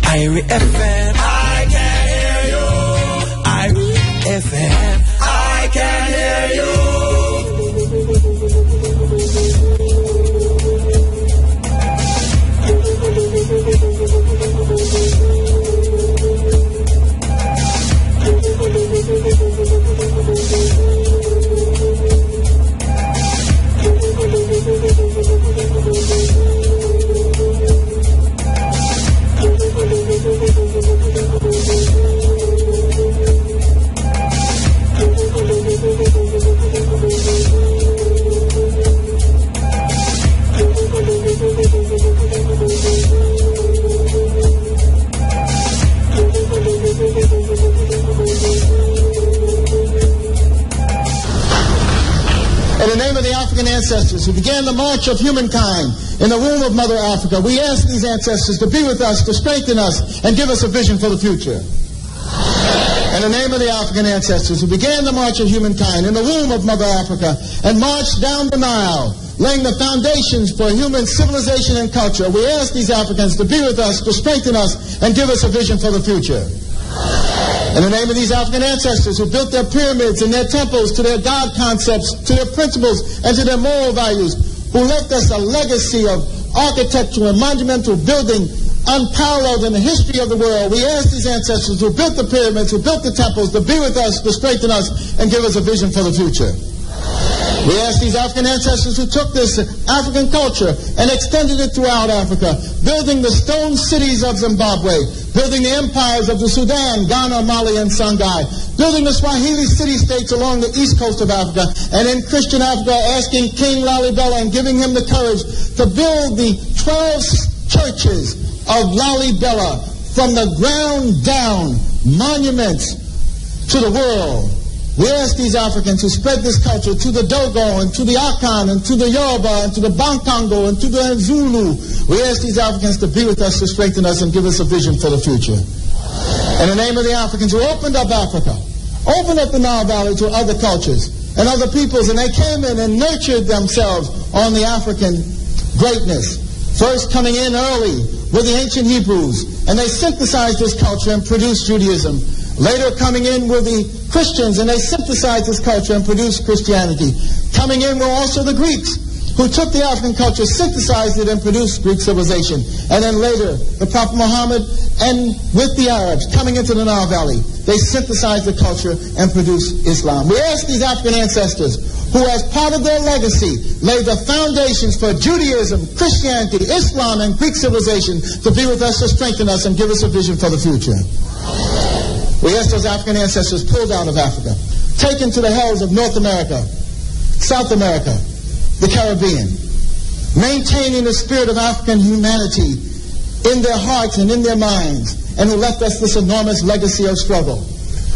Irie FM, I can hear you. Irie FM, I can hear you. In the name of the African ancestors who began the march of humankind in the womb of Mother Africa, we ask these ancestors to be with us, to strengthen us, and give us a vision for the future. In the name of the African ancestors who began the march of humankind in the womb of Mother Africa and marched down the Nile, laying the foundations for human civilization and culture, we ask these Africans to be with us, to strengthen us, and give us a vision for the future. In the name of these African ancestors who built their pyramids and their temples to their God concepts, to their principles, and to their moral values, who left us a legacy of architecture and monumental building unparalleled in the history of the world, we ask these ancestors who built the pyramids, who built the temples, to be with us, to strengthen us, and give us a vision for the future. We ask these African ancestors who took this African culture and extended it throughout Africa, building the stone cities of Zimbabwe, building the empires of the Sudan, Ghana, Mali, and Songhai, building the Swahili city-states along the east coast of Africa, and in Christian Africa, asking King Lalibela and giving him the courage to build the 12 churches of Lalibela from the ground down, monuments to the world. We ask these Africans to spread this culture to the Dogo and to the Akan and to the Yoruba and to the Bantongo and to the Zulu. We ask these Africans to be with us, to strengthen us, and give us a vision for the future. In the name of the Africans who opened up Africa, opened up the Nile Valley to other cultures and other peoples, and they came in and nurtured themselves on the African greatness. First coming in early with the ancient Hebrews, and they synthesized this culture and produced Judaism. Later coming in were the Christians, and they synthesized this culture and produced Christianity. Coming in were also the Greeks, who took the African culture, synthesized it, and produced Greek civilization. And then later, the Prophet Muhammad, and with the Arabs coming into the Nile Valley, they synthesized the culture and produced Islam. We ask these African ancestors, who as part of their legacy laid the foundations for Judaism, Christianity, Islam, and Greek civilization, to be with us, to strengthen us, and give us a vision for the future. We ask those African ancestors pulled out of Africa, taken to the hells of North America, South America, the Caribbean, maintaining the spirit of African humanity in their hearts and in their minds, and who left us this enormous legacy of struggle.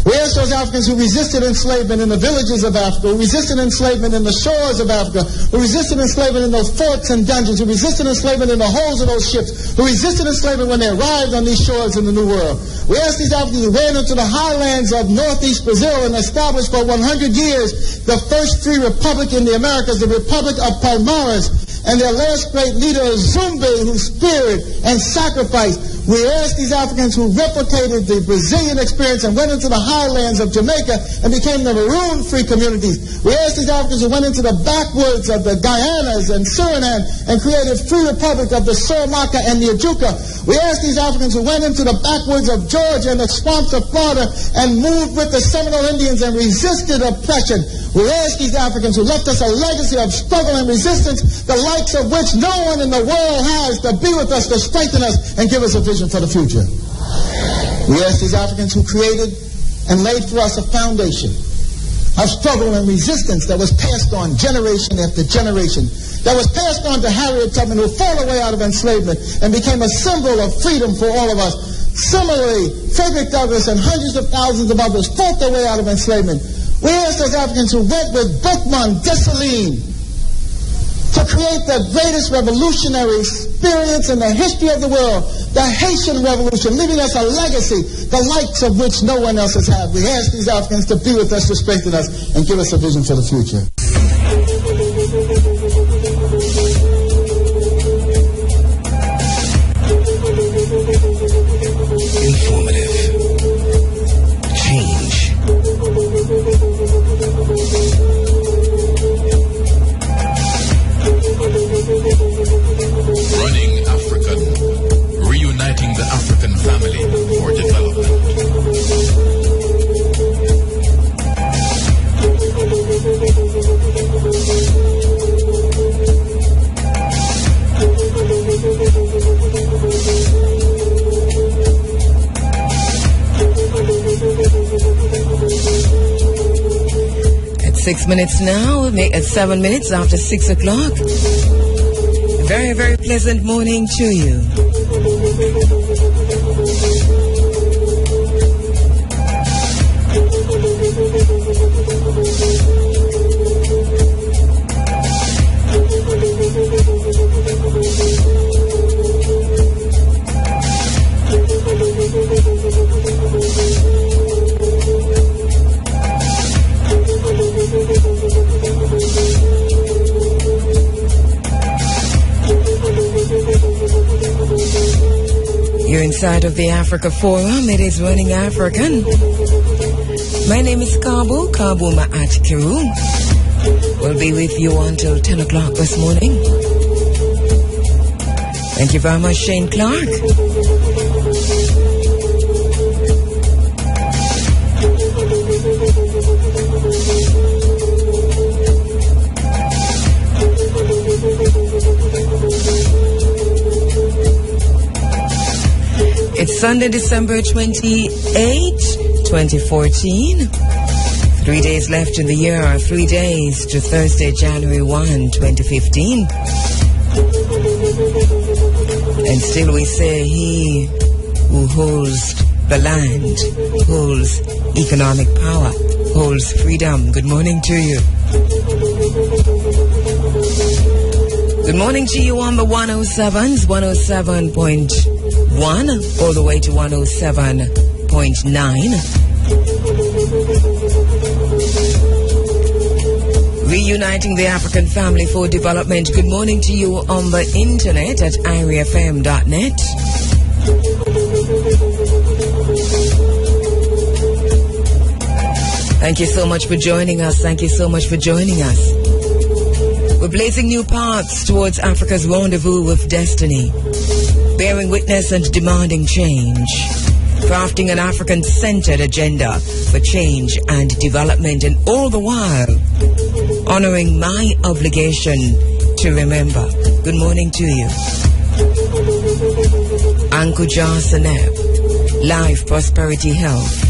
We ask those Africans who resisted enslavement in the villages of Africa, who resisted enslavement in the shores of Africa, who resisted enslavement in those forts and dungeons, who resisted enslavement in the holes of those ships, who resisted enslavement when they arrived on these shores in the New World. We ask these Africans who ran into the highlands of northeast Brazil and established for 100 years the first free republic in the Americas, the Republic of Palmares, and their last great leader, Zumbi, whose spirit and sacrifice. We ask these Africans who replicated the Brazilian experience and went into the highlands of Jamaica and became the maroon-free communities. We ask these Africans who went into the backwoods of the Guyanas and Suriname and created free republic of the Suramaka and the Ajuka. We ask these Africans who went into the backwoods of Georgia and the swamps of Florida and moved with the Seminole Indians and resisted oppression. We ask these Africans who left us a legacy of struggle and resistance, the likes of which no one in the world has, to be with us, to strengthen us, and give us a vision for the future. We ask these Africans who created and laid for us a foundation of struggle and resistance that was passed on generation after generation, that was passed on to Harriet Tubman, who fought her way out of enslavement and became a symbol of freedom for all of us. Similarly, Frederick Douglass and hundreds of thousands of others fought their way out of enslavement. We ask those Africans who went with Boukman, Dessalines, to create the greatest revolutionary experience in the history of the world, the Haitian Revolution, leaving us a legacy, the likes of which no one else has had. We ask these Africans to be with us, to strengthen us, and give us a vision for the future. 6 minutes now, 7 minutes after 6 o'clock. Very, very pleasant morning to you. You're inside of the Africa Forum. It is Running African. My name is Kheru Ma'at Kheru. We'll be with you until 10 o'clock this morning. Thank you very much, Shane Clark. It's Sunday, December 28, 2014. 3 days left in the year, 3 days to Thursday, January 1, 2015. And still we say he who holds the land, holds economic power, holds freedom. Good morning to you. Good morning to you on the 107s, 107.1 all the way to 107.9. Reuniting the African family for development. Good morning to you on the internet at irefm.net. Thank you so much for joining us. Thank you so much for joining us. We're blazing new paths towards Africa's rendezvous with destiny, bearing witness and demanding change, crafting an African-centered agenda for change and development, and all the while honoring my obligation to remember. Good morning to you. Ankuja Saneb, Life, Prosperity, Health.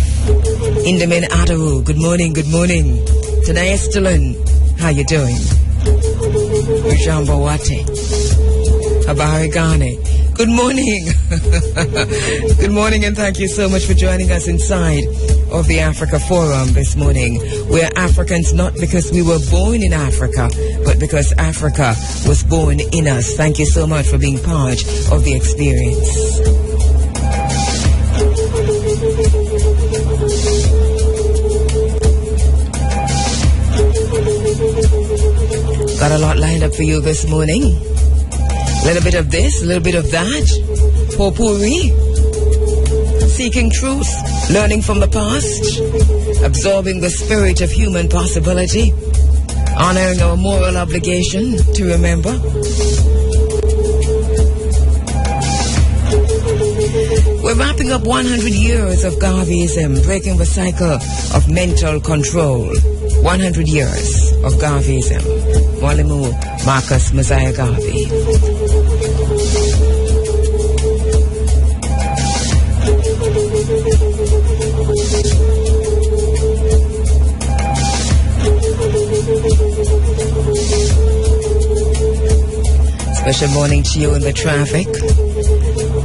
Indamin Adaru, good morning, good morning. Tanaya Stillen, how you doing? Ujamba Wate, Habari Ghane. Good morning. Good morning, and thank you so much for joining us inside of the Africa Forum this morning. We're Africans not because we were born in Africa, but because Africa was born in us. Thank you so much for being part of the experience. Got a lot lined up for you this morning. A little bit of this, a little bit of that. Potpourri. Seeking truth, learning from the past, absorbing the spirit of human possibility, honoring our moral obligation to remember. We're wrapping up 100 years of Garveyism, breaking the cycle of mental control. 100 years of Garveyism. Mwalimu Marcus Mosiah Garvey. Special morning to you in the traffic.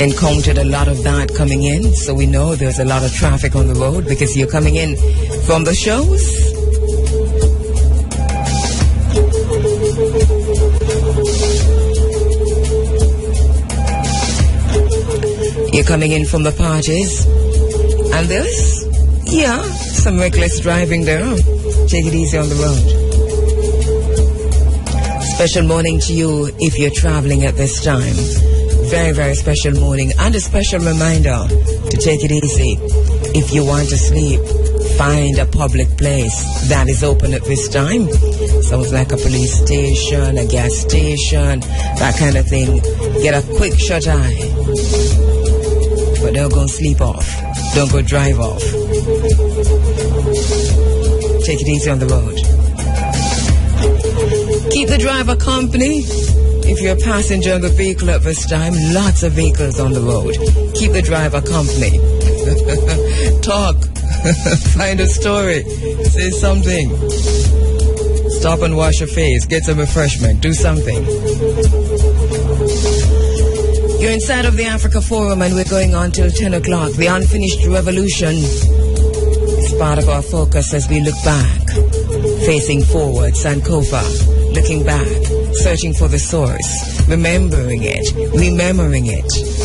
Encountered a lot of that coming in, so we know there's a lot of traffic on the road because you're coming in from the shows. You're coming in from the parties. And there's, some reckless driving there. Take it easy on the road. Special morning to you if you're traveling at this time. Very, very special morning. And a special reminder to take it easy. If you want to sleep, find a public place that is open at this time. Sounds like a police station, a gas station, that kind of thing. Get a quick shut-eye. But don't go sleep off. Don't go drive off. Take it easy on the road. Keep the driver company. If you're a passenger in the vehicle at this time, lots of vehicles on the road. Keep the driver company. Talk. Find a story. Say something. Stop and wash your face. Get some refreshment. Do something. You're inside of the Africa Forum and we're going on till 10 o'clock. The unfinished revolution is part of our focus as we look back. Facing forward, Sankofa. Looking back. Searching for the source. Remembering it. Remembering it.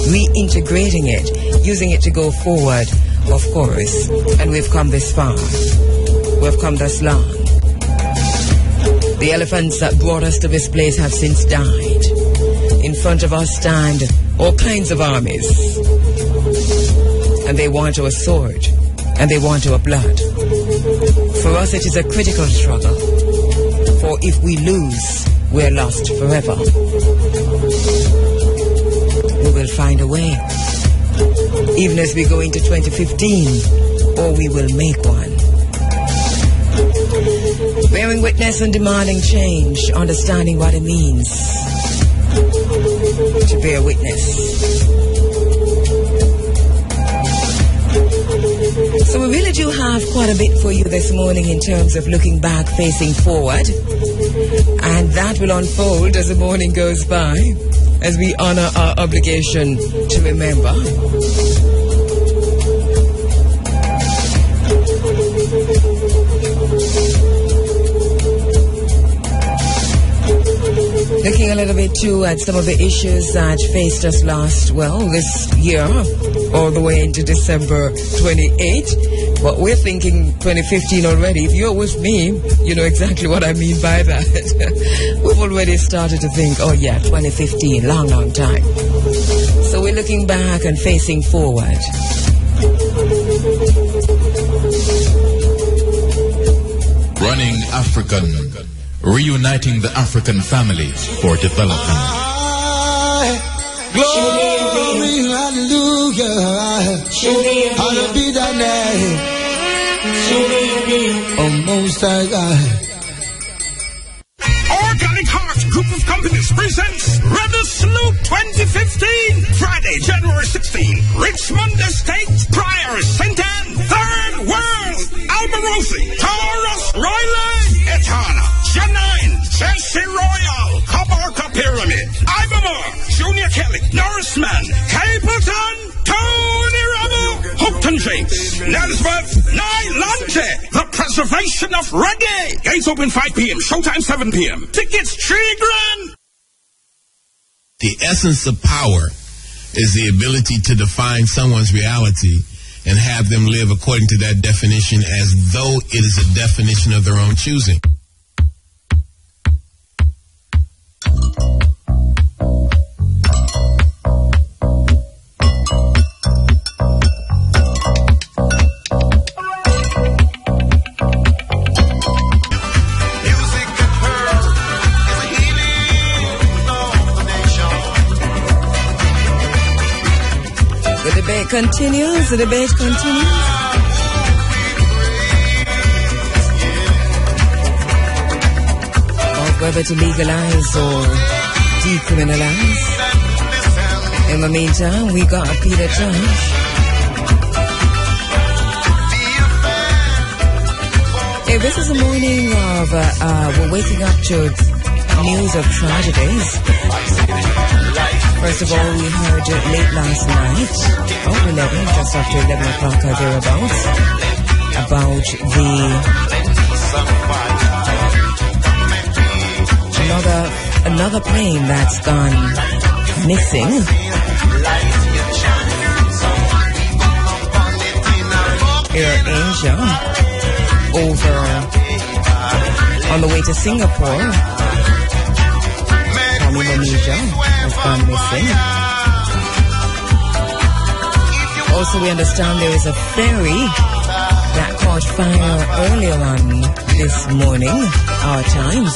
Reintegrating it. Using it to go forward, of course. And we've come this far. We've come this long. The elephants that brought us to this place have since died. In front of us stand all kinds of armies. And they want our sword. And they want our blood. For us it is a critical struggle. For if we lose, we're lost forever. We will find a way. Even as we go into 2015, or we will make one. Bearing witness and demanding change, understanding what it means to bear witness. So we really do have quite a bit for you this morning in terms of looking back, facing forward. And that will unfold as the morning goes by, as we honor our obligation to remember. Looking a little bit too at some of the issues that faced us this year, all the way into December 28. But we're thinking 2015 already. If you're with me, you know exactly what I mean by that. We've already started to think, oh yeah, 2015, long, long time. So we're looking back and facing forward. Running African. Reuniting the African family for development. Glory, hallelujah. Hallowed be thy name. Oh, Most High God. Organic Heart Group of Companies presents Rebel Sloop 2015. Friday, January 16. Richmond Estate, Prior, St. Anne, Third World, Alberosi, Taurus, Riley, Etana, Janine, Chelsea Royal, Kabarka Pyramid, Ivamore, Junior Kelly, Norrisman, Capleton, Tony Rubble, Hookton Jakes, Nelsworth, Nylante, The Preservation of Reggae. Gates open 5 p.m., showtime 7 p.m. Tickets $3,000. The essence of power is the ability to define someone's reality and have them live according to that definition as though it is a definition of their own choosing. The debate continues. Of whether to legalize or decriminalize. In the meantime, we got Peter Tosh. Hey, this is a morning of, we're waking up to news of tragedies. First of all, we heard late last night, 11, just after 11 o'clock or thereabouts, about another plane that's gone missing. Air Asia, on the way to Singapore, from Indonesia, has gone missing. Also, we understand there is a ferry that caught fire earlier on this morning, our times,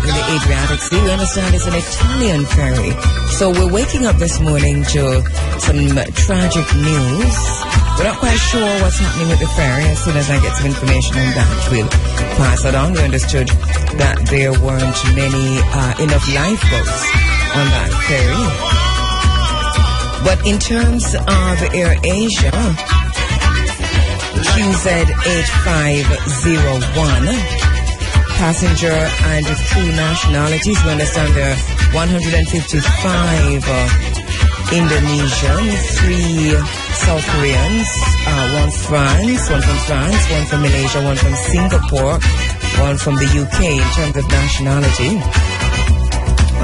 in the Adriatic Sea. We understand it's an Italian ferry. So we're waking up this morning to some tragic news. We're not quite sure what's happening with the ferry. As soon as I get some information on that, we'll pass it on. We understood that there weren't enough lifeboats on that ferry. But in terms of Air Asia, QZ8501. Passenger and crew nationalities. We understand there are 155 Indonesians, 3 South Koreans, one from France, one from Malaysia, one from Singapore, one from the UK in terms of nationality.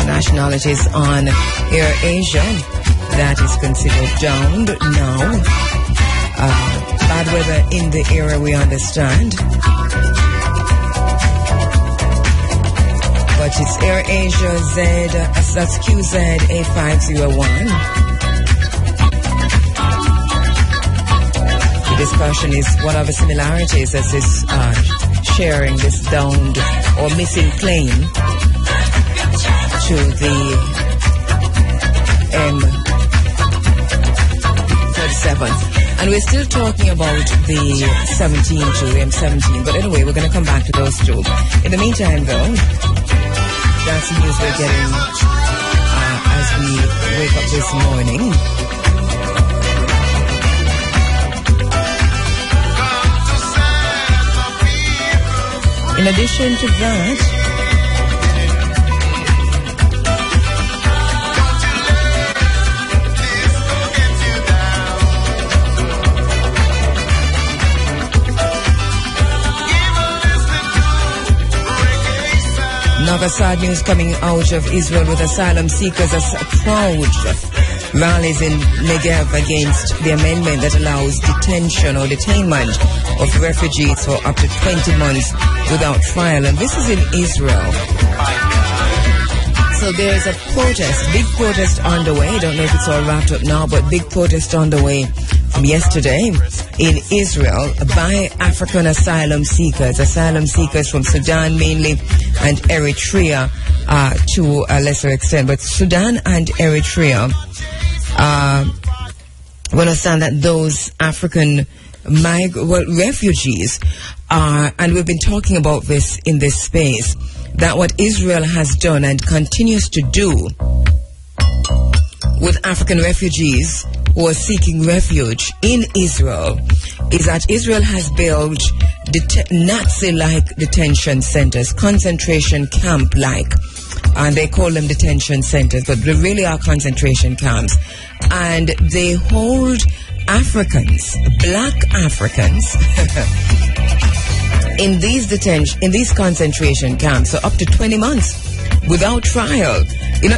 Nationalities on Air Asia, that is considered downed now. Bad weather in the area, we understand. But it's Air Asia that's QZ8501. The discussion is what are the similarities as this sharing this downed or missing plane to the M37. And we're still talking about the 17 to M17. But anyway, we're going to come back to those two. In the meantime, though, that's the news we're getting as we wake up this morning. In addition to that, another sad news coming out of Israel with asylum seekers as crowd rallies in Negev against the amendment that allows detention or detainment of refugees for up to 20 months without trial. And this is in Israel. So there's a protest, big protest underway. Don't know if it's all wrapped up now, but big protest underway from yesterday in Israel by African asylum seekers from Sudan mainly and Eritrea to a lesser extent. But Sudan and Eritrea, we understand that those African refugees are, and we've been talking about this in this space, that what Israel has done and continues to do with African refugees who are seeking refuge in Israel is that Israel has built Nazi-like detention centers, concentration camp-like, and they call them detention centers, but they really are concentration camps, and they hold Africans, black Africans, in these concentration camps, so up to 20 months without trial. You know,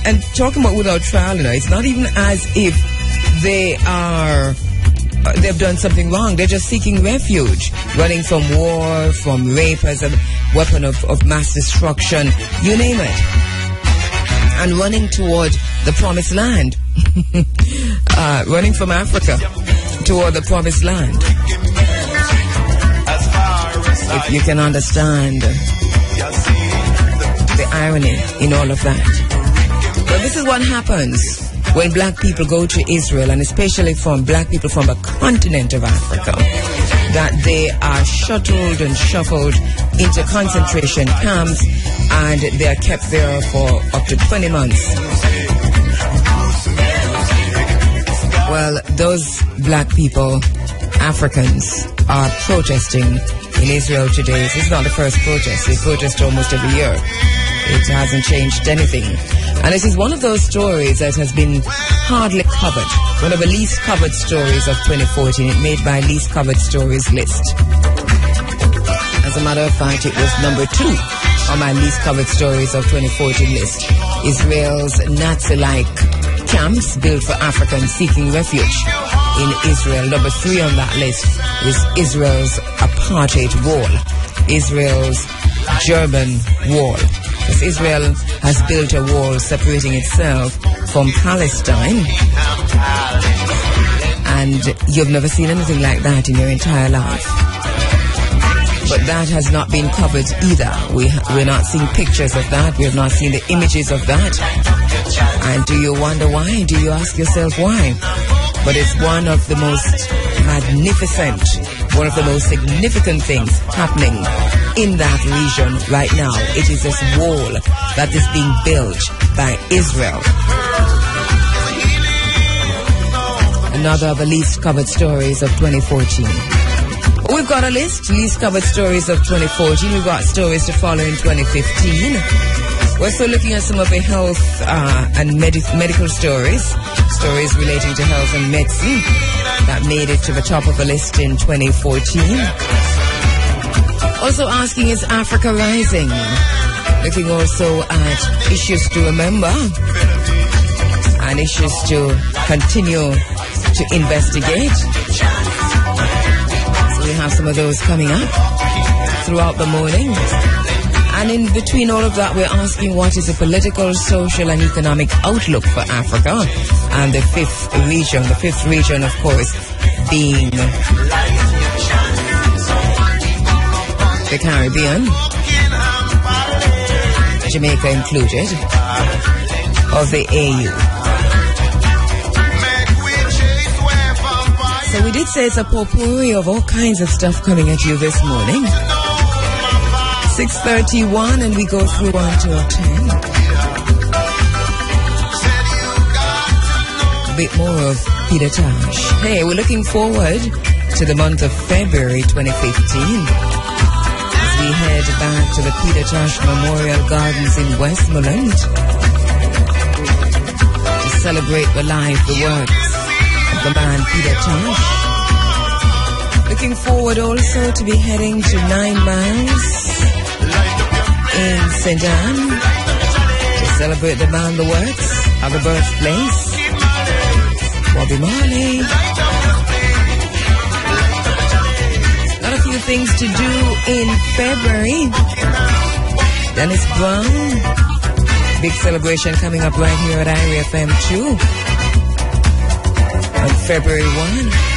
and talking about without trial, you know, it's not even as if they've done something wrong. They're just seeking refuge, running from war, from rape as a weapon of mass destruction, you name it, and running toward the promised land. Running from Africa toward the promised land. If you can understand the irony in all of that. But this is what happens when black people go to Israel, and especially from black people from the continent of Africa, that they are shuttled and shuffled into concentration camps, and they are kept there for up to 20 months. Well, those black people, Africans, are protesting in Israel today. This is not the first protest. They protest almost every year. It hasn't changed anything. And it is one of those stories that has been hardly covered. One of the least covered stories of 2014. It made my least covered stories list. As a matter of fact, it was number 2 on my least covered stories of 2014 list. Israel's Nazi-like camps built for Africans seeking refuge in Israel. Number 3 on that list is Israel's apartheid wall, Israel's German wall. Because Israel has built a wall separating itself from Palestine, and you've never seen anything like that in your entire life. But that has not been covered either. We're not seeing pictures of that. We have not seen the images of that. And do you wonder why? Do you ask yourself why? But it's one of the most magnificent, one of the most significant things happening in that region right now. It is this wall that is being built by Israel. And another of the least covered stories of 2014. We've got a list, least covered stories of 2014. We've got stories to follow in 2015. We're still looking at some of the health and medical stories relating to health and medicine that made it to the top of the list in 2014. Also asking, is Africa rising? Looking also at issues to remember and issues to continue to investigate. So we have some of those coming up throughout the morning. And in between all of that, we're asking what is the political, social, and economic outlook for Africa and the fifth region. The fifth region, of course, being the Caribbean, Jamaica included, of the AU. So we did say it's a potpourri of all kinds of stuff coming at you this morning. 6:31 and we go through until 10. A bit more of Peter Tosh. Hey, we're looking forward to the month of February 2015 as we head back to the Peter Tosh Memorial Gardens in Westmoreland to celebrate the life, the works of the man Peter Tosh. Looking forward also to be heading to 9 Miles in St. Anne to celebrate the man, the works of the birthplace, Bobby Marley. Got a few things to do in February. Dennis Brown, big celebration coming up right here at Irie FM 2 on February 1.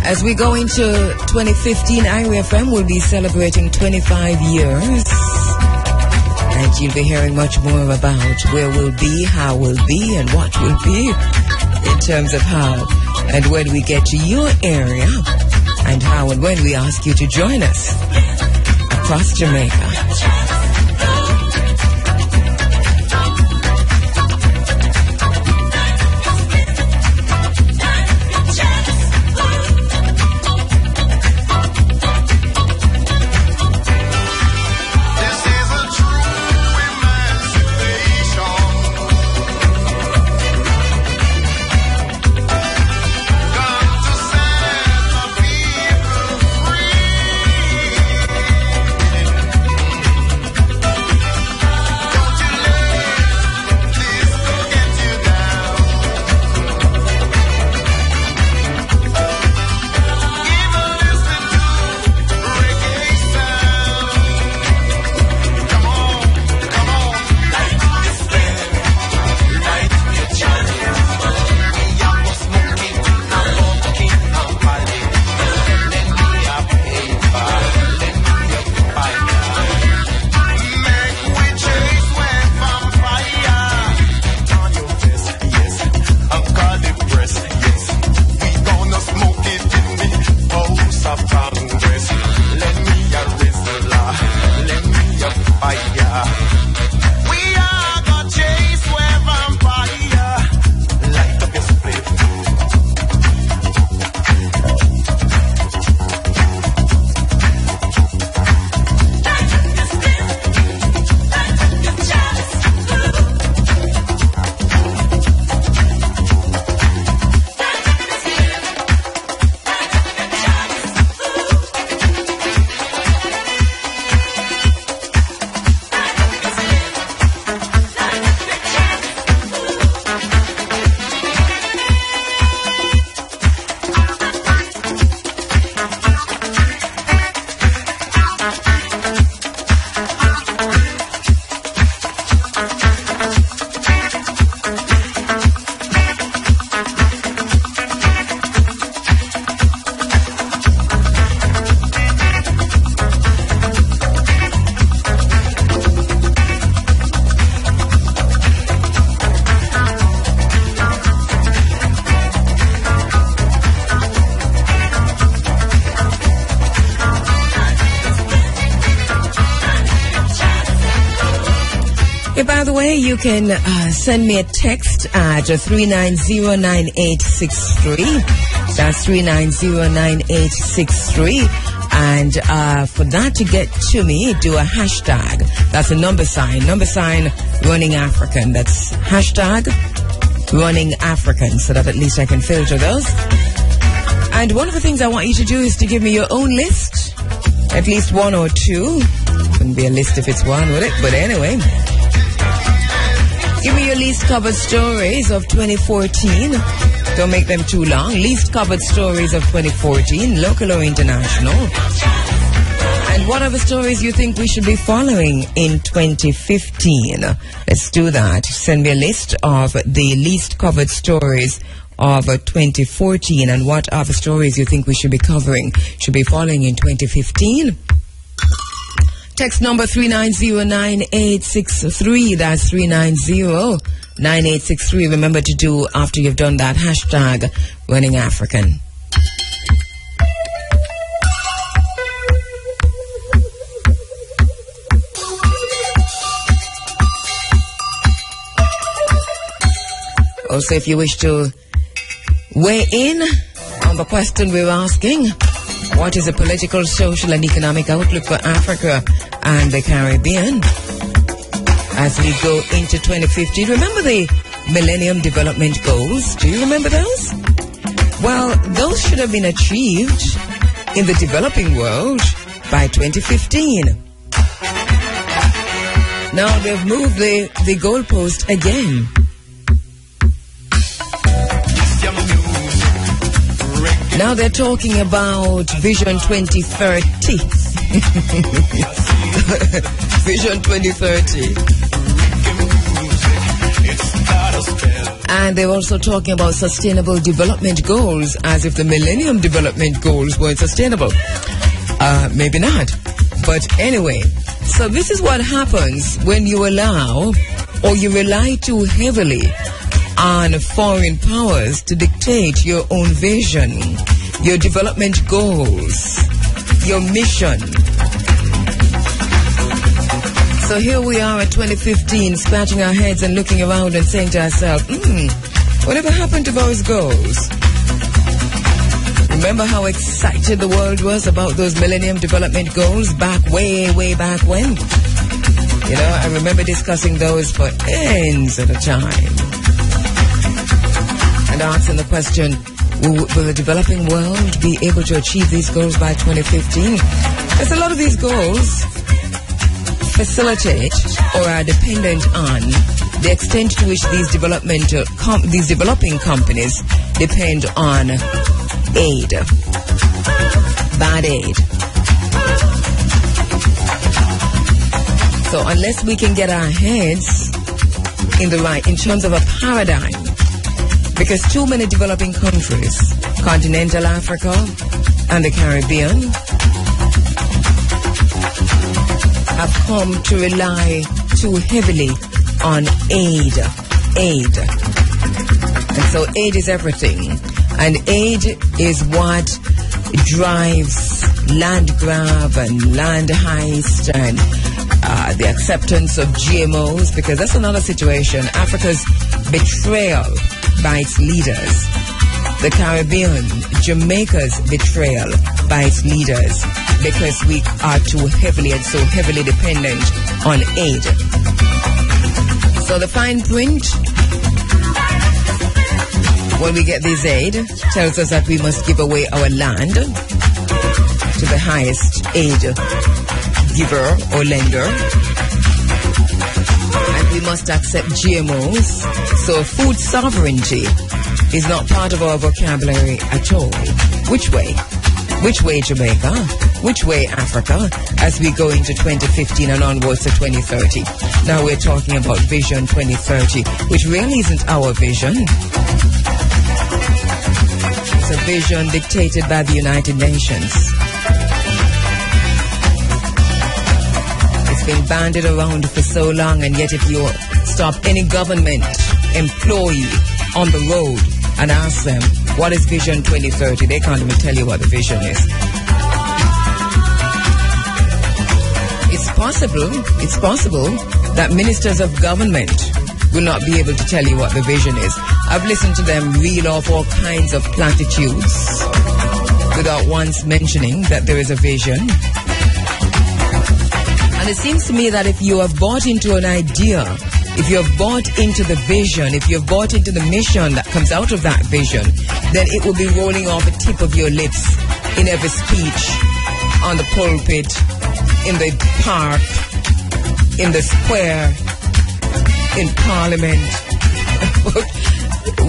As we go into 2015, Irie FM will be celebrating 25 years. And you'll be hearing much more about where we'll be, how we'll be, and what we'll be in terms of how and when we get to your area and how and when we ask you to join us across Jamaica. Hey, by the way, you can send me a text at 3909863. That's 3909863. And for that to get to me, do a hashtag. That's a number sign Running African. That's hashtag Running African, so that at least I can filter those. And one of the things I want you to do is to give me your own list, at least one or two. Wouldn't be a list if it's one, would it? But anyway, give me your least covered stories of 2014. Don't make them too long. Least covered stories of 2014, local or international. And what are the stories you think we should be following in 2015? Let's do that. Send me a list of the least covered stories of 2014 and what are the stories you think we should be following in 2015. Text number 3909863. That's 3909863. Remember to do, after you've done that, hashtag Running African. Also, if you wish to weigh in on the question we're asking, what is the political, social, and economic outlook for Africa and the Caribbean as we go into 2015? Remember the Millennium Development Goals? Do you remember those? Well, those should have been achieved in the developing world by 2015. Now they've moved the goalpost again. Now they're talking about Vision 2030. Vision 2030. And they're also talking about sustainable development goals, as if the Millennium Development Goals weren't sustainable. Maybe not. But anyway, so this is what happens when you allow or you rely too heavily on foreign powers to dictate your own vision, your development goals, your mission. So here we are at 2015, scratching our heads and looking around and saying to ourselves, whatever happened to those goals? Remember how excited the world was about those Millennium Development Goals way back when? You know, I remember discussing those for ends at a time. And asking the question, will the developing world be able to achieve these goals by 2015? Because a lot of these goals facilitate or are dependent on the extent to which these developing companies depend on aid, bad aid. So unless we can get our heads in terms of a paradigm, because too many developing countries, continental Africa and the Caribbean, have come to rely too heavily on aid. And so aid is everything. And aid is what drives land grab and land heist and the acceptance of GMOs, because that's another situation. Africa's betrayal by its leaders. The Caribbean, Jamaica's betrayal by its leaders, because we are too heavily and so heavily dependent on aid. So the fine print, when we get this aid, tells us that we must give away our land to the highest aid giver or lender. And we must accept GMOs. So food sovereignty is not part of our vocabulary at all. Which way? Which way, Jamaica? Which way, Africa? As we go into 2015 and onwards to 2030. Now we're talking about Vision 2030, which really isn't our vision. It's a vision dictated by the United Nations. It's been bandied around for so long, and yet if you stop any government employee on the road and ask them, what is Vision 2030? They can't even tell you what the vision is. It's possible that ministers of government will not be able to tell you what the vision is. I've listened to them reel off all kinds of platitudes without once mentioning that there is a vision. And it seems to me that if you have bought into an idea, if you have bought into the vision, if you have bought into the mission that comes out of that vision, then it will be rolling off the tip of your lips in every speech, on the pulpit, in the park, in the square, in Parliament.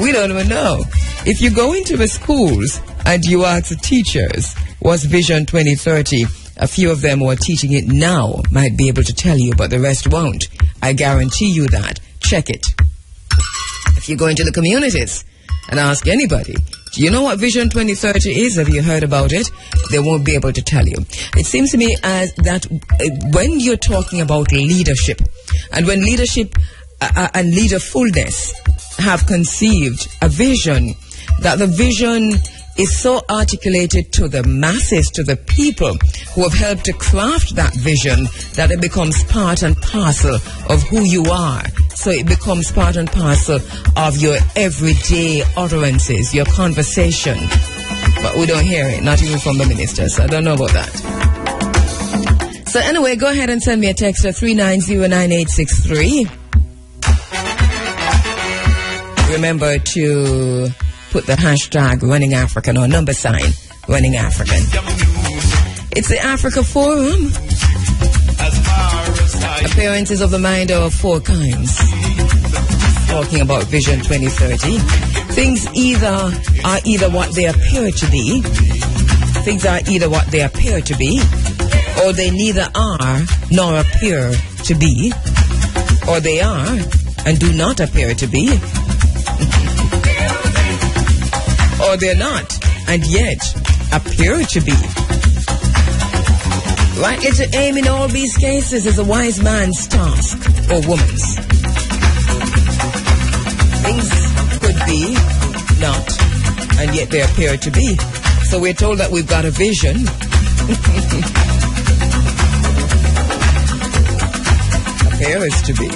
We don't even know. If you go into the schools and you ask the teachers, what's Vision 2030? A few of them who are teaching it now might be able to tell you, but the rest won't. I guarantee you that. Check it. If you go into the communities and ask anybody, do you know what Vision 2030 is? Have you heard about it? They won't be able to tell you. It seems to me as that when you're talking about leadership, and when leadership and leaderfulness have conceived a vision, that the vision is so articulated to the masses, to the people who have helped to craft that vision, that it becomes part and parcel of who you are. So it becomes part and parcel of your everyday utterances, your conversation. But we don't hear it, not even from the ministers. I don't know about that. So anyway, go ahead and send me a text at 3909863. Remember to put the hashtag Running African or number sign Running African. It's the Africa Forum. Appearances of the mind are of four kinds. Talking about Vision 2030. Things are either what they appear to be. Things are either what they appear to be, or they neither are nor appear to be, or they are and do not appear to be, or they're not and yet appear to be. Rightly to aim in all these cases is a wise man's task or woman's. Things could be not and yet they appear to be. So we're told that we've got a vision. Appears to be,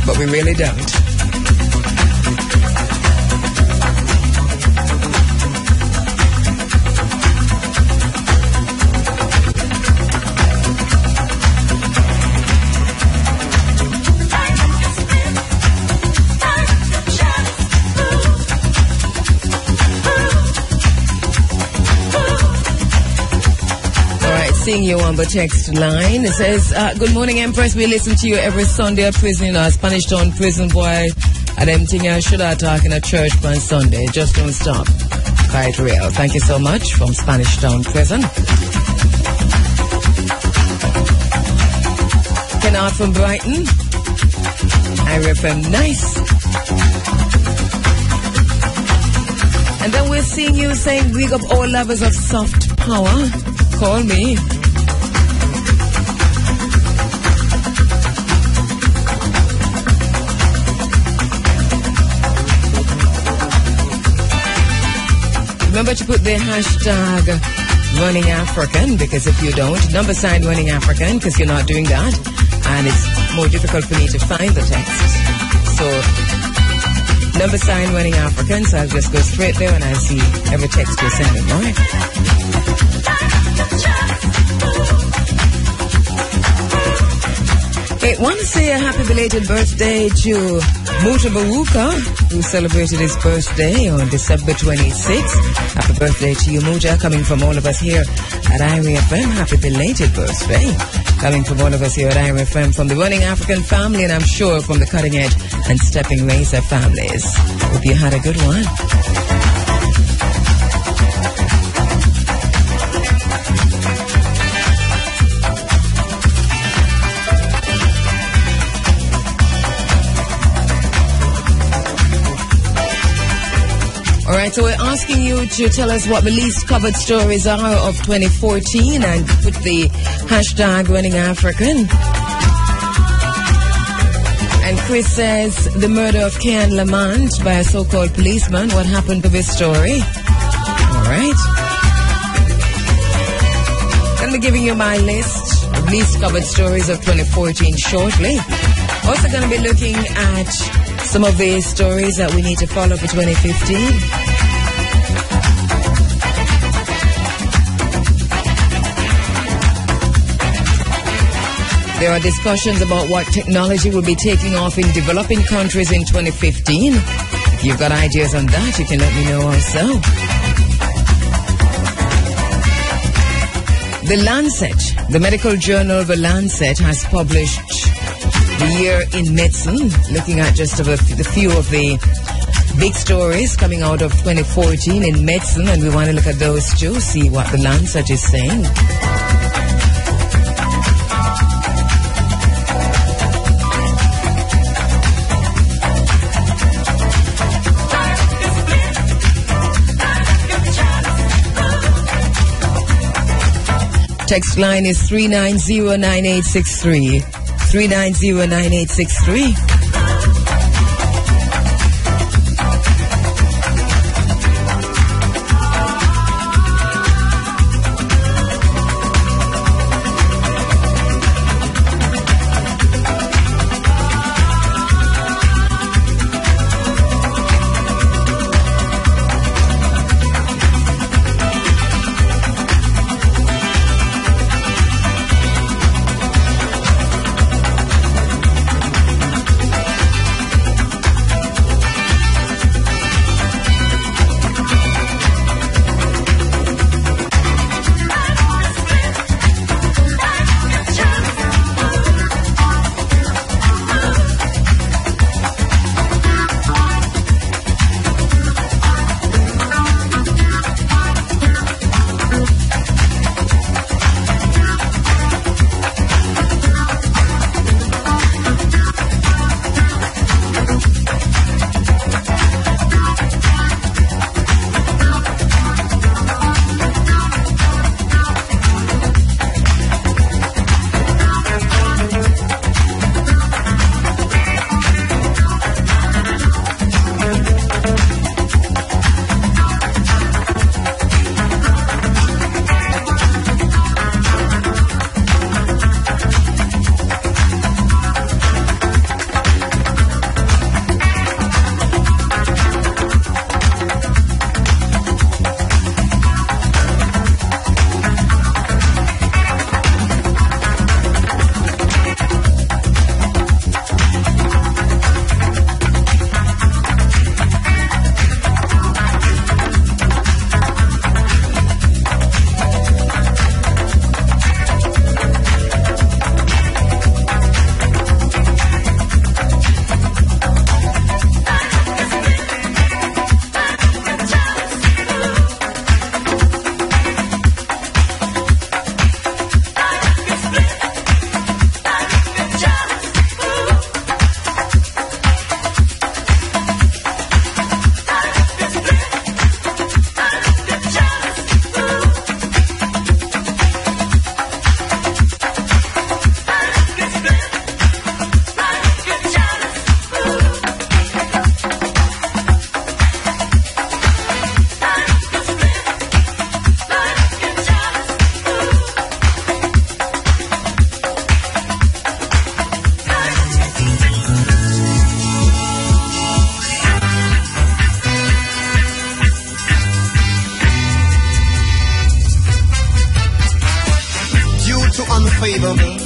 but we really don't. Seeing you on the text line. It says, good morning, Empress. We listen to you every Sunday at prison in our Spanish Town prison, boy. And them thing I should have talk in a church on Sunday. Just don't stop. Quite real. Thank you so much from Spanish Town prison. Kennard from Brighton. IRFM, nice. And then we're seeing you saying, big up all lovers of soft power. Call me. Remember to put the hashtag Running African, because if you don't, number sign Running African, because you're not doing that, and it's more difficult for me to find the text. So, number sign Running African, so I'll just go straight there and I'll see every text you're sending, all right? I want to say a happy belated birthday to Muta Baruka, who celebrated his birthday on December 26th. Happy birthday to you, Muta, coming from all of us here at IRFM. Happy belated birthday, coming from all of us here at IRFM, from the Running African family, and I'm sure from the Cutting Edge and Stepping Razor families. Hope you had a good one. Alright, so we're asking you to tell us what the least covered stories are of 2014 and put the hashtag Running African. And Chris says, the murder of Kian Lamont by a so-called policeman. What happened to this story? Alright. I'm giving you my list. least covered stories of 2014 shortly. Also going to be looking at some of the stories that we need to follow for 2015. There are discussions about what technology will be taking off in developing countries in 2015. If you've got ideas on that, you can let me know also. The Lancet, the medical journal The Lancet, has published the year in medicine, looking at just a few of the big stories coming out of 2014 in medicine, and we want to look at those too, see what The Lancet is saying. Text line is 390-9863. 390-9863.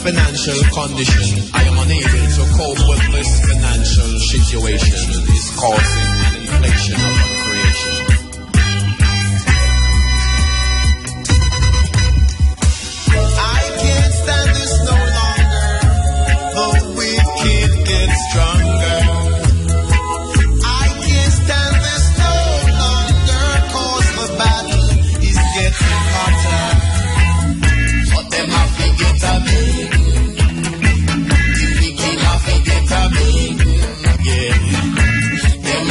Financial condition. I am unable to cope with this financial situation. Is causing an inflation of creation. I can't stand this no longer. The wicked get stronger. I can't stand this no longer, 'cause the battle is getting hotter. But them have to get a big. Them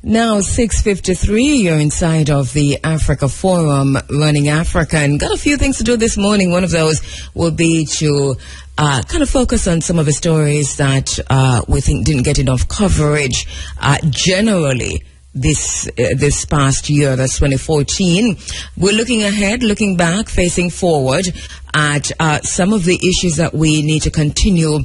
Now 6:53, you're inside of the Africa Forum, Running Africa, and got a few things to do this morning. One of those will be to kind of focus on some of the stories that we think didn't get enough coverage generally this past year, that's 2014. We're looking ahead, looking back, facing forward at some of the issues that we need to continue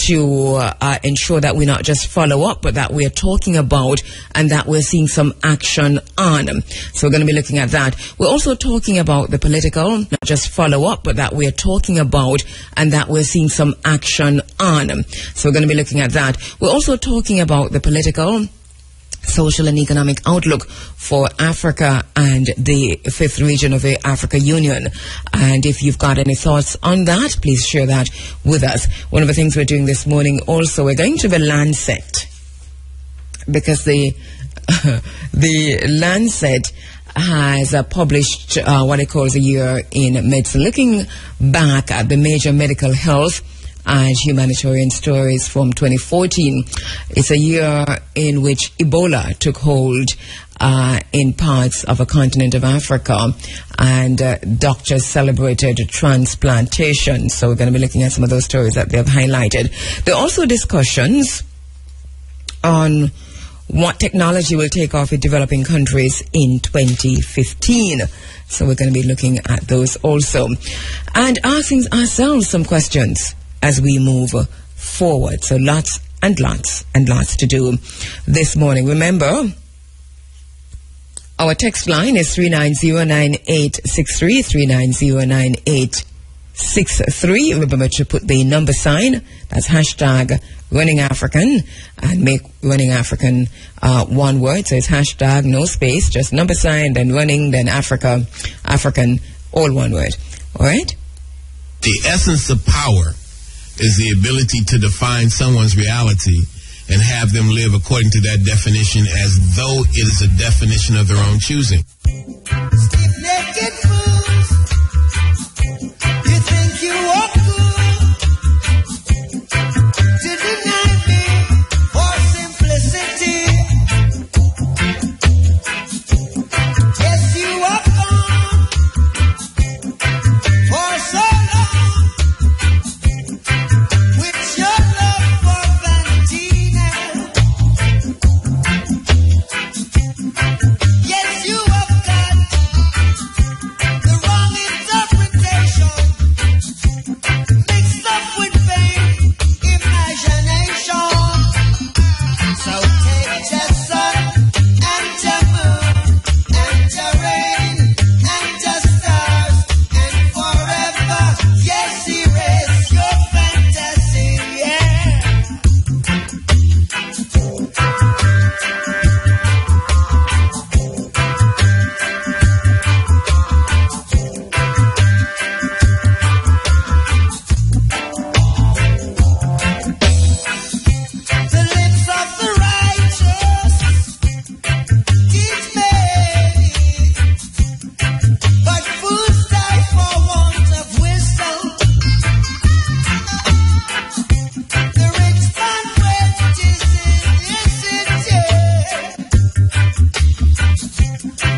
to ensure that we not just follow up, but that we're talking about and that we're seeing some action on. So we're going to be looking at that. We're also talking about the political, not just follow up, but that we're talking about and that we're seeing some action on. So we're going to be looking at that. We're also talking about the political, social and economic outlook for Africa and the fifth region of the Africa Union. And if you've got any thoughts on that, please share that with us. One of the things we're doing this morning also, we're going to the Lancet, because the Lancet has published what it calls a year in medicine, looking back at the major medical health and humanitarian stories from 2014. It's a year in which Ebola took hold in parts of a continent of Africa, and doctors celebrated transplantation. So we're going to be looking at some of those stories that they've highlighted. There are also discussions on what technology will take off in developing countries in 2015. So we're going to be looking at those also, and asking ourselves some questions as we move forward. So lots and lots and lots to do this morning. Remember, our text line is 3909863, 3909863. Remember to put the number sign, that's hashtag Running African, and make Running African one word. So it's hashtag, no space, just number sign, then running, then Africa, African, all one word. All right? The essence of power is the ability to define someone's reality and have them live according to that definition as though it is a definition of their own choosing. Stiff-necked fools, you think you are good to deny me for simplicity. Yes, you are gone for so long. With your love for vanity now. Yes, you have got the wrong interpretation, mixed up with vain imagination. So take your sun and your moon and your rain and your stars and forever, yes, erase your fantasy, yeah. The lips of the righteous teach many, but fools die for want of wisdom. The rich man prejudice is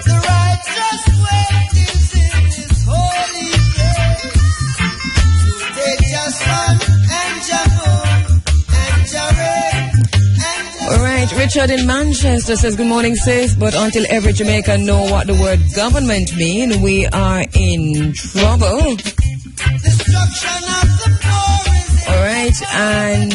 the righteous way is in his holy place. So take your sun and your moon and your rain and your All right, Richard in Manchester says, good morning, sis, but until every Jamaican know what the word government mean, we are in trouble. destruction of the poor is All right, and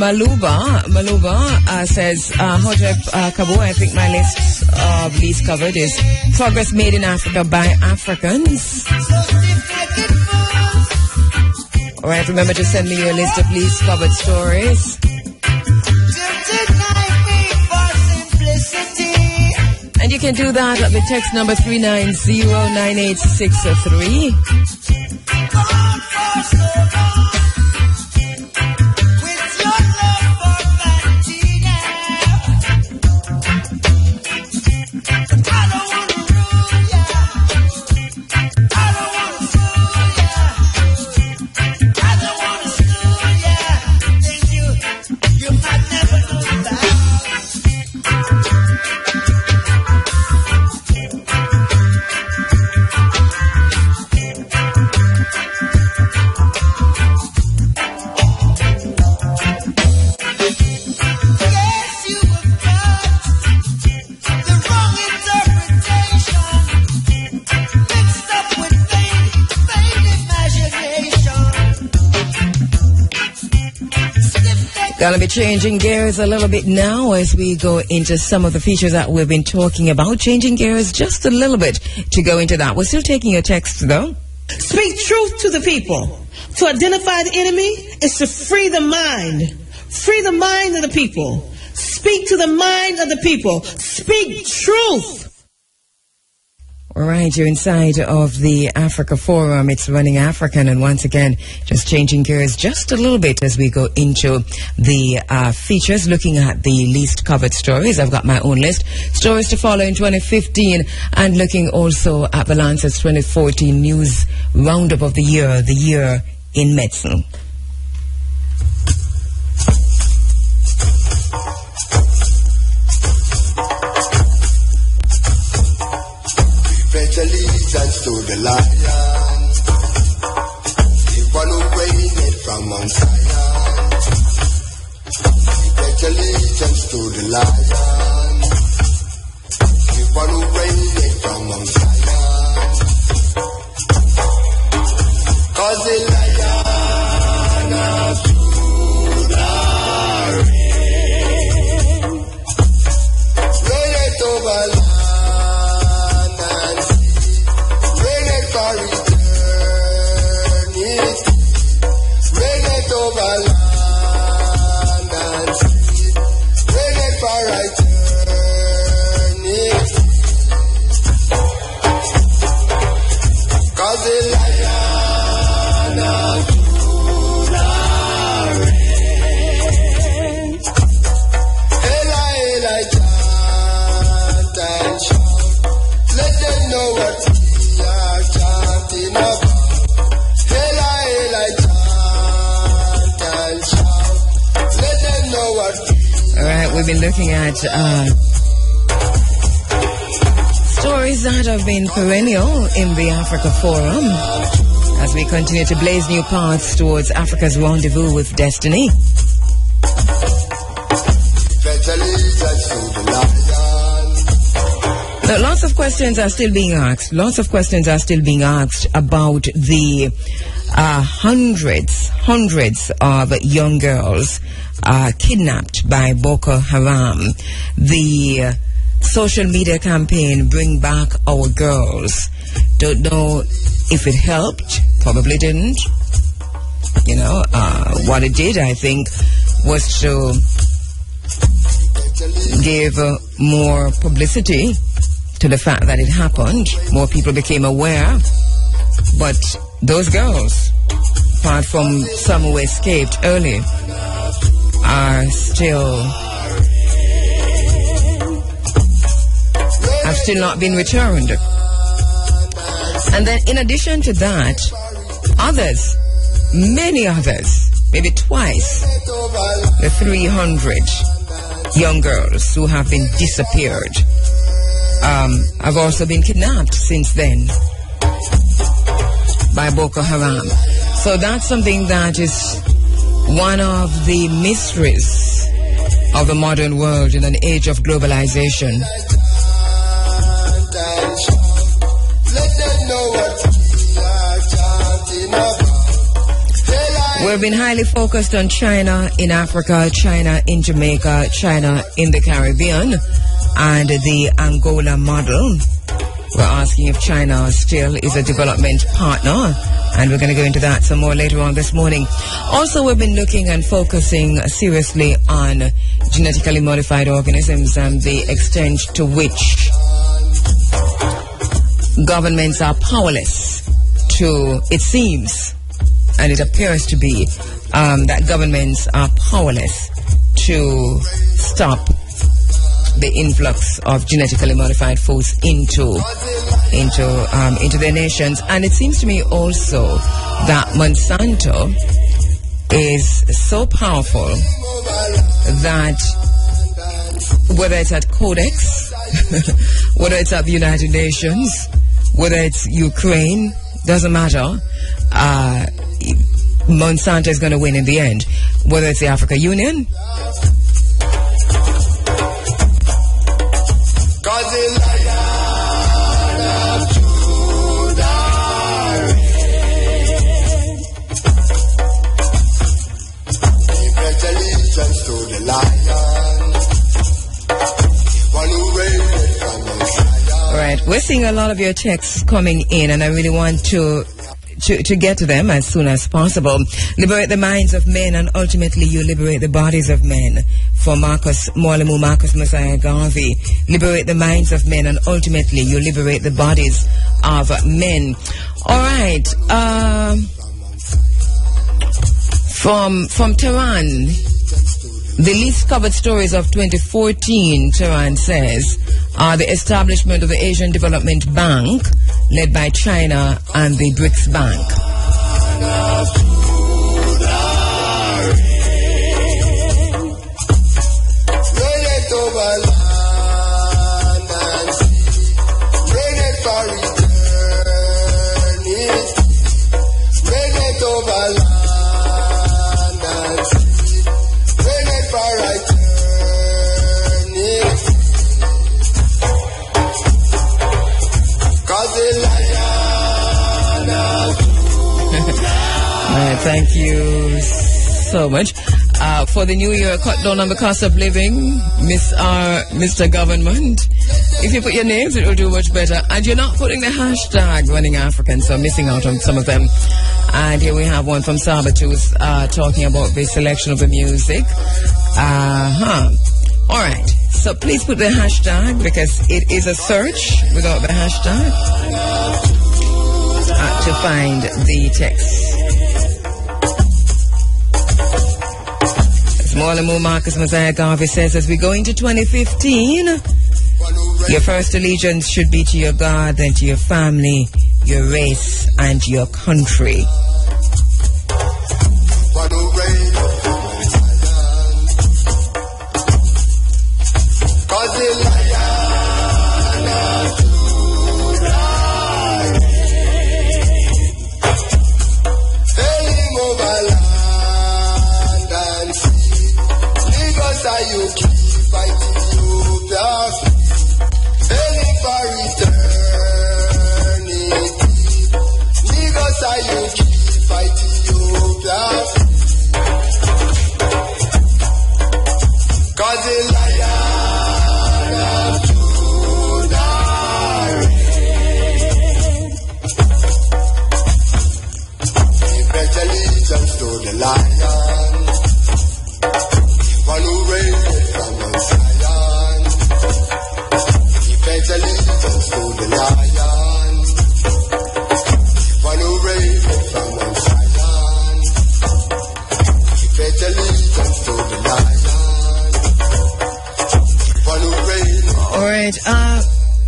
Maluba says, Hotep Kabu, I think my list of least covered is progress made in Africa by Africans. so stiff-necked fools. All right, remember to send me your list of least covered stories. To deny me for simplicity. And you can do that at the text number 3909863. Gone for so long. With your love for vanity now. I don't want to rule ya. I don't want to fool ya. I don't want to school ya. Think you might never know that. Gonna be changing gears a little bit now as we go into some of the features that we've been talking about. Changing gears just a little bit to go into that. We're still taking your texts though. Speak truth to the people. To identify the enemy is to free the mind. Free the mind of the people. Speak to the mind of the people. Speak truth. All right, you're inside of the Africa Forum. It's Running African, and once again, just changing gears just a little bit as we go into the features, looking at the least covered stories. I've got my own list. Stories to follow in 2015, and looking also at the Lancet's 2014 News Roundup of the year in medicine. Allegiance to the lion, the one who reigned from Mount Zion. Pledge allegiance to the lion, the one who reigned from Mount Zion. 'Cause the lion of Judah reigneth over land. We've been looking at stories that have been perennial in the Africa Forum as we continue to blaze new paths towards Africa's rendezvous with destiny. Now, lots of questions are still being asked. Lots of questions are still being asked about the hundreds of young girls kidnapped by Boko Haram. The social media campaign, Bring Back Our Girls. Don't know if it helped. Probably didn't. You know, what it did, I think, was to give more publicity to the fact that it happened. More people became aware. But those girls, apart from some who escaped early, have still not been returned. And then in addition to that, others, many others, maybe twice the 300 young girls who have been disappeared have also been kidnapped since then by Boko Haram. So that's something that is one of the mysteries of the modern world in an age of globalization. We've been highly focused on China in Africa, China in Jamaica, China in the Caribbean, and the Angola model. We're asking if China still is a development partner, and we're going to go into that some more later on this morning. Also, we've been looking and focusing seriously on genetically modified organisms and the extent to which governments are powerless to, it seems, and it appears to be, that governments are powerless to stop the influx of genetically modified foods into their nations. And it seems to me also that Monsanto is so powerful that whether it's at Codex, whether it's at the United Nations, whether it's Ukraine, doesn't matter, Monsanto is going to win in the end. Whether it's the African Union, allegiance to the lion. One who reigneth from Mount Zion. All right, we're seeing a lot of your texts coming in, and I really want to get to them as soon as possible. Liberate the minds of men, and ultimately you liberate the bodies of men. For Marcus Morlemu, Marcus Messiah Garvey. Liberate the minds of men, and ultimately you liberate the bodies of men. All right. From Tehran, the least covered stories of 2014, Tehran says, are the establishment of the Asian Development Bank, led by China, and the BRICS Bank. Thank you so much. For the new year, cut down on the cost of living, Mr. Government. If you put your names, it will do much better. And you're not putting the hashtag Running African, so I'm missing out on some of them. And here we have one from Sabat who's talking about the selection of the music. All right. So please put the hashtag, because it is a search without the hashtag to find the text. Morlemu Marcus Messiah Garvey says, as we go into 2015, your first allegiance should be to your God, then to your family, your race, and your country.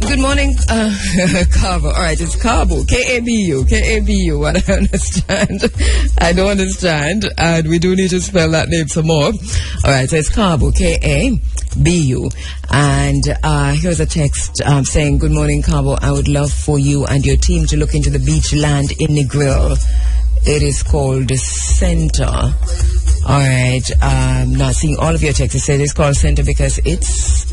Good morning, Cabo. All right, it's Cabo. K-A-B-U. K-A-B-U. What I understand. I don't understand. And we do need to spell that name some more. All right, so it's Cabo. K-A-B-U. And here's a text saying, good morning, Cabo. I would love for you and your team to look into the beach land in Negril. It is called Center. All right. Not seeing all of your texts. It says it's called Center because it's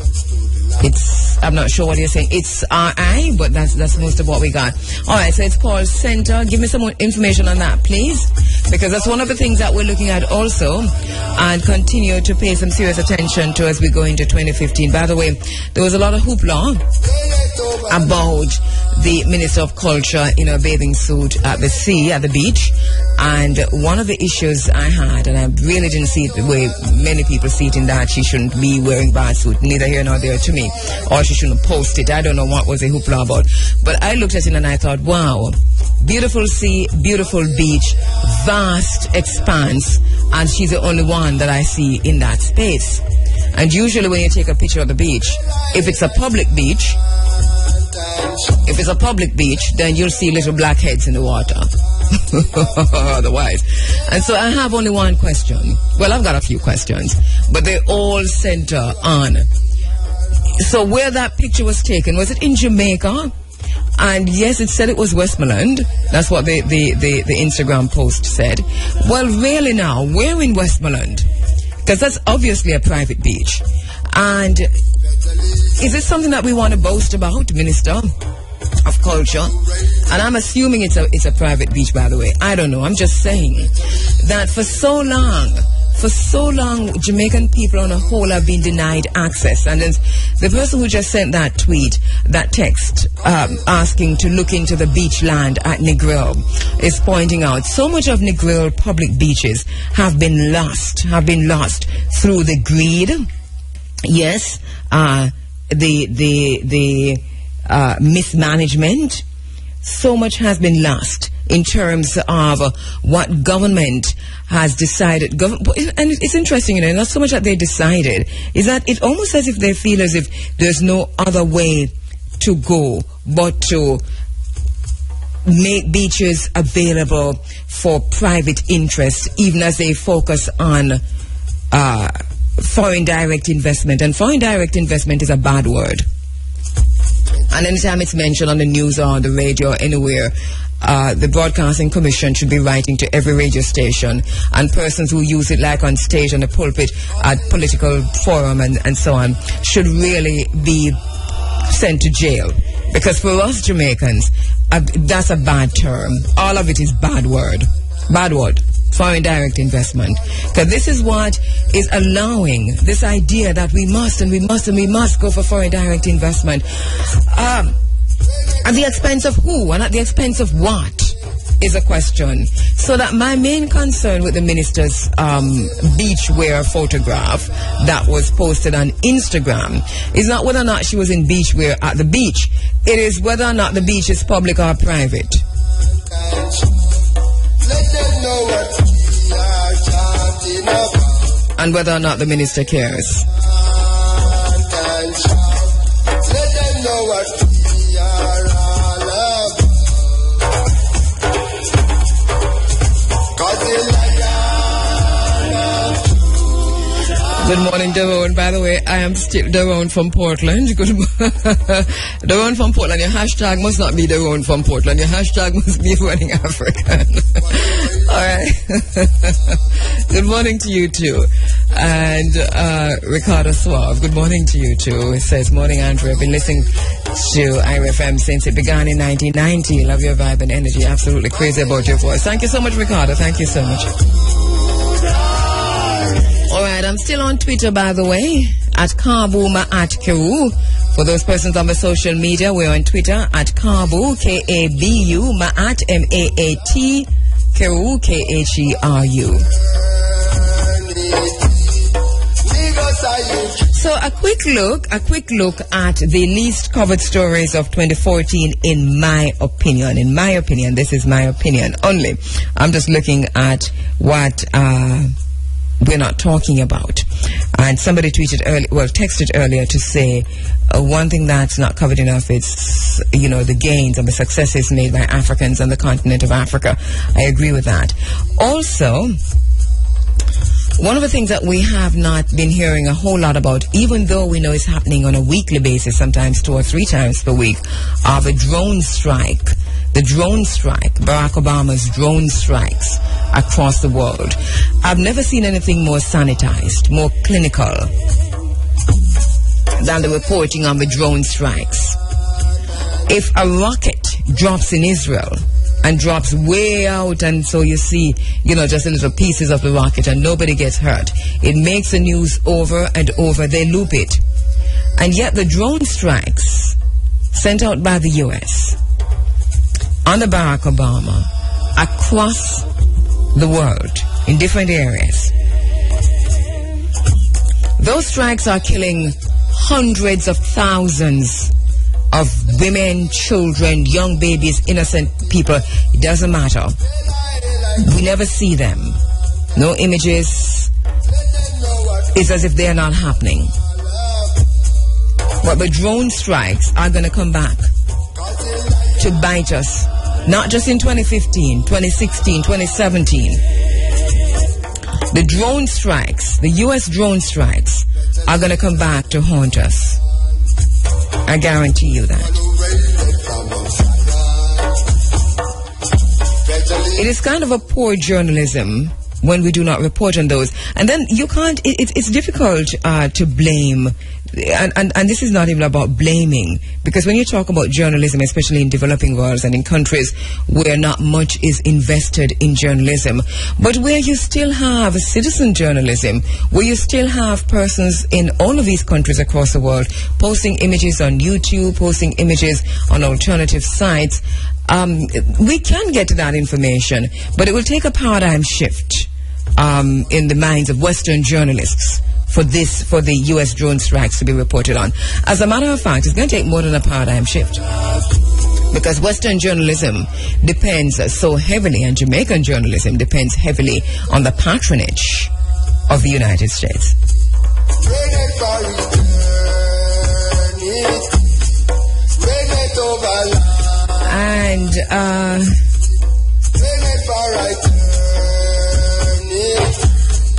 I'm not sure what you're saying. It's RI, but that's most of what we got. All right, so it's called Center. Give me some more information on that, please, because that's one of the things that we're looking at also, and continue to pay some serious attention to as we go into 2015. By the way, there was a lot of hoopla about the Minister of Culture in a bathing suit at the sea, at the beach. And one of the issues I had, and I really didn't see it the way many people see it, in that she shouldn't be wearing bath suit, neither here nor there to me, or she shouldn't post it. I don't know what was the hoopla about. But I looked at it and I thought, wow, beautiful sea, beautiful beach, vast expanse, and she's the only one that I see in that space. And usually when you take a picture of the beach, if it's a public beach, then you'll see little black heads in the water. Otherwise. And so I have only one question. Well, I've got a few questions, but they all center on. So where that picture was taken, was it in Jamaica? And yes, it said it was Westmoreland. That's what the Instagram post said. Well, really now, where in Westmoreland? Because that's obviously a private beach. And is it something that we want to boast about, Minister of Culture? And I'm assuming it's a private beach, by the way. I don't know. I'm just saying that for so long, for so long, Jamaican people on a whole have been denied access. And then the person who just sent that tweet, that text, asking to look into the beach land at Negril, is pointing out so much of Negril public beaches have been lost through the greed. Yes, the mismanagement. So much has been lost in terms of what government has decided. And it's interesting, not so much that they decided, is that it's almost as if they feel as if there's no other way to go but to make beaches available for private interests, even as they focus on foreign direct investment. And foreign direct investment is a bad word. And anytime it's mentioned on the news or on the radio or anywhere, the Broadcasting Commission should be writing to every radio station, and persons who use it, like on stage, on the pulpit, at political forum and so on, should really be sent to jail. Because for us Jamaicans, that's a bad term. All of it is bad word. Bad word. Foreign direct investment. Because this is what is allowing this idea that we must go for foreign direct investment. At the expense of who and at the expense of what is a question. So that my main concern with the minister's beachwear photograph that was posted on Instagram is not whether or not she was in beachwear at the beach. It is whether or not the beach is public or private. And whether or not the minister cares. Good morning, Daron. By the way, I am still Daron from Portland. Daron from Portland. Your hashtag must not be Daron from Portland. Your hashtag must be Running African. All right. Good morning to you too. And Ricardo Suave, good morning to you too. It says, morning, Andrew. I've been listening to IRFM since it began in 1990. Love your vibe and energy. Absolutely crazy about your voice. Thank you so much, Ricardo. Thank you so much. All right, I'm still on Twitter, by the way, at Kabuma at Kheru. For those persons on the social media, we're on Twitter at Kabu, K-A-B-U, Ma'at, M-A-A-T, Kheru, K-H-E-R-U. So a quick look at the least covered stories of 2014 in my opinion. In my opinion, this is my opinion only. I'm just looking at what we're not talking about. And somebody texted earlier to say one thing that's not covered enough is, the gains and the successes made by Africans on the continent of Africa. I agree with that. Also, one of the things that we have not been hearing a whole lot about, even though we know it's happening on a weekly basis, sometimes 2 or 3 times per week, are the drone strike. The drone strike, Barack Obama's drone strikes across the world. I've never seen anything more sanitized, more clinical than the reporting on the drone strikes. If a rocket drops in Israel and drops way out, and so you see, just the little pieces of the rocket and nobody gets hurt, it makes the news over and over. They loop it. And yet the drone strikes sent out by the U.S. under Barack Obama across the world in different areas, those strikes are killing hundreds of thousands of women, children, young babies, innocent people. It doesn't matter. We never see them. No images. It's as if they're not happening. But the drone strikes are going to come back to bite us. Not just in 2015, 2016, 2017. The drone strikes, the U.S. drone strikes, are going to come back to haunt us. I guarantee you that. It is kind of a poor journalism when we do not report on those. And then you can't, it's difficult to blame, and this is not even about blaming, because when you talk about journalism, especially in developing worlds and in countries where not much is invested in journalism, but where you still have citizen journalism, where you still have persons in all of these countries across the world posting images on YouTube, posting images on alternative sites, we can get to that information, but it will take a paradigm shift in the minds of Western journalists for the U.S. drone strikes to be reported on. As a matter of fact, it's going to take more than a paradigm shift, because Western journalism depends so heavily, and Jamaican journalism depends heavily on the patronage of the United States. And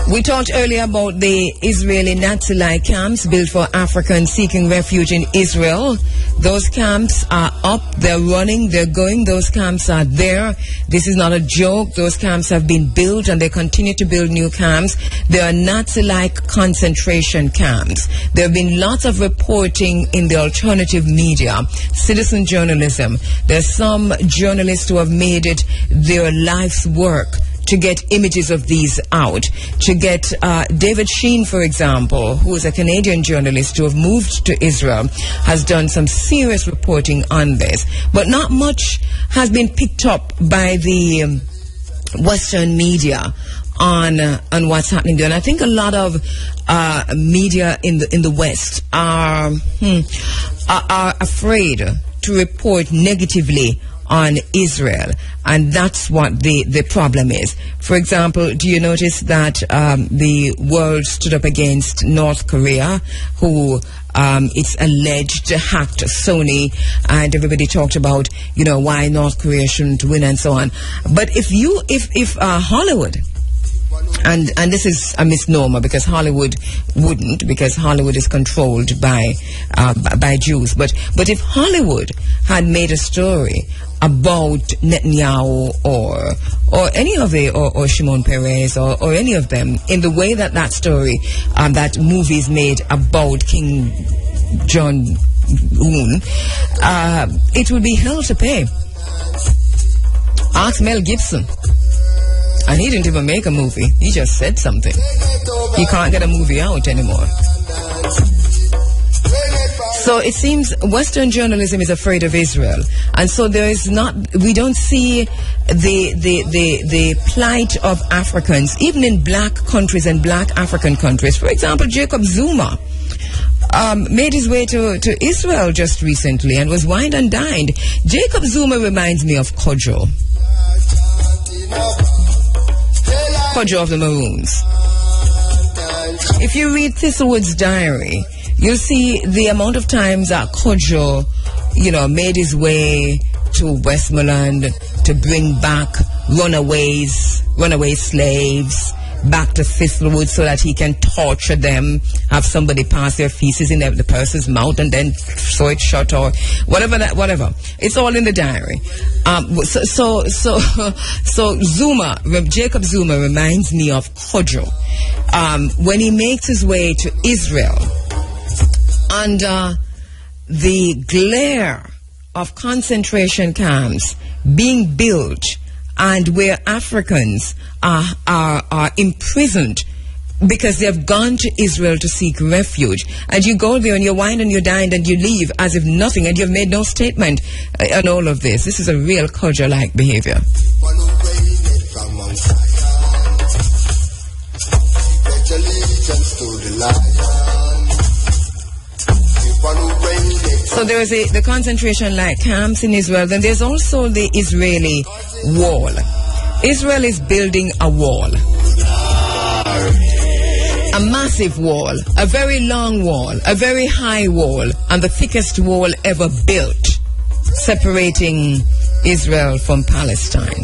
we talked earlier about the Israeli Nazi-like camps built for Africans seeking refuge in Israel. Those camps are up, they're running, they're going, those camps are there. This is not a joke. Those camps have been built and they continue to build new camps. They are Nazi-like concentration camps. There have been lots of reporting in the alternative media, citizen journalism. There's some journalists who have made it their life's work to get images of these out, to get David Sheen, for example, who is a Canadian journalist who have moved to Israel, has done some serious reporting on this. But not much has been picked up by the Western media on what's happening there. And I think a lot of media in the West are afraid to report negatively on Israel, and that's what the problem is. For example, do you notice that the world stood up against North Korea, who it's alleged hacked Sony, and everybody talked about, you know, why North Korea shouldn't win and so on. But if Hollywood, and this is a misnomer, because Hollywood wouldn't, because Hollywood is controlled by Jews. But if Hollywood had made a story about Netanyahu or any of the or Shimon Peres or any of them, in the way that story that movie is made about King Jong-un, it would be hell to pay. Ask Mel Gibson. And he didn't even make a movie. He just said something. He can't get a movie out anymore. So it seems Western journalism is afraid of Israel. And so we don't see the plight of Africans, even in black countries and black African countries. For example, Jacob Zuma made his way to Israel just recently and was wined and dined. Jacob Zuma reminds me of Kheru of the Maroons. If you read Thistlewood's diary, you'll see the amount of times that Kheru, made his way to Westmoreland to bring back runaway slaves back to Thistlewood so that he can torture them, have somebody pass their feces in the person's mouth and then sew it shut or whatever. It's all in the diary. So Jacob Zuma reminds me of Kheru when he makes his way to Israel under the glare of concentration camps being built, and where Africans are imprisoned because they have gone to Israel to seek refuge. And you go there and you wine and you dine and you leave as if nothing, and you've made no statement on all of this. This is a real Kheru-like behavior. So there is the concentration-like camps in Israel. Then there's also the Israeli wall. Israel is building a wall. A massive wall, a very long wall, a very high wall, and the thickest wall ever built, separating Israel from Palestine.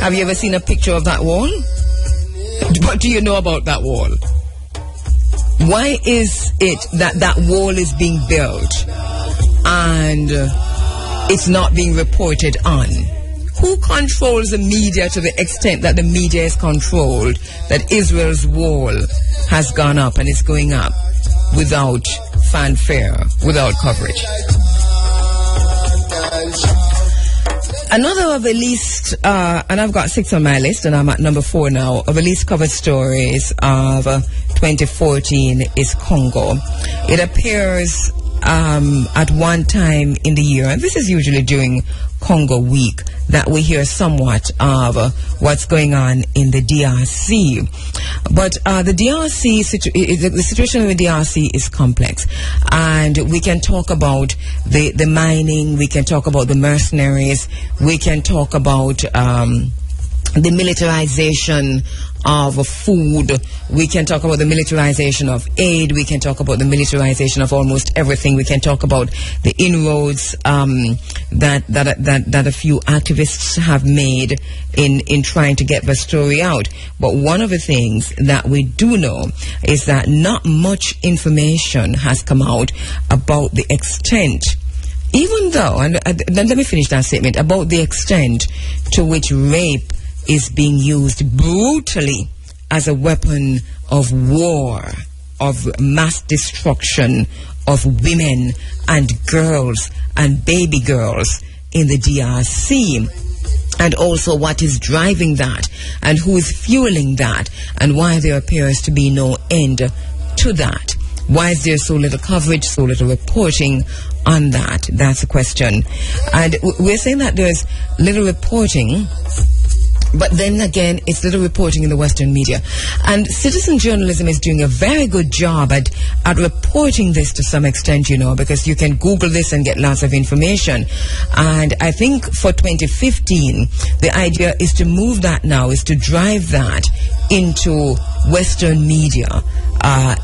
Have you ever seen a picture of that wall? What do you know about that wall? Why is it that wall is being built and it's not being reported on. Who controls the media to the extent that the media is controlled, that Israel's wall has gone up and is going up without fanfare, without coverage? Another of the least, and I've got 6 on my list, and I'm at number 4 now, of the least covered stories of 2014 is Congo. It appears at one time in the year, and this is usually during Congo Week, that we hear somewhat of what's going on in the DRC. But the DRC, the situation in the DRC is complex. And we can talk about the mining, we can talk about the mercenaries, we can talk about the militarization of food, we can talk about the militarization of aid, we can talk about the militarization of almost everything, we can talk about the inroads that a few activists have made in trying to get the story out. But one of the things that we do know is that not much information has come out about the extent, even though, and let me finish that statement, about the extent to which rape is being used brutally as a weapon of war, of mass destruction of women and girls and baby girls in the DRC. And also what is driving that, and who is fueling that, and why there appears to be no end to that. Why is there so little coverage, so little reporting on that? That's the question. And we're saying that there's little reporting, but then again, it's little reporting in the Western media. And citizen journalism is doing a very good job at reporting this to some extent, you know, because you can Google this and get lots of information. And I think for 2015, the idea is to move that now, is to drive that into Western media,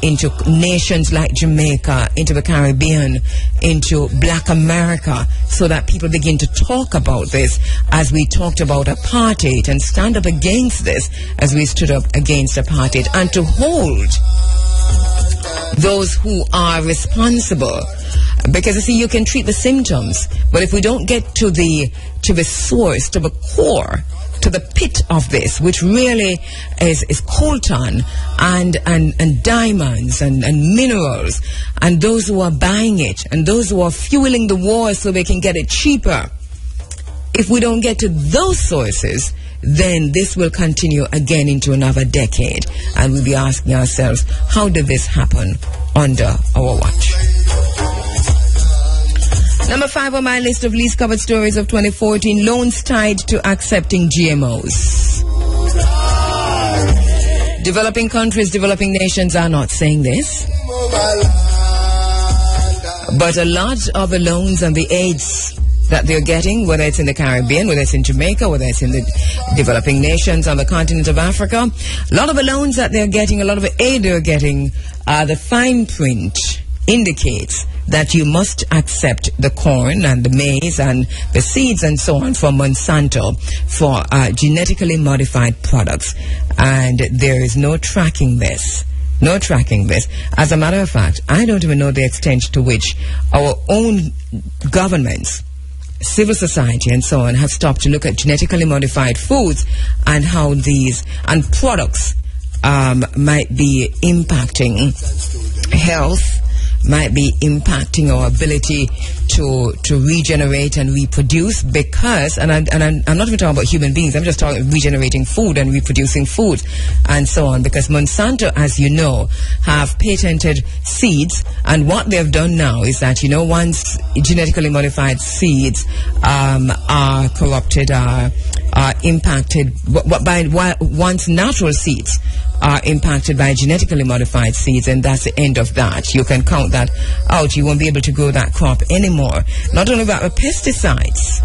into nations like Jamaica, into the Caribbean, into Black America, so that people begin to talk about this as we talked about apartheid, and stand up against this as we stood up against apartheid, and to hold those who are responsible. Because you see, you can treat the symptoms, but if we don't get to the source, to the core, to the pit of this, which really is coltan and diamonds and minerals, and those who are buying it, and those who are fueling the war so they can get it cheaper, if we don't get to those sources, then this will continue again into another decade, and we'll be asking ourselves, how did this happen under our watch? Number 5 on my list of least covered stories of 2014, loans tied to accepting GMOs. Developing countries, developing nations are not saying this, but a lot of the loans and the aids that they're getting, whether it's in the Caribbean, whether it's in Jamaica, whether it's in the developing nations on the continent of Africa, a lot of the loans that they're getting, a lot of the aid they're getting, the fine print indicates that you must accept the corn and the maize and the seeds and so on from Monsanto for genetically modified products. And there is no tracking this. No tracking this. As a matter of fact, I don't even know the extent to which our own governments, civil society and so on, have stopped to look at genetically modified foods and how these and products might be impacting health, might be impacting our ability to regenerate and reproduce, because, and I'm not even talking about human beings, I'm just talking regenerating food and reproducing food and so on, because Monsanto, as you know, have patented seeds, and what they've done now is that, you know, once genetically modified seeds are corrupted, are impacted once natural seeds are impacted by genetically modified seeds, and that's the end of that. You can count that out. You won't be able to grow that crop anymore. Not only that, but pesticides.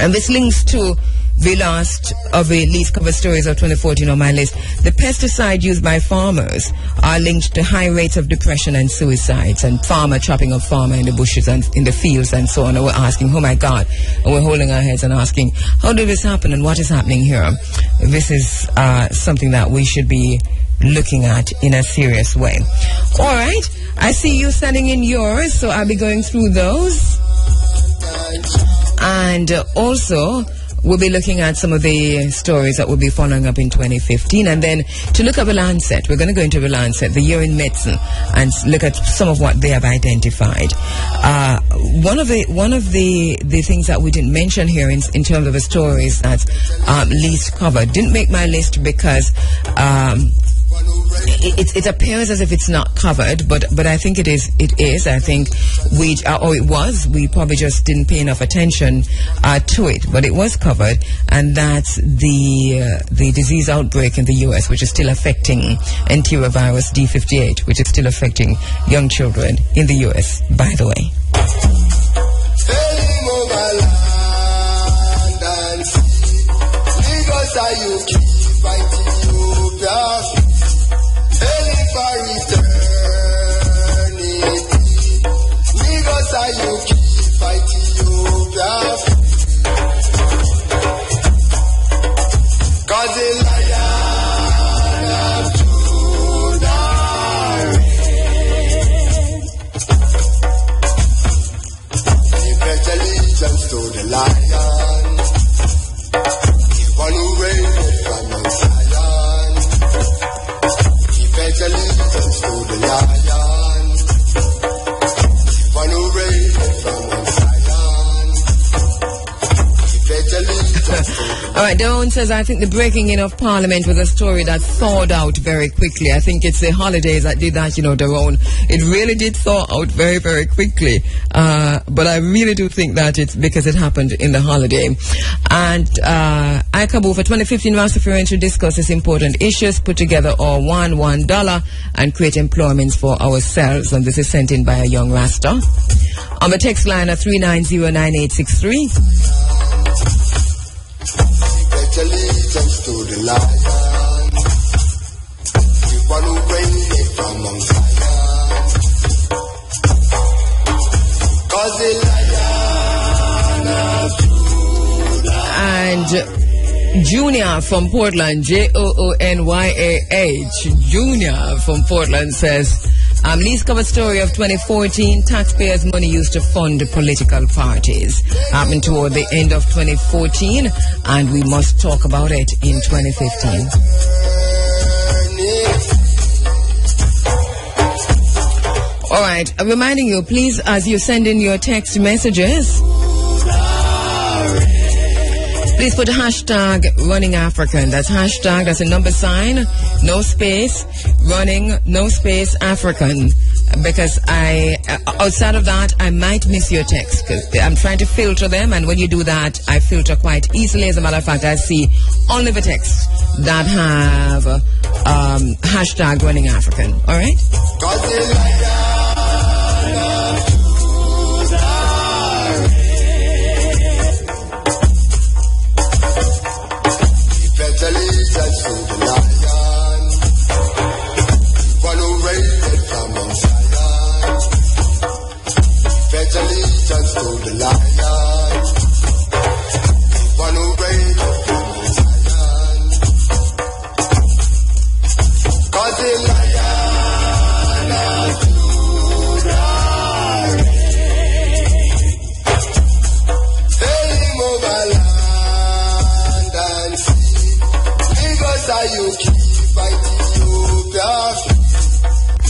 And this links to the last of the least covered stories of 2014 on my list. The pesticide used by farmers are linked to high rates of depression and suicides, and farmer chopping of farmer in the bushes and in the fields and so on. And we're asking, oh my God, and we're holding our heads and asking, how did this happen and what is happening here? This is something that we should be looking at in a serious way. All right, I see you sending in yours, so I'll be going through those. And also, we'll be looking at some of the stories that we'll be following up in 2015. And then to look at the Lancet, we're going to go into the Lancet, the year in medicine, and look at some of what they have identified. One of the things that we didn't mention here in terms of the stories that's least covered, didn't make my list because it appears as if it's not covered, but I think it is. I think it was. We probably just didn't pay enough attention to it, but it was covered, and that's the disease outbreak in the U.S., which is still affecting enterovirus D58, which is still affecting young children in the U.S., by the way. All right, Dawn says, I think the breaking in of Parliament was a story that thawed out very quickly. I think it's the holidays that did that, Dawn. It really did thaw out very, very quickly. But I really do think that it's because it happened in the holiday. And ICABU for 2015 Rastafarians to discuss these important issues, put together all $1 and create employments for ourselves. And this is sent in by a young Rasta. On the text line at 3909863. Allegiance to the lion, the one who reigneth from Mount Zion. 'Cause the Lion of Judah. And Junior from Portland, Joonyah, Junior from Portland says, least covered story of 2014, taxpayers' money used to fund political parties. Happened toward the end of 2014, and we must talk about it in 2015. All right, reminding you, please, as you send in your text messages, please put hashtag running African. That's hashtag, that's a number sign, no space, running, no space African. Because outside of that, I might miss your text. Because I'm trying to filter them, and when you do that, I filter quite easily. As a matter of fact, I see only the texts that have hashtag running African. All right? Allegiance to the lion, one who reigneth from Mount Zion. Pledge allegiance to the lion, one who reigneth from Mount Zion. 'Cause the Lion of Judah reigns. Hail him over land and sea. You keep Ethiopia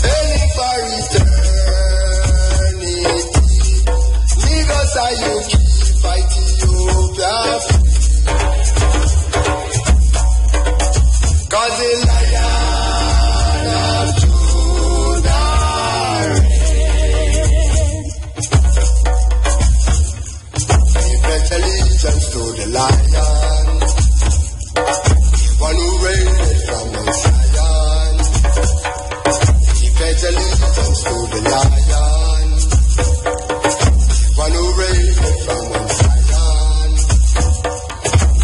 hailing for eternity. Niggas, you keep Ethiopia. 'Cause the Lion of Judah reigns. He pledged allegiance to the Lion, one who reigneth from Mount Zion. He pledged allegiance to the Lion, one who reigneth from Mount Zion.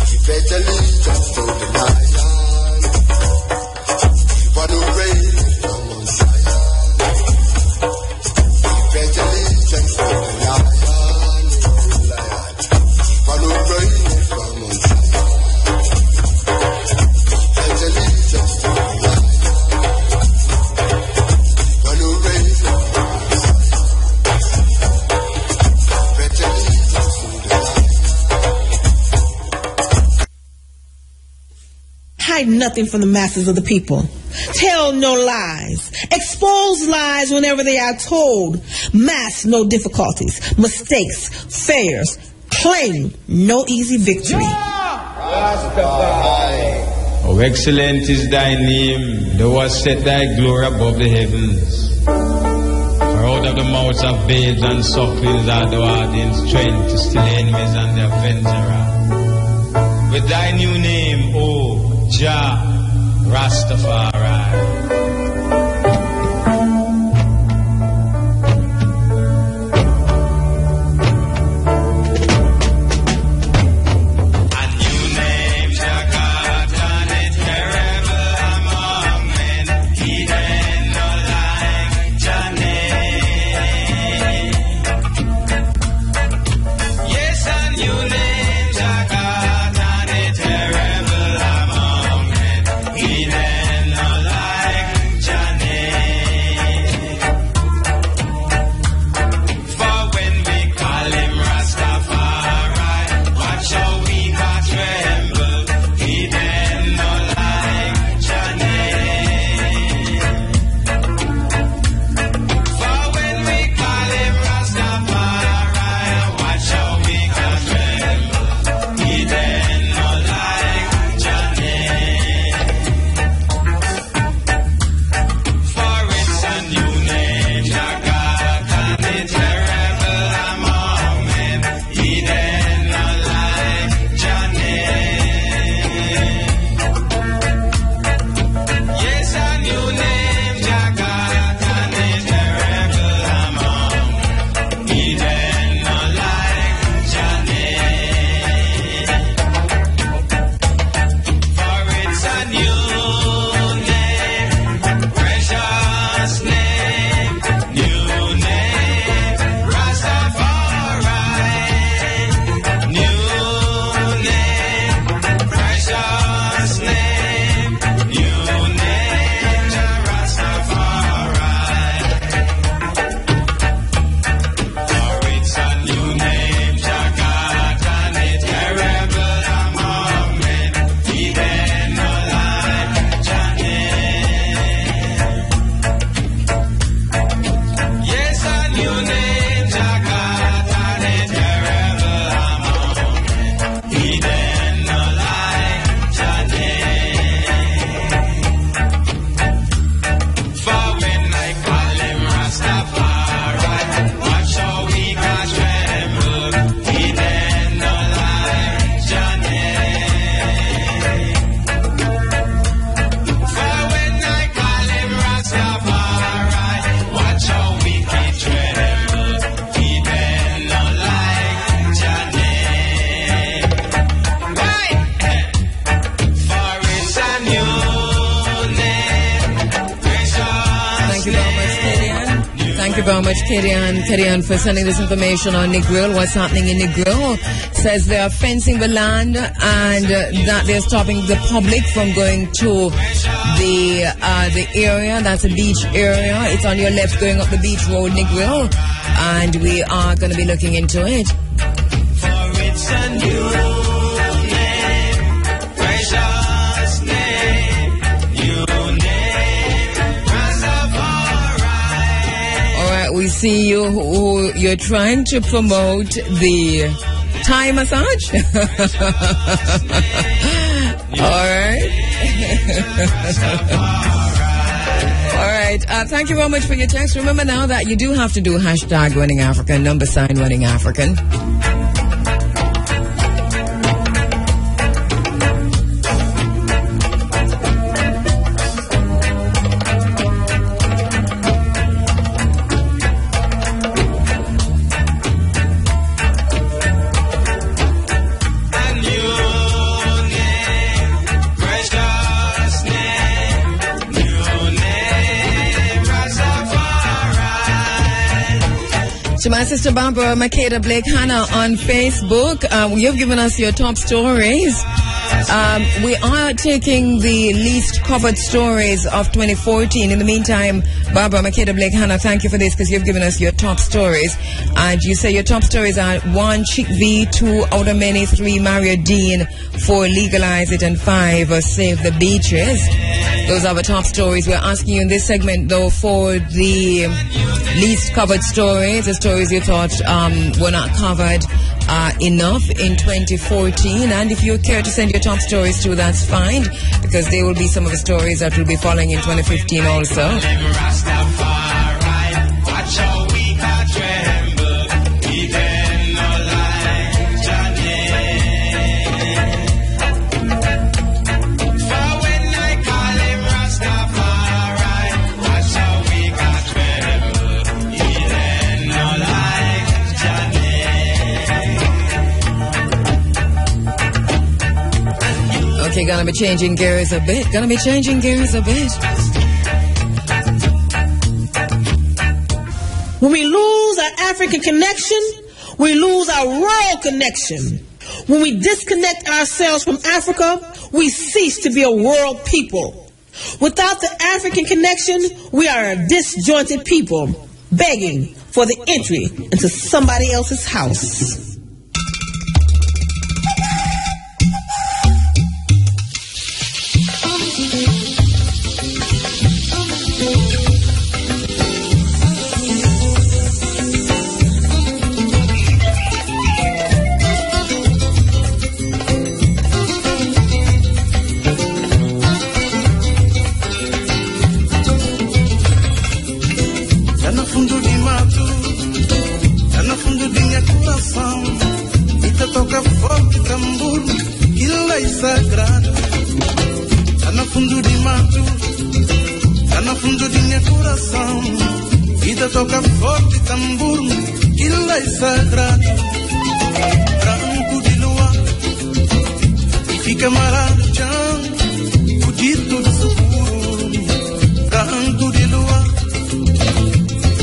He pledged allegiance to the Lion, one who reigneth from Mount Zion. He pledged allegiance to the Lion, one who reigneth from Mount Zion. Allegiance Hide nothing from the masses of the people. Tell no lies. Expose lies whenever they are told. Mask no difficulties, mistakes, failures. Claim no easy victory. Oh, excellent is thy name. Thou hast set thy glory above the heavens. For out of the mouths of babes and sucklings art thou adding strength to still enemies and the avenger. With thy new name, O Jah Rastafari. Kheru, for sending this information on Negril. What's happening in Negril? Says they are fencing the land and that they're stopping the public from going to the area. That's a beach area. It's on your left going up the beach road, Negril. And we are going to be looking into it. For it's a new name, precious name, new name, Rastafari. All right, we see you're trying to promote the Thai massage. All right. All right. Thank you very much for your text. Remember now that you do have to do hashtag Running African, # Running African. To my sister Barbara Makeda Blake Hannah on Facebook, you've given us your top stories. We are taking the least covered stories of 2014. In the meantime, Barbara Makeda Blake Hannah, thank you for this because you've given us your top stories. And you say your top stories are 1, Chick V, 2, Outer Many, 3, Mario Dean, 4, Legalize It, and 5, Save the Beaches. Those are the top stories. We're asking you in this segment, though, for the least covered stories, the stories you thought were not covered enough in 2014. And if you care to send your top stories too, that's fine, because they will be some of the stories that will be following in 2015 also. Okay, gonna be changing gears a bit. When we lose our African connection, we lose our world connection. When we disconnect ourselves from Africa, we cease to be a world people. Without the African connection, we are a disjointed people, begging for the entry into somebody else's house. toca forte tambor, aquilo é sagrado. Tá no fundo de mato, tá no fundo de meu coração. Vida toca forte tambor, aquilo é sagrado. Branco de lua, e fica marado chão, fudido do seguro. Branco de lua,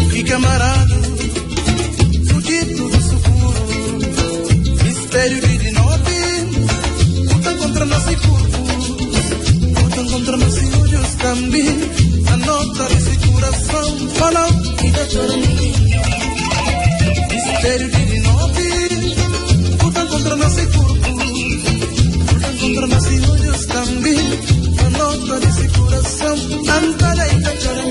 fica marado, fudido do seguro. Mistério de noite, luta contra nosso corpo, luta contra nossos olhos também. A nota desse coração fala e da chora. Mistério de noite, luta contra nosso corpo, luta contra nossos olhos também. A nota desse coração anda e da chora.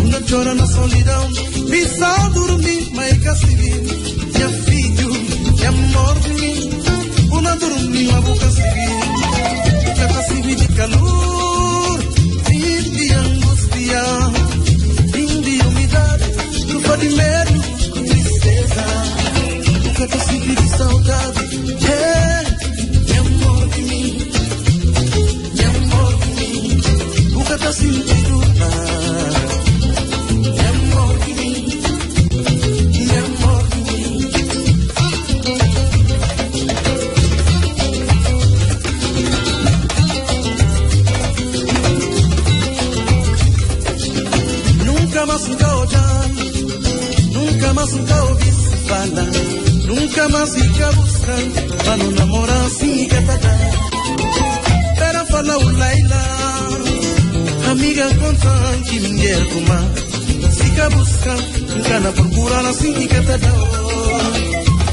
Uma chora na solidão, pisar dormir, mas civil. Minha filho, minha morte, uma dormir, uma boca civil. Boca civil de calor, fim de angústia, fim de umidade, trufa de medo, com tristeza. Boca civil de saudade, minha morte, minha morte, boca civil de dor. Nunca mais nunca ouvi se falar, nunca mais fica buscando para não namorar assim que tá dando. Era falar o Laila, amiga contante, mulher como fica buscando, nunca na procura assim que tá dando.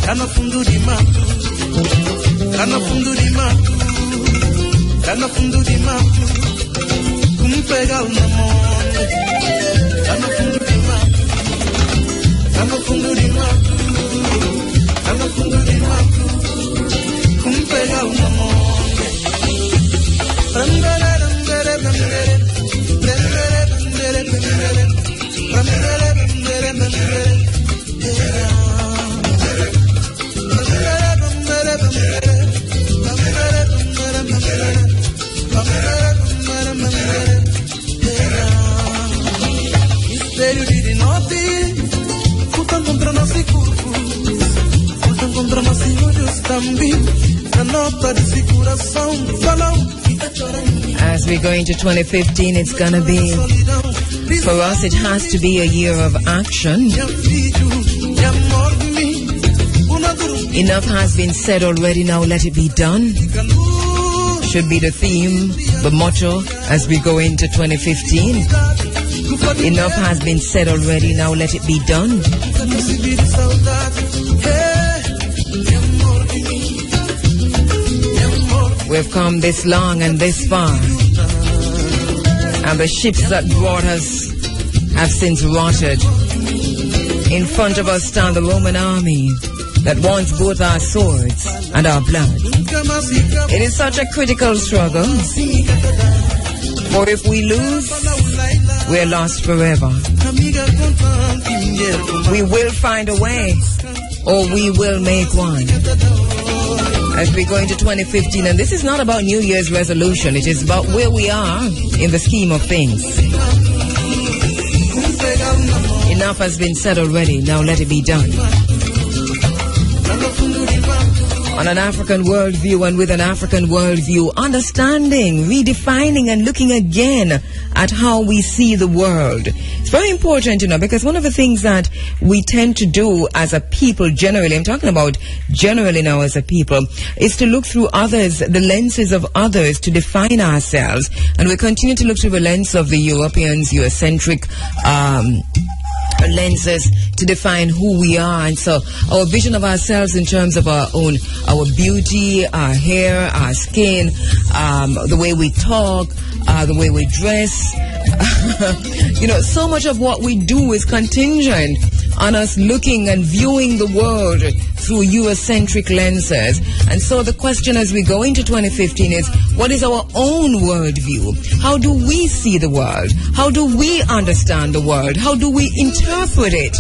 Tá no fundo de mato, tá no fundo de mato, tá no fundo de mato, como pegar o namoro. Tá no fundo de mato, tá no fundo de mato, tá no fundo de mato, como pegar o namoro. Mistério de noite, lutam contra nosso corpo, lutam contra nossos olhos também. A nota desse coração falam. As we go into 2015, it's gonna be, for us, it has to be a year of action. Enough has been said already, now let it be done. Should be the theme, the motto as we go into 2015. Enough has been said already, now let it be done. We've come this long and this far, and the ships that brought us have since rotted. In front of us stand the Roman army that wants both our swords and our blood. It is such a critical struggle, for if we lose, we are lost forever. We will find a way, or we will make one. As we go into 2015, and this is not about New Year's resolution, it is about where we are in the scheme of things. Enough has been said already, now let it be done. On an African worldview and with an African worldview, understanding, redefining and looking again at how we see the world. It's very important, because one of the things that we tend to do as a people generally, I'm talking about generally now as a people, is to look through others, the lenses of others to define ourselves. And we continue to look through the lens of the Europeans, Eurocentric, lenses to define who we are. And so our vision of ourselves in terms of our beauty, our hair, our skin, the way we talk, the way we dress, so much of what we do is contingent on us looking and viewing the world through Eurocentric lenses. And so the question as we go into 2015 is, what is our own worldview? How do we see the world? How do we understand the world? How do we interpret it?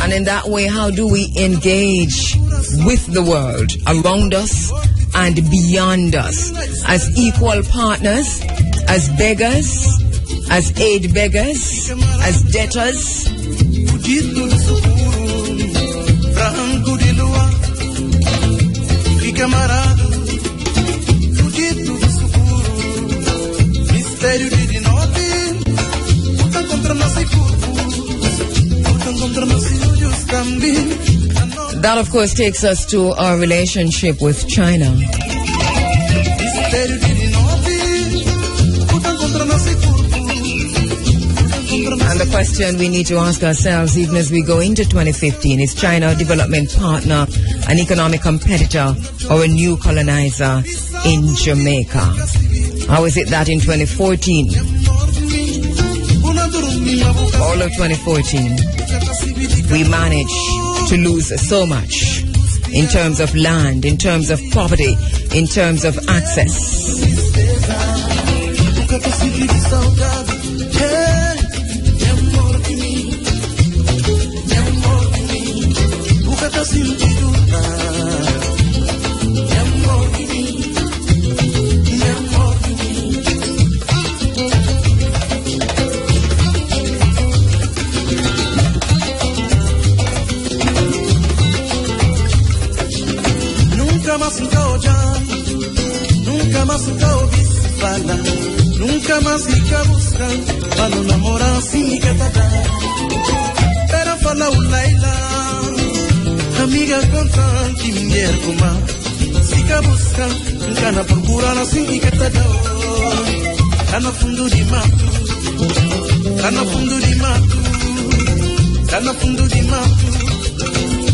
And in that way, how do we engage with the world around us and beyond us as equal partners, as beggars, as aid beggers, as debtors? That, of course, takes us to our relationship with China. And the question we need to ask ourselves, even as we go into 2015, is China a development partner, an economic competitor, or a new colonizer in Jamaica? How is it that in 2014, all of 2014, we managed to lose so much in terms of land, in terms of property, in terms of access? Nunca más falar, nunca más ficar buscando para não namorar assim que tá dando. Era falar o Laila, amiga contante, mulher como fica buscando, nunca na procura assim que tá dando. Tá no fundo de mato, tá no fundo de mato, tá no fundo de mato,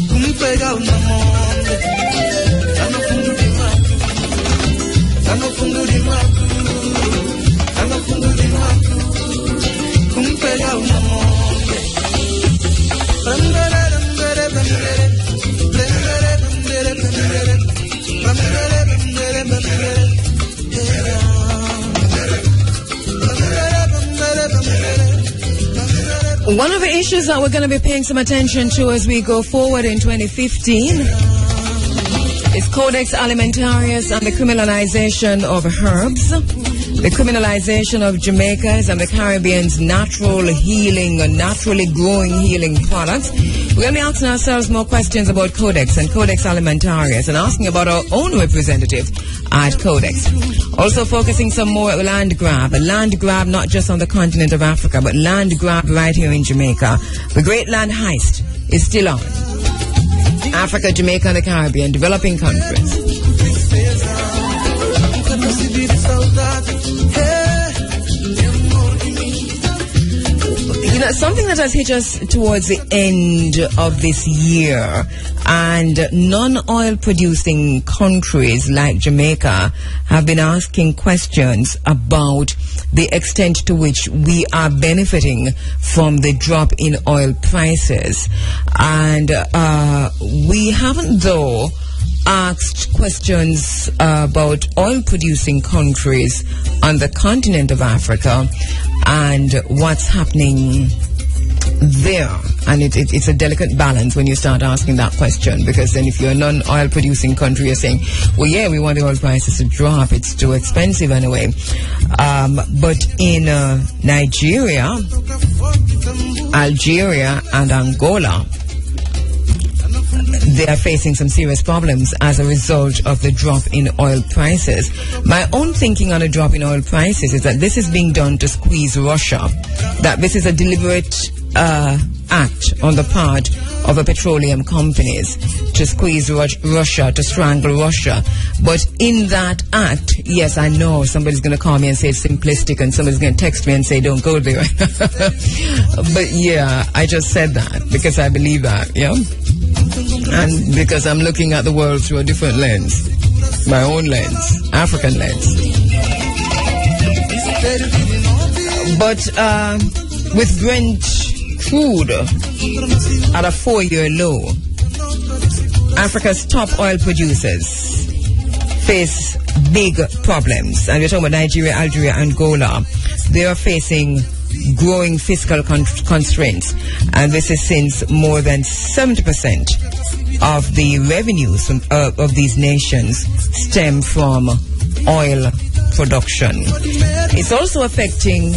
como pegar na mão. Tá no fundo de mato, tá no fundo de mato, tá no fundo de mato, como pegar na mão. One of the issues that we're going to be paying some attention to as we go forward in 2015 is Codex Alimentarius and the criminalization of herbs, the criminalization of Jamaica's and the Caribbean's natural healing and naturally growing healing products. We're going to be asking ourselves more questions about Codex and Codex Alimentarius and asking about our own representative at Codex. Also focusing some more at land grab. A land grab not just on the continent of Africa, but land grab right here in Jamaica. The great land heist is still on. Africa, Jamaica, and the Caribbean, developing countries. You know, something that has hit us towards the end of this year, and non-oil producing countries like Jamaica have been asking questions about the extent to which we are benefiting from the drop in oil prices. And we haven't, though, asked questions about oil producing countries on the continent of Africa and what's happening there. And it's a delicate balance when you start asking that question, because then if you're a non-oil producing country, you're saying, well, yeah, we want the oil prices to drop, it's too expensive anyway. But in Nigeria, Algeria, and Angola, they are facing some serious problems as a result of the drop in oil prices. My own thinking on a drop in oil prices is that this is being done to squeeze Russia, that this is a deliberate act on the part of the petroleum companies to squeeze Russia, to strangle Russia. But in that act, yes, I know somebody's going to call me and say it's simplistic, and somebody's going to text me and say don't go there. But yeah, I just said that because I believe that, yeah? And because I'm looking at the world through a different lens, my own lens, African lens. But with Brent crude at a 4-year low, Africa's top oil producers face big problems. And we're talking about Nigeria, Algeria, and Angola. They are facing growing fiscal constraints, and this is since more than 70% of the revenues of these nations stem from oil production. It's also affecting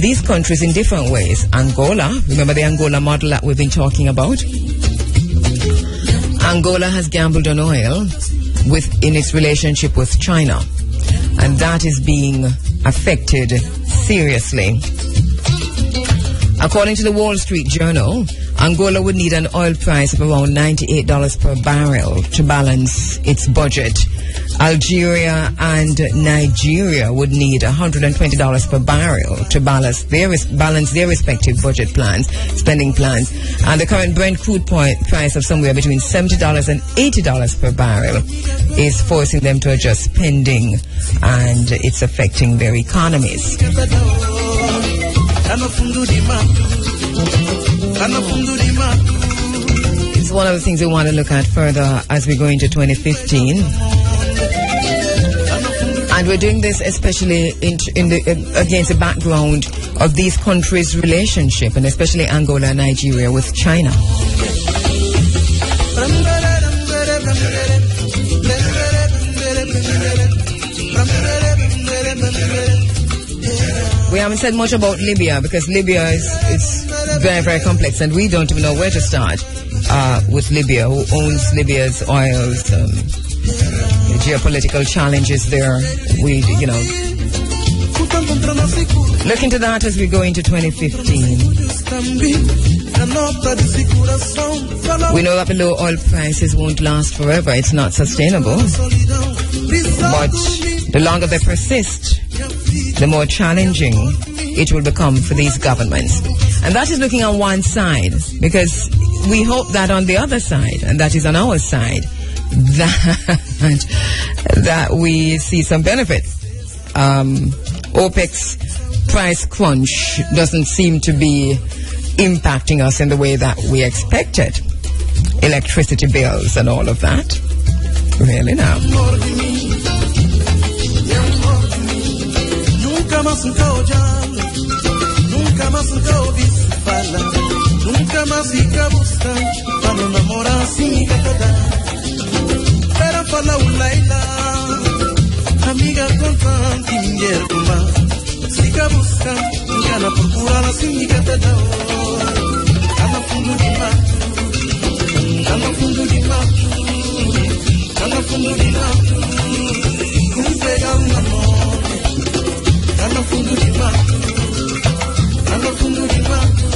these countries in different ways. Angola, remember the Angola model that we've been talking about? Angola has gambled on oil in its relationship with China, and that is being affected seriously. According to the Wall Street Journal, Angola would need an oil price of around $98 per barrel to balance its budget. Algeria and Nigeria would need $120 per barrel to balance their respective budget plans, spending plans. And the current Brent crude price of somewhere between $70 and $80 per barrel is forcing them to adjust spending, and it's affecting their economies. It's one of the things we want to look at further as we go into 2015. And we're doing this especially against the background of these countries' relationship, and especially Angola and Nigeria, with China. We haven't said much about Libya, because Libya is very, very complex, and we don't even know where to start with Libya. Who owns Libya's oils? The geopolitical challenges there. Look into that as we go into 2015. We know that the low oil prices won't last forever. It's not sustainable. But the longer they persist, the more challenging it will become for these governments. And that is looking on one side, because we hope that on the other side, and that is on our side, that we see some benefit. OPEC's price crunch doesn't seem to be impacting us in the way that we expected. Electricity bills and all of that. Really now. Nunca más oí falar, nunca más fica buscando para não namorar assim Era falar o Laila, amiga contante, mulher com mar. Fica buscando, engana procurar assim Tá no fundo de mato, tá no fundo de mato, tá no fundo de mato. Como pegar amor, tá no fundo de mato. Tá no fundo de mato,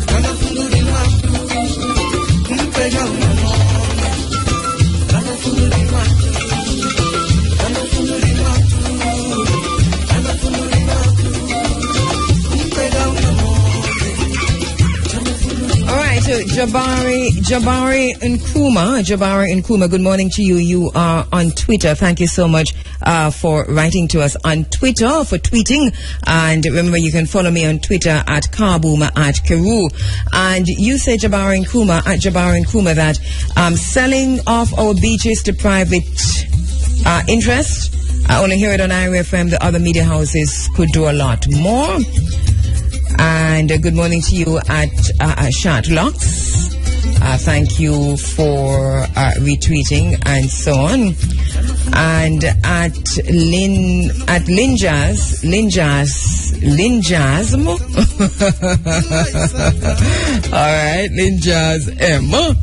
tá no fundo de mato. Como pegar Jabari Nkrumah, good morning to you. You are on Twitter. Thank you so much for writing to us on Twitter, for tweeting. And remember, you can follow me on Twitter at Karbuma at Kheru. And you say, Jabari Nkrumah, that selling off our beaches to private interest. I only hear it on IRFM. The other media houses could do a lot more. And good morning to you at Shatlocks. Thank you for retweeting and so on. And at Linjasm. All right, Linjasm.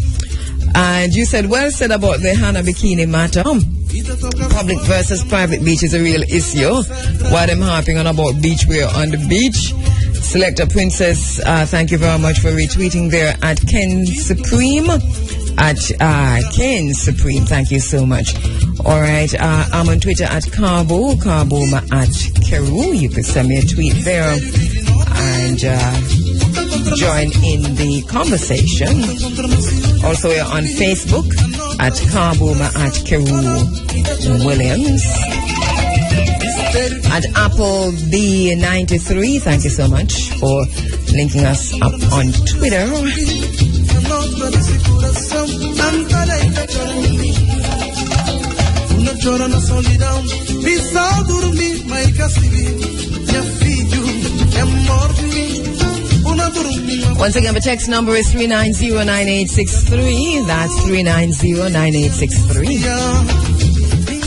And you said, well said about the Hannah Bikini matter. Public versus private beach is a real issue. Why them harping on about beach wear on the beach? Selector Princess, thank you very much for retweeting there at Ken Supreme. Ken Supreme, thank you so much. All right, I'm on Twitter at Karbuma at Kheru. You could send me a tweet there and join in the conversation. Also, we're on Facebook at Karbuma at Kheru Williams. At Apple B93, thank you so much for linking us up on Twitter. Once again, the text number is 390-9863. That's 390-9863.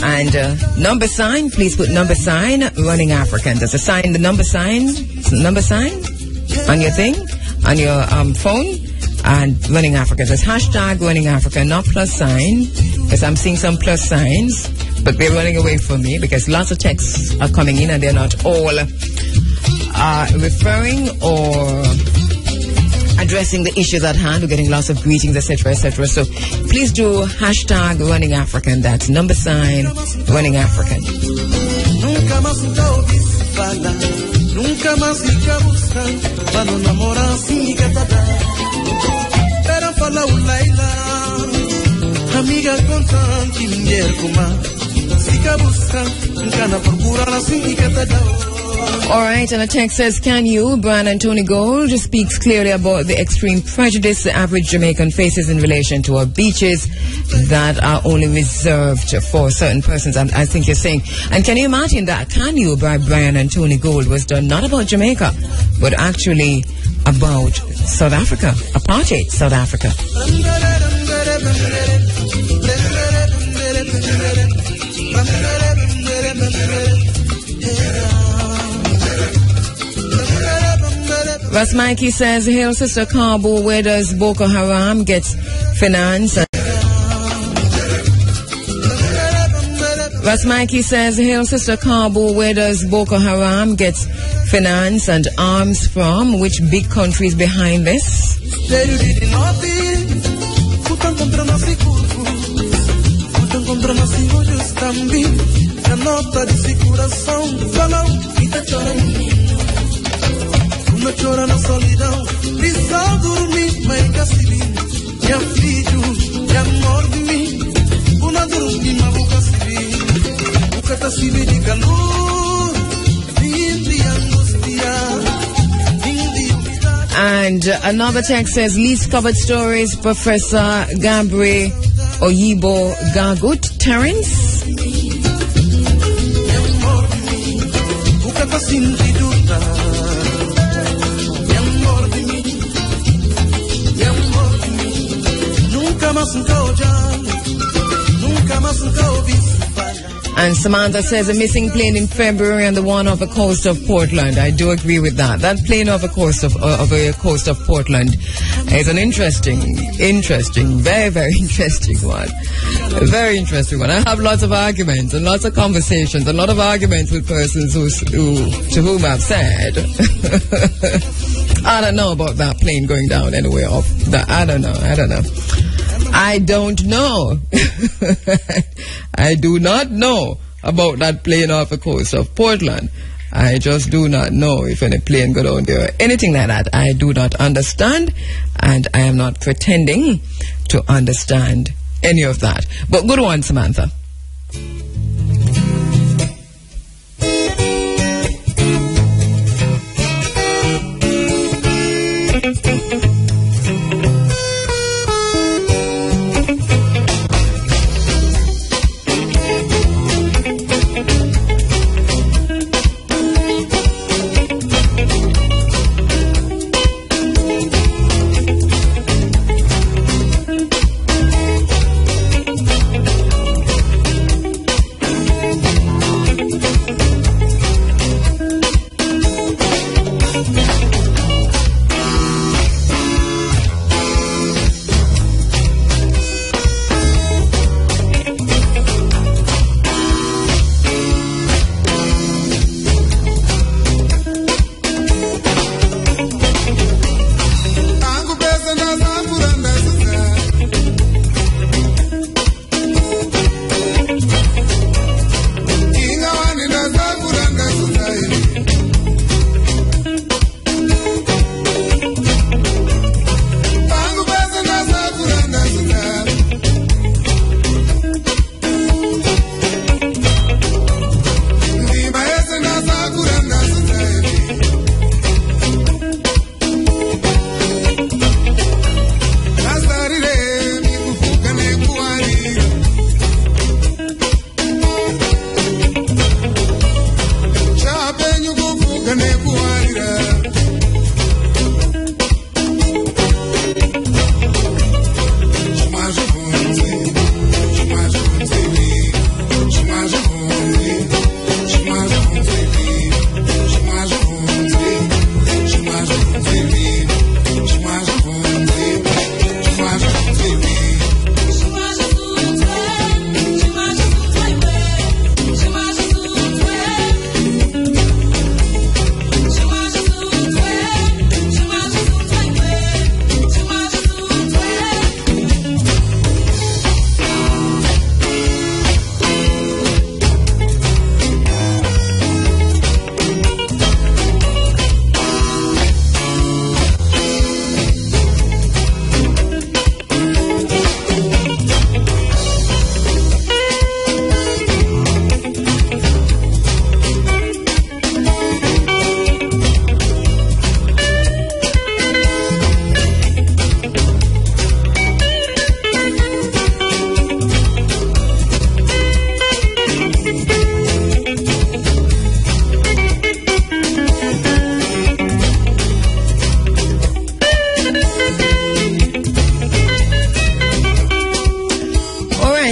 And number sign, please put number sign, Running African. There's a sign, the number sign on your thing, on your phone, and Running African. There's hashtag Running African, not plus sign, because I'm seeing some plus signs, but they're running away from me because lots of texts are coming in and they're not all referring or addressing the issues at hand. We're getting lots of greetings, etc., etc. So please do hashtag Running African. That's number sign Running African. Nunca más nunca más buscar para enamorar sin que Pero fala ulaila amiga con tanti kuma siga buscar nunca na procura sin que All right, and a text says, can you, Brian and Tony Gold, speaks clearly about the extreme prejudice the average Jamaican faces in relation to our beaches that are only reserved for certain persons. And I think you're saying, and can you imagine that Can You by Brian and Tony Gold was done not about Jamaica, but actually about South Africa, apartheid South Africa. Ras Mikey says, hail Sister Carbo, where does Boko Haram get finance? Ras Mikey says, hail Sister Carbo, where does Boko Haram get finance and arms from? Which big countries behind this? Chora na solidão, prisão dormir, mãe cacibi, minha filho, minha amor de mim, una dormir, mabu cacibi, o catacibi de calor, vindi angustia, vindi umidade. And another text says, least covered stories, Professor Gabriel Oyibo Gagut, Terence. Minha amor de mim, o catacibi duta. And Samantha says a missing plane in February on the one off the coast of Portland. I do agree with that. That plane off the coast of Portland is an interesting, very, very interesting one. A very interesting one. I have lots of arguments and lots of conversations, a lot of arguments with persons to whom I've said, I don't know about that plane going down anywhere off that. I don't know. I don't know. I do not know about that plane off the coast of Portland. I just do not know if any plane go down there or anything like that. I do not understand. And I am not pretending to understand any of that. But good one, Samantha.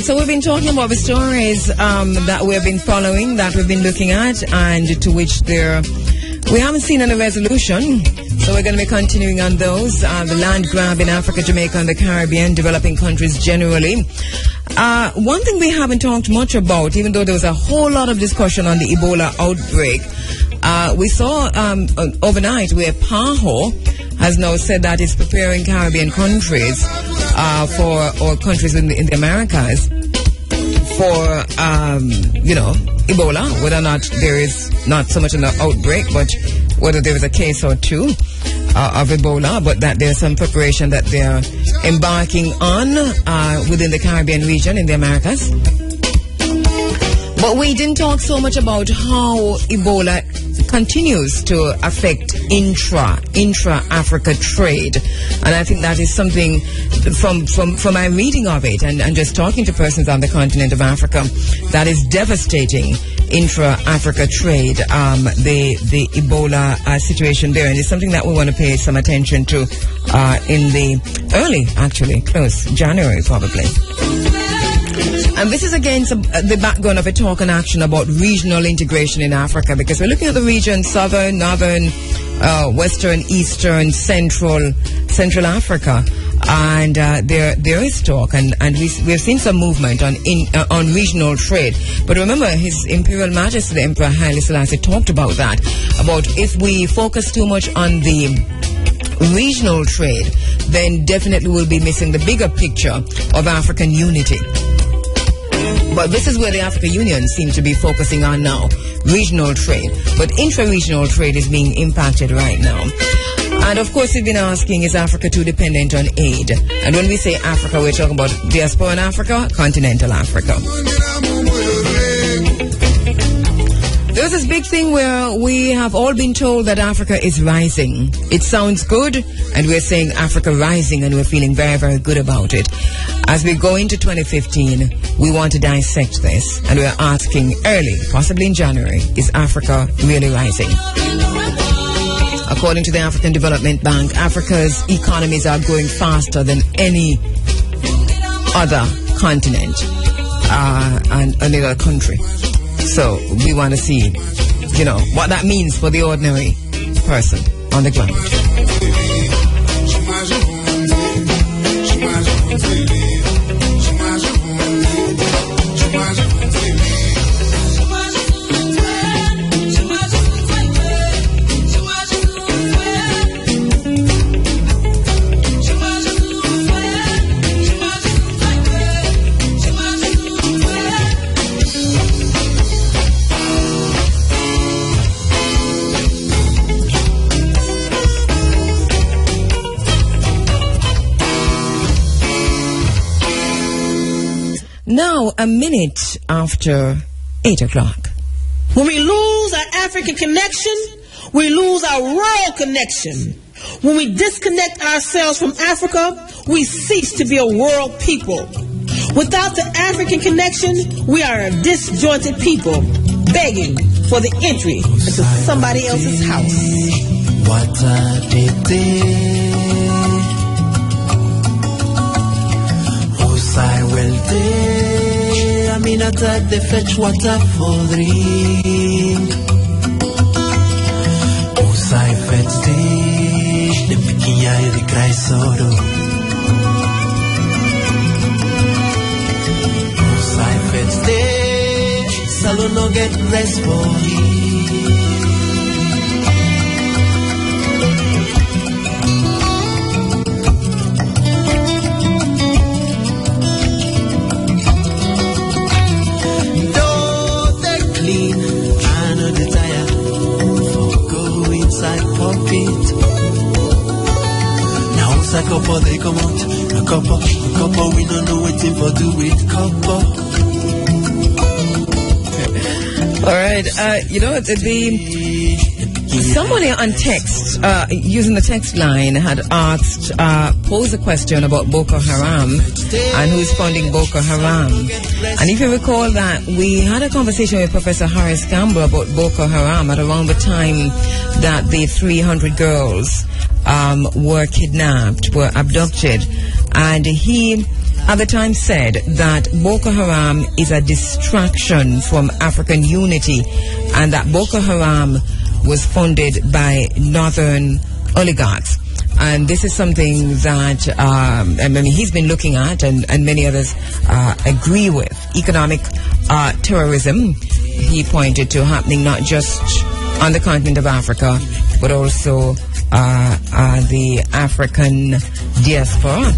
So we've been talking about the stories that we've been following, that we've been looking at, and to which we haven't seen any resolution. So we're going to be continuing on those. The land grab in Africa, Jamaica, and the Caribbean, developing countries generally. One thing we haven't talked much about, even though there was a whole lot of discussion on the Ebola outbreak, we saw overnight where PAHO has now said that it's preparing Caribbean countries or countries in the Americas for, Ebola, whether or not there is not so much an outbreak, but whether there is a case or two of Ebola, but that there's some preparation that they're embarking on within the Caribbean region in the Americas. But we didn't talk so much about how Ebola continues to affect intra-Africa trade. And I think that is something from my reading of it and just talking to persons on the continent of Africa, that is devastating intra-Africa trade, the Ebola situation there. And it's something that we want to pay some attention to in the close January probably. And this is against the background of a talk and action about regional integration in Africa, because we're looking at the region, southern, northern, western, eastern, central Africa. And there is talk, and we've seen some movement on regional trade. But remember, His Imperial Majesty, the Emperor Haile Selassie, talked about that, about if we focus too much on the regional trade, then definitely we'll be missing the bigger picture of African unity. But this is where the African Union seems to be focusing on now, regional trade. But intra-regional trade is being impacted right now. And of course, we've been asking, is Africa too dependent on aid? And when we say Africa, we're talking about diaspora in Africa, continental Africa. There's this big thing where we have all been told that Africa is rising. It sounds good, and we're saying Africa rising, and we're feeling very, very good about it. As we go into 2015, we want to dissect this, and we're asking early, possibly in January, is Africa really rising? According to the African Development Bank, Africa's economies are growing faster than any other continent and any other country. So we want to see, what that means for the ordinary person on the ground. Now, a minute after 8 o'clock. When we lose our African connection, we lose our world connection. When we disconnect ourselves from Africa, we cease to be a world people. Without the African connection, we are a disjointed people, begging for the entry into somebody else's house. What a pity. I will day, I mean attack the fetch water for drink. Usai fetch day, the picking eye the cry sorrow. Usai fetch day, salon no get rest for him. Couple they come out, a couple we don't know waiting for do it, couple. All right, somebody on text, using the text line, had asked, posed a question about Boko Haram and who's funding Boko Haram. And if you recall that, we had a conversation with Professor Harris Campbell about Boko Haram at around the time that the 300 girls were kidnapped, were abducted, and he at the time said that Boko Haram is a distraction from African unity, and that Boko Haram was funded by northern oligarchs. And this is something that he's been looking at, and many others agree with. Economic terrorism, he pointed to, happening not just on the continent of Africa, but also the African diaspora.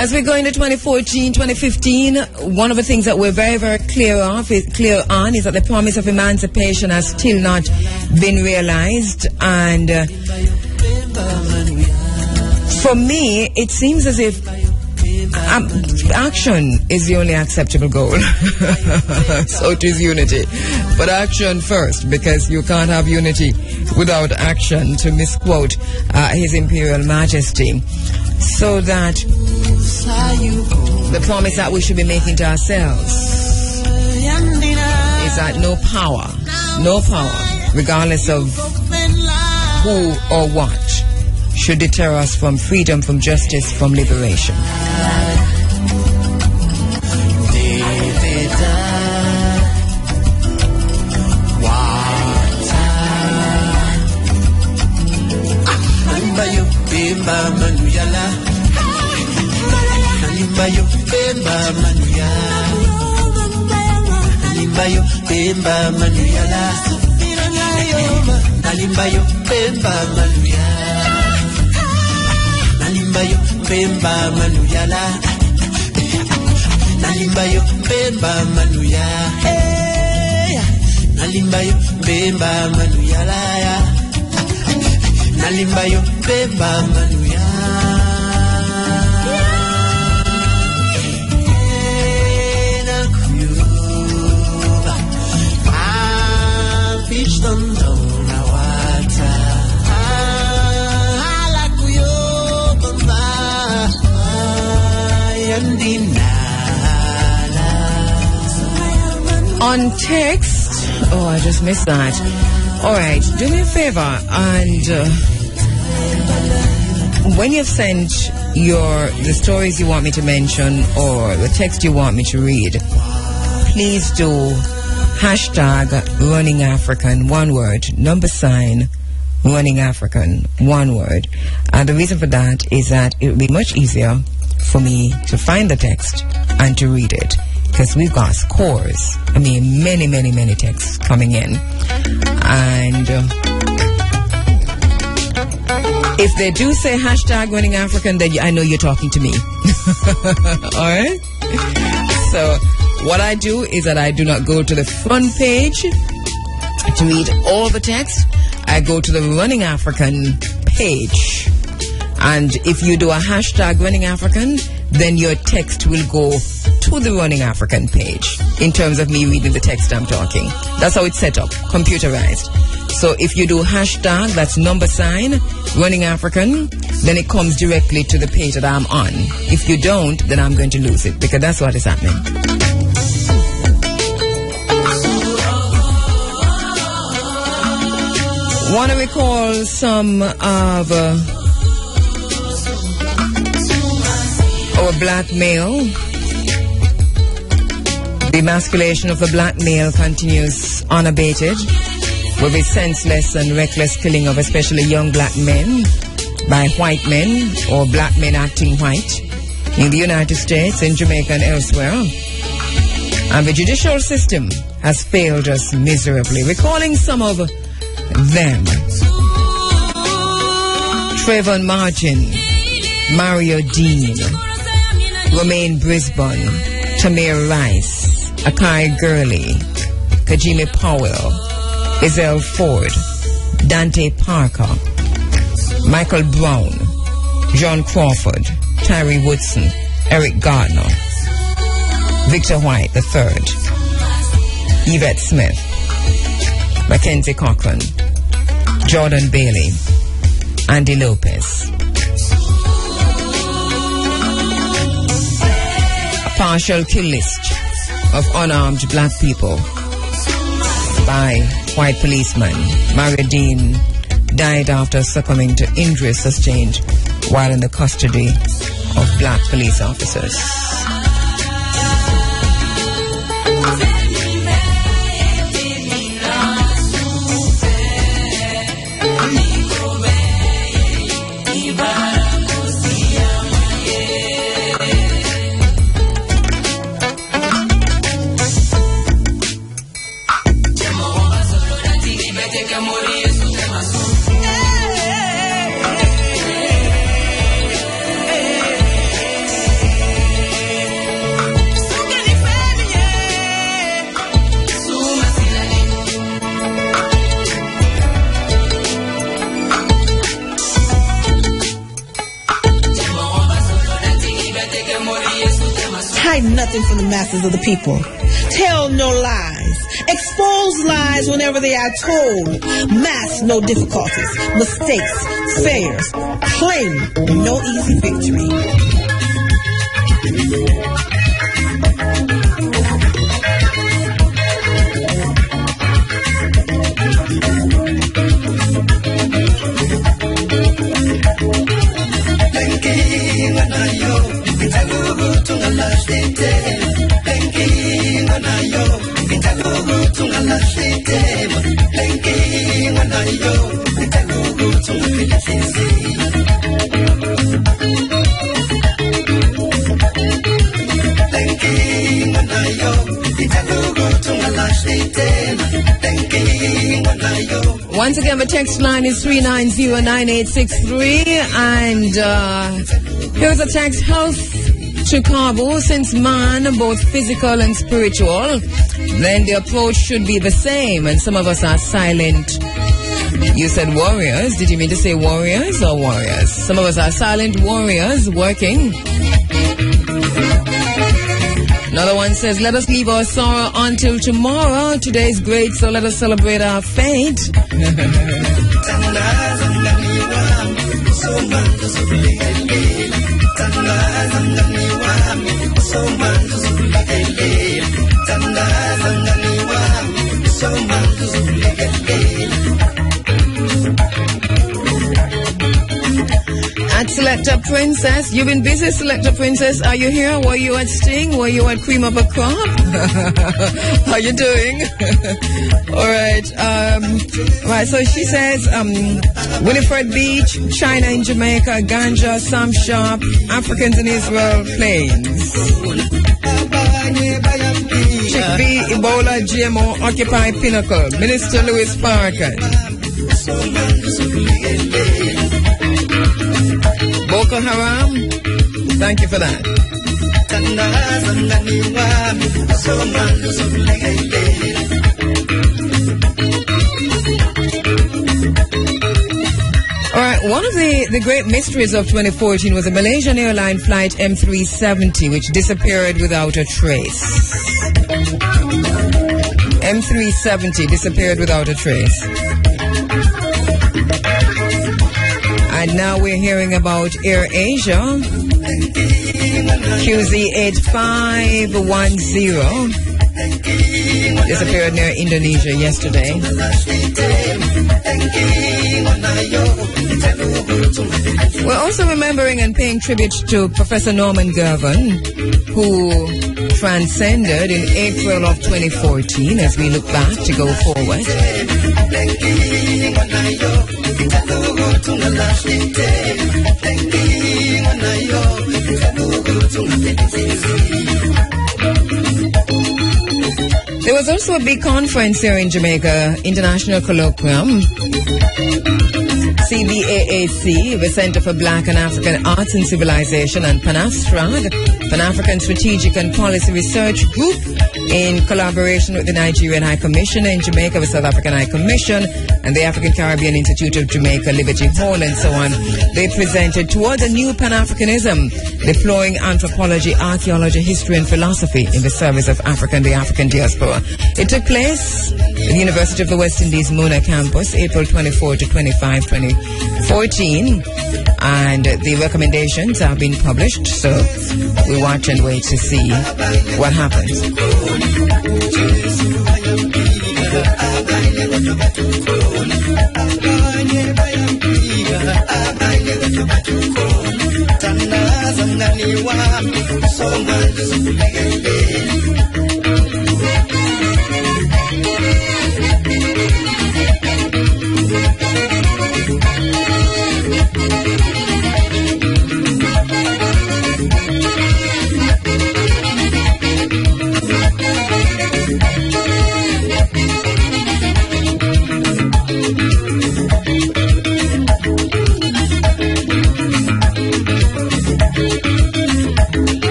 As we go into 2014, 2015, one of the things that we're very, very clear on is that the promise of emancipation has still not been realized. And for me, it seems as if action is the only acceptable goal. So it is unity. But action first, because you can't have unity without action, to misquote His Imperial Majesty. So that the promise that we should be making to ourselves is that no power, regardless of who or what, should deter us from freedom, from justice, from liberation. nalimbayo bemba manuyalaya nalimbayo bemba manuya nakuyoba fish don't know na wata alakuyoba yandinala on text. Oh, I just missed that. All right, do me a favor, and when you've sent the stories you want me to mention or the text you want me to read, please do hashtag Running African, one word, #, Running African, one word. And the reason for that is that it will be much easier for me to find the text and to read it, because we've got scores. I mean, many texts coming in. And if they do say hashtag Running African, then I know you're talking to me. All right? So what I do is that I do not go to the front page to read all the text. I go to the Running African page. And if you do a hashtag Running African, then your text will go to the Running African page in terms of me reading the text I'm talking. That's how it's set up, computerized. So if you do hashtag, that's #, Running African, then it comes directly to the page that I'm on. If you don't, then I'm going to lose it, because that's what is happening. Want to recall some of our black male. The emasculation of the black male continues unabated, with the senseless and reckless killing of especially young black men by white men or black men acting white in the United States, in Jamaica and elsewhere. And the judicial system has failed us miserably. Recalling some of them: Trayvon Martin, Mario Dean, Romaine Brisbane, Tamir Rice, Akai Gurley, Kajimi Powell, Isel Ford, Dante Parker, Michael Brown, John Crawford, Tyree Woodson, Eric Gardner, Victor White III, Yvette Smith, Mackenzie Cochran, Jordan Bailey, Andy Lopez. A partial kill list of unarmed black people by white policemen. Mario Dean died after succumbing to injuries sustained while in the custody of black police officers. Hide nothing from the masses of the people. Tell no lies. Expose lies whenever they are told. Mask no difficulties, mistakes, failures. Claim no easy victory. Once again, the text line is 390-9863, and here's a text: health to Cabo, since man, both physical and spiritual, then the approach should be the same. And some of us are silent. You said warriors. Did you mean to say warriors or warriors? Some of us are silent warriors working. Another one says, let us leave our sorrow until tomorrow. Today is great, so let us celebrate our fate. At Selector Princess, you've been busy, Selector Princess. Are you here? Were you at Sting? Were you at Cream of a Crop? How you doing? All right. Right. So she says, Winifred Beach, China in Jamaica, Ganja, Sam Sharp, Africans in Israel, Plains. Chick B, Ebola, GMO, Occupy Pinnacle, Minister Louis Farrakhan. Boko Haram, thank you for that. All right, one of the great mysteries of 2014 was a Malaysian airline flight M370, which disappeared without a trace. M370 disappeared without a trace. And now we're hearing about Air Asia, QZ8510, disappeared near Indonesia yesterday. We're also remembering and paying tribute to Professor Norman Gervin, who transcended in April of 2014 as we look back to go forward. There was also a big conference here in Jamaica, International Colloquium, CBAAC, the Center for Black and African Arts and Civilization, and PANAFSTRAG, Pan-African Strategic and Policy Research Group, in collaboration with the Nigerian High Commissioner in Jamaica, the South African High Commission, and the African Caribbean Institute of Jamaica, Liberty Hall, and so on. They presented Towards a New Pan-Africanism, deploying anthropology, archaeology, history, and philosophy in the service of Africa and the African diaspora. It took place at the University of the West Indies, Mona campus, April 24 to 25, 2014. And the recommendations have been published, so we watch and wait to see what happens.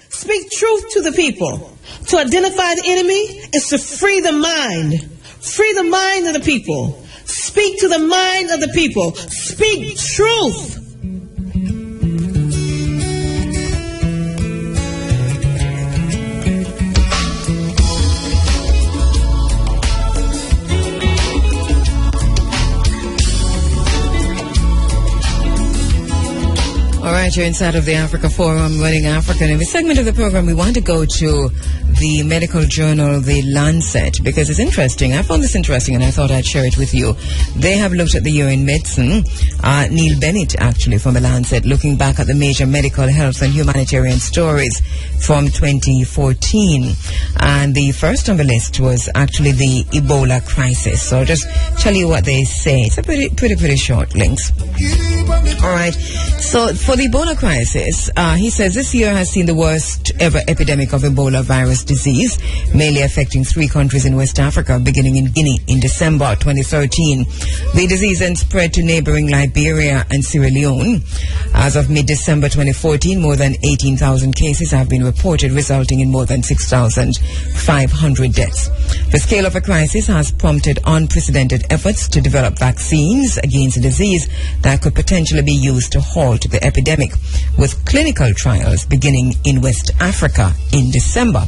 Speak truth to the people. To identify the enemy is to free the mind. Free the mind of the people. Speak to the mind of the people. Speak truth. All right, you're inside of the Africa Forum, Running Africa. In this segment of the program, we want to go to the medical journal, The Lancet, because it's interesting. I found this interesting, and I thought I'd share it with you. They have looked at the year in medicine. Neil Bennett, actually, from The Lancet, looking back at the major medical, health, and humanitarian stories from 2014. And the first on the list was actually the Ebola crisis. So I'll just tell you what they say. It's a pretty short links. All right. So for the Ebola crisis, he says this year has seen the worst ever epidemic of Ebola virus disease, mainly affecting 3 countries in West Africa, beginning in Guinea in December 2013. The disease then spread to neighboring Liberia and Sierra Leone. As of mid-December 2014, more than 18,000 cases have been reported, resulting in more than 6,500 deaths. The scale of the crisis has prompted unprecedented efforts to develop vaccines against the disease that could potentially be used to halt the epidemic, with clinical trials beginning in West Africa in December.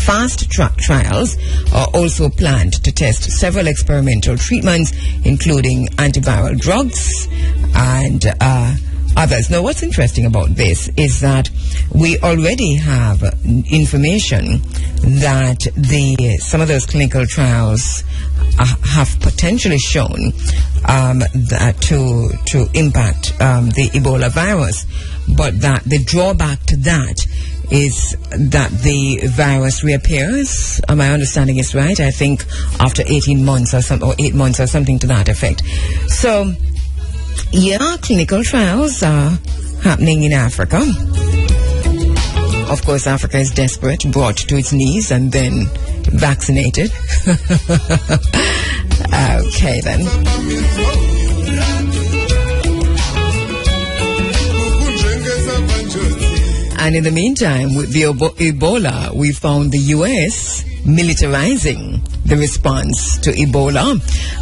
Fast-track trials are also planned to test several experimental treatments, including antiviral drugs and others. Now, what's interesting about this is that we already have information that some of those clinical trials have potentially shown that to impact the Ebola virus, but that the drawback to that is that the virus reappears. My understanding is right. I think after 18 months or 8 months or something to that effect. So, yeah, clinical trials are happening in Africa. Of course, Africa is desperate, brought to its knees, and then vaccinated. Okay, then. And in the meantime, with the Ebola, we found the U.S. militarizing the response to Ebola.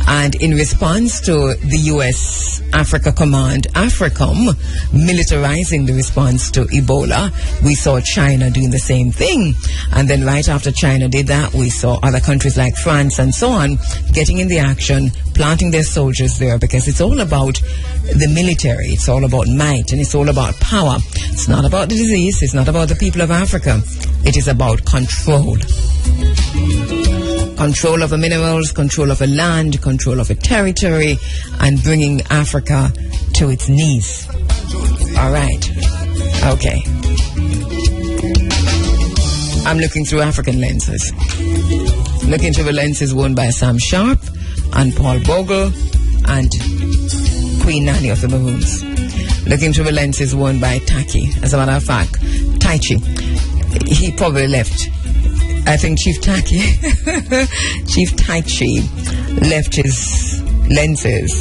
And in response to the U.S. Africa Command, AFRICOM, militarizing the response to Ebola, we saw China doing the same thing. And then right after China did that, we saw other countries like France and so on getting in the action, planting their soldiers there, because it's all about the military. It's all about might, and it's all about power. It's not about the disease. It's not about the people of Africa. It is about control. Control of the minerals, control of the land, control of the territory, and bringing Africa to its knees. All right. Okay. I'm looking through African lenses. Looking through the lenses worn by Sam Sharp and Paul Bogle and Queen Nanny of the Maroons. Looking through the lenses worn by Taki. As a matter of fact, Taichi. He probably left. I think Chief Taki, Chief Taichi left his lenses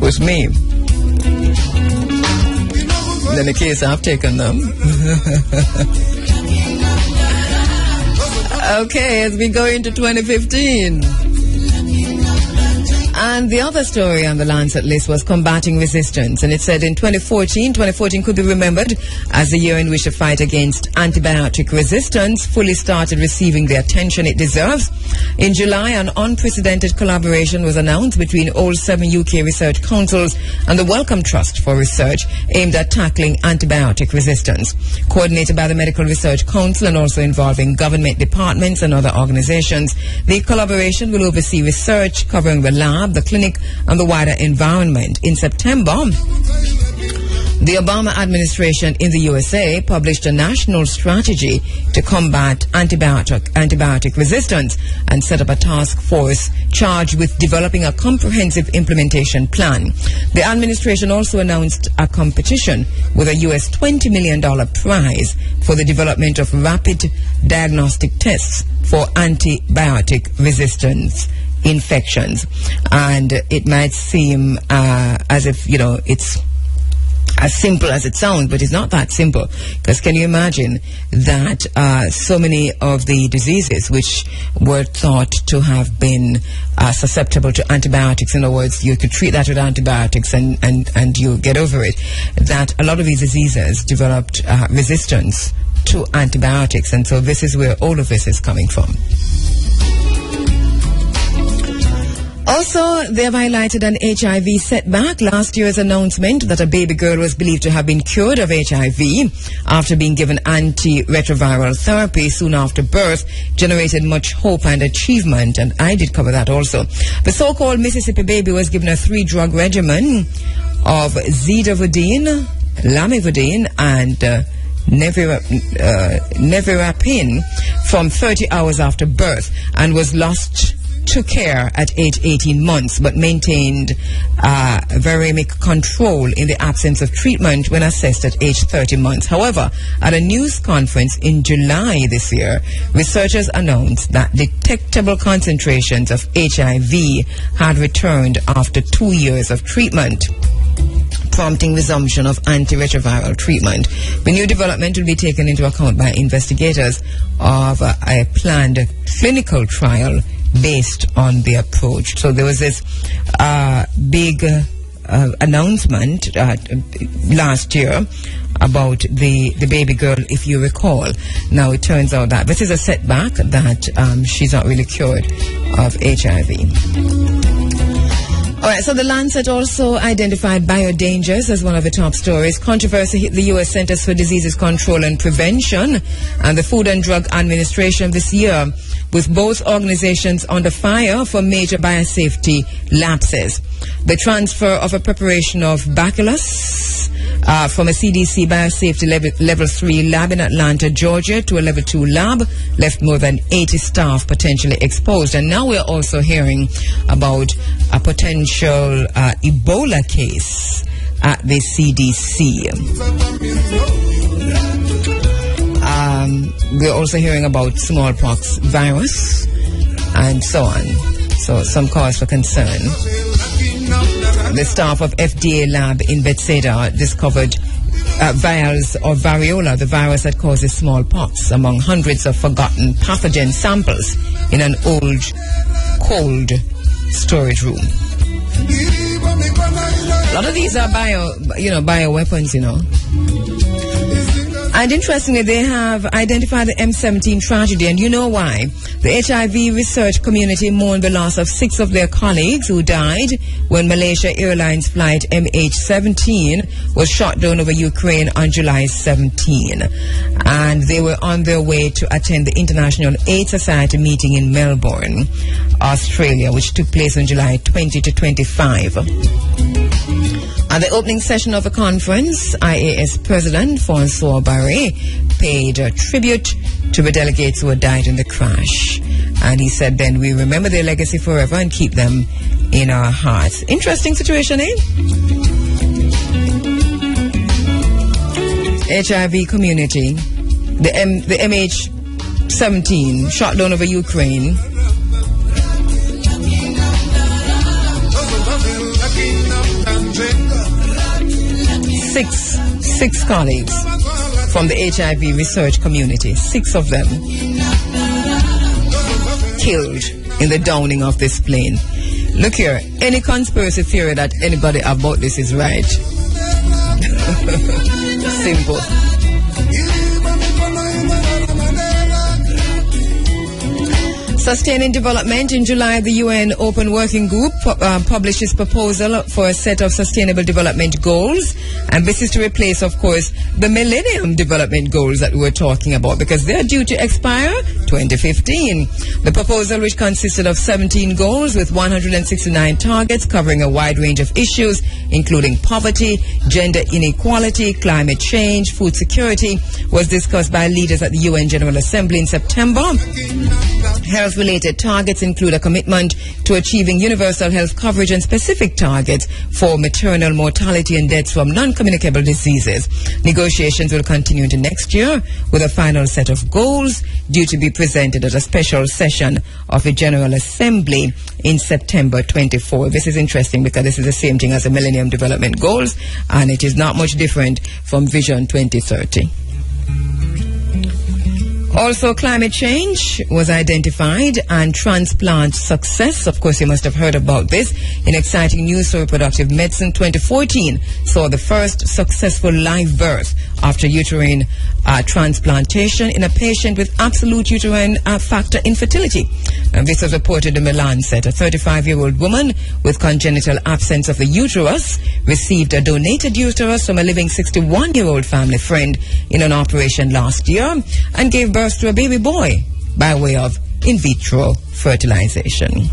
with me. Then in case I've taken them. Okay, as we go into 2015. And the other story on the Lancet list was combating resistance. And it said in 2014 could be remembered as the year in which the fight against antibiotic resistance fully started receiving the attention it deserves. In July, an unprecedented collaboration was announced between all 7 UK research councils and the Wellcome Trust for Research aimed at tackling antibiotic resistance. Coordinated by the Medical Research Council and also involving government departments and other organizations, the collaboration will oversee research covering the lab, the clinic, and the wider environment. In September, the Obama administration in the USA published a national strategy to combat antibiotic resistance and set up a task force charged with developing a comprehensive implementation plan. The administration also announced a competition with a US $20 million prize for the development of rapid diagnostic tests for antibiotic resistance infections. And it might seem as if, it's as simple as it sounds, but it's not that simple. Because can you imagine that so many of the diseases which were thought to have been susceptible to antibiotics, in other words, you could treat that with antibiotics and you get over it, that a lot of these diseases developed resistance to antibiotics. And so this is where all of this is coming from. Also, they have highlighted an HIV setback. Last year's announcement that a baby girl was believed to have been cured of HIV after being given antiretroviral therapy soon after birth generated much hope and achievement, and I did cover that also. The so-called Mississippi baby was given a 3-drug regimen of zidovudine, lamivudine, and nevirapine from 30 hours after birth, and was lost to care at age 18 months, but maintained viremic control in the absence of treatment when assessed at age 30 months. However, at a news conference in July this year, researchers announced that detectable concentrations of HIV had returned after 2 years of treatment, prompting resumption of antiretroviral treatment. The new development will be taken into account by investigators of a planned clinical trial based on the approach. So there was this big announcement last year about the baby girl, if you recall. Now it turns out that this is a setback, that she's not really cured of HIV. All right, so the Lancet also identified biodangers as one of the top stories. Controversy hit the U.S. Centers for Disease Control and Prevention and the Food and Drug Administration this year, with both organizations under fire for major biosafety lapses. The transfer of a preparation of bacillus from a CDC biosafety level 3 lab in Atlanta, Georgia, to a level 2 lab left more than 80 staff potentially exposed. And now we're also hearing about a potential Ebola case at the CDC. We're also hearing about smallpox virus and so on. So some cause for concern. The staff of FDA lab in Bethesda discovered vials of variola, the virus that causes smallpox, among hundreds of forgotten pathogen samples in an old, cold storage room. A lot of these are bioweapons, you know. And interestingly, they have identified the M17 tragedy, and you know why. The HIV research community mourned the loss of 6 of their colleagues who died when Malaysia Airlines flight MH17 was shot down over Ukraine on July 17. And they were on their way to attend the International AIDS Society meeting in Melbourne, Australia, which took place on July 20 to 25. At the opening session of the conference, IAS President François Barré paid tribute to the delegates who had died in the crash. And he said, then we remember their legacy forever and keep them in our hearts. Interesting situation, eh? HIV community, the MH17 shot down over Ukraine. Six colleagues from the HIV research community, 6 of them killed in the downing of this plane. Look here, any conspiracy theory that anybody about this is right. Simple. Sustaining Development. In July, the UN Open Working Group published its proposal for a set of sustainable development goals. And this is to replace, of course, the Millennium Development Goals that we were talking about, because they're due to expire 2015. The proposal, which consisted of 17 goals with 169 targets covering a wide range of issues, including poverty, gender inequality, climate change, food security, was discussed by leaders at the UN General Assembly in September. Health-related targets include a commitment to achieving universal health coverage and specific targets for maternal mortality and deaths from non-communicable diseases. Negotiations will continue into next year with a final set of goals due to be presented at a special session of the General Assembly in September 24. This is interesting because this is the same thing as the Millennium Development Goals, and it is not much different from Vision 2030. Also, climate change was identified, and transplant success. Of course, you must have heard about this. In exciting news for reproductive medicine, 2014 saw the first successful live birth after uterine transplantation in a patient with absolute uterine factor infertility. And this was reported in the Lancet. A 35-year-old woman with congenital absence of the uterus received a donated uterus from a living 61-year-old family friend in an operation last year and gave birth to a baby boy by way of in vitro fertilization.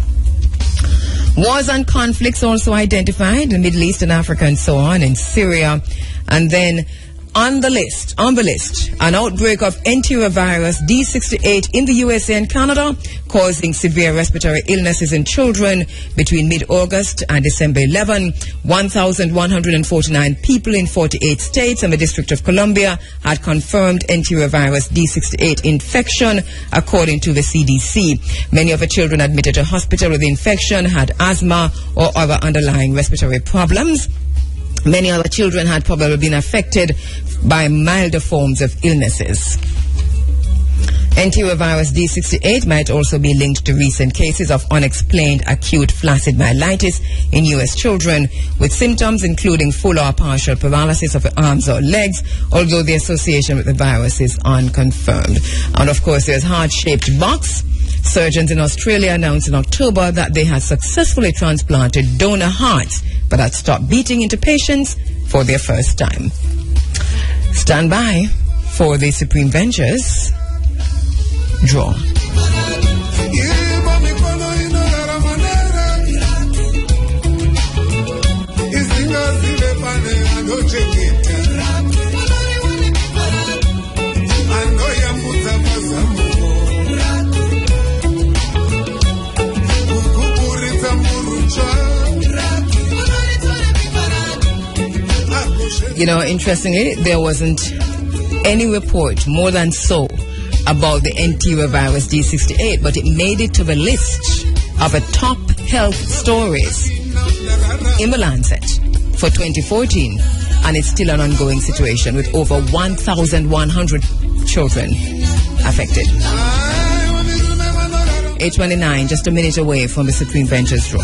Wars and conflicts also identified in the Middle East and Africa and so on, in Syria. And then On the list, an outbreak of enterovirus D68 in the USA and Canada, causing severe respiratory illnesses in children between mid-August and December 11. 1,149 people in 48 states and the District of Columbia had confirmed enterovirus D68 infection, according to the CDC. Many of the children admitted to hospital with the infection had asthma or other underlying respiratory problems. Many other children had probably been affected by milder forms of illnesses. Enterovirus D68 might also be linked to recent cases of unexplained acute flaccid myelitis in U.S. children, with symptoms including full or partial paralysis of the arms or legs, although the association with the virus is unconfirmed. And of course, there's heart-shaped box. Surgeons in Australia announced in October that they had successfully transplanted donor hearts, but had stopped beating into patients for their first time. Stand by for the Supreme Ventures draw. You know, interestingly, there wasn't any report more than so about the enterovirus D68, but it made it to the list of the top health stories in the Lancet for 2014, and it's still an ongoing situation with over 1,100 children affected. 8:29, just a minute away from the Supreme Ventures draw.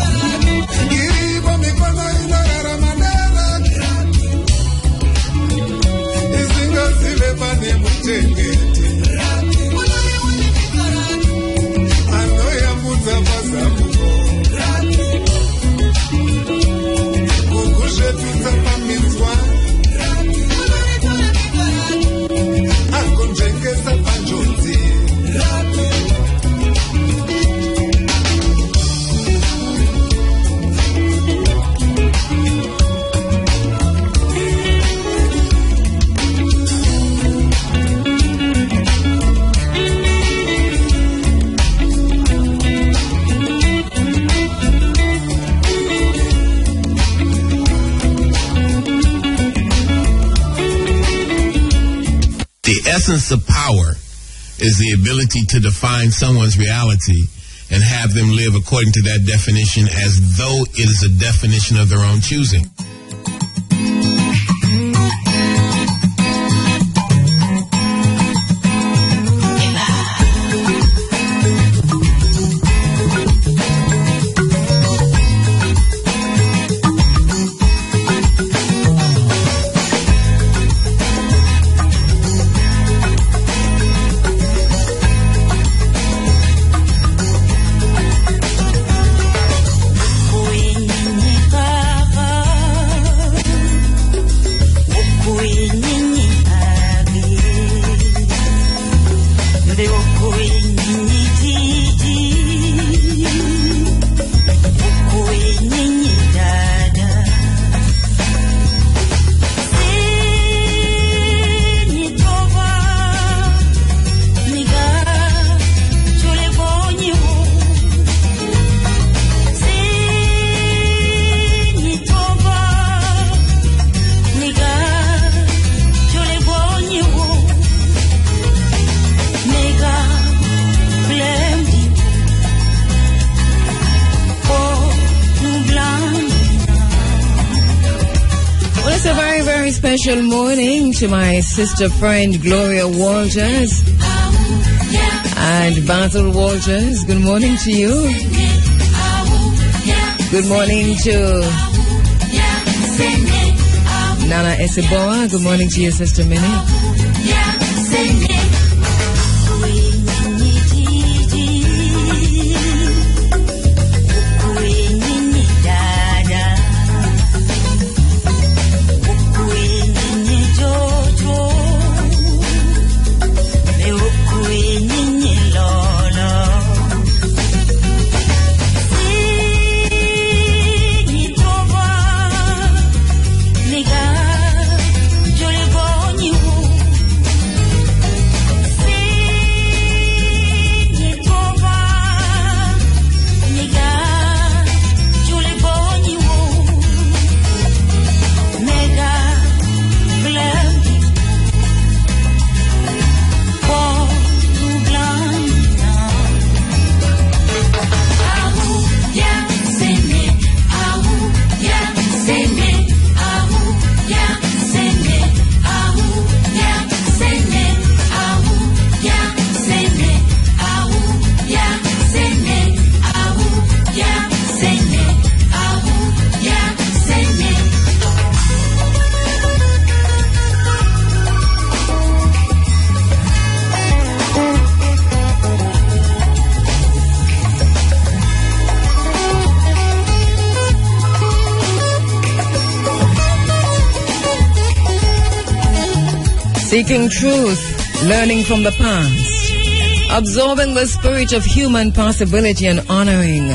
The essence of power is the ability to define someone's reality and have them live according to that definition as though it is a definition of their own choosing. Special morning to my sister friend Gloria Walters and Basil Walters. Good morning to you. Good morning to Nana Esiboa. Good morning to you, Sister Minnie. Jolly boy, you Seeking truth, learning from the past, absorbing the spirit of human possibility and honoring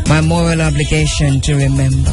my moral obligation to remember.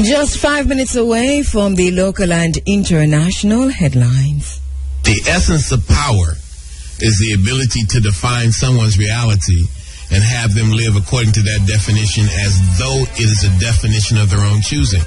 Just 5 minutes away from the local and international headlines. The essence of power is the ability to define someone's reality and have them live according to that definition as though it is a definition of their own choosing.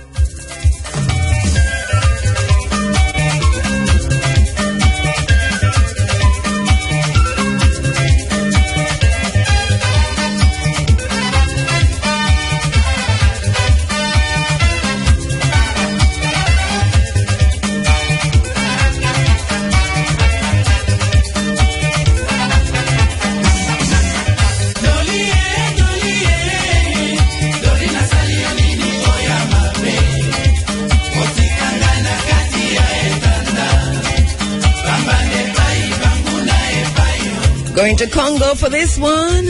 Going to Congo for this one.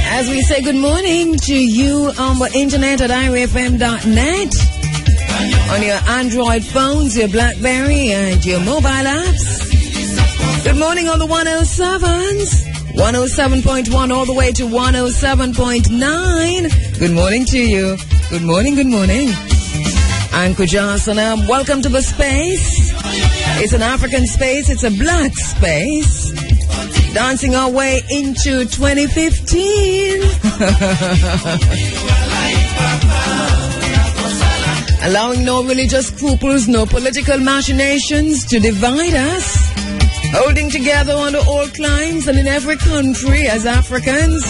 As we say good morning to you on the internet at irfm.net, on your Android phones, your BlackBerry, and your mobile apps. Good morning on the 107s, 107.1 all the way to 107.9. Good morning to you. Good morning, good morning. I'm Kujasana. Welcome to the space. It's an African space. It's a black space. Dancing our way into 2015. Allowing no religious scruples, no political machinations to divide us. Holding together under all climes and in every country as Africans.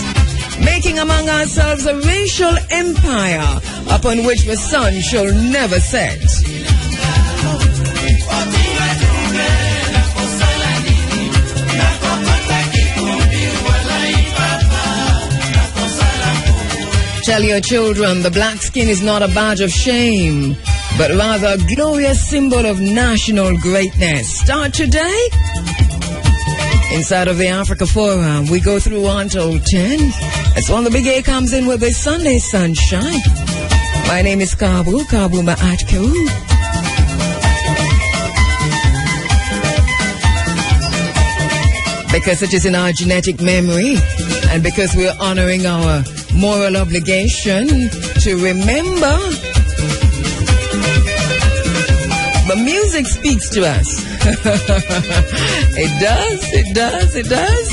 Making among ourselves a racial empire upon which the sun shall never set. Tell your children the black skin is not a badge of shame, but rather a glorious symbol of national greatness. Start today. Inside of the Africa Forum, we go through until 10. That's when the Big A comes in with the Sunday sunshine. My name is Kheru, Kheru. Because it is in our genetic memory, and because we're honoring our moral obligation to remember, the music speaks to us. It does, it does, it does.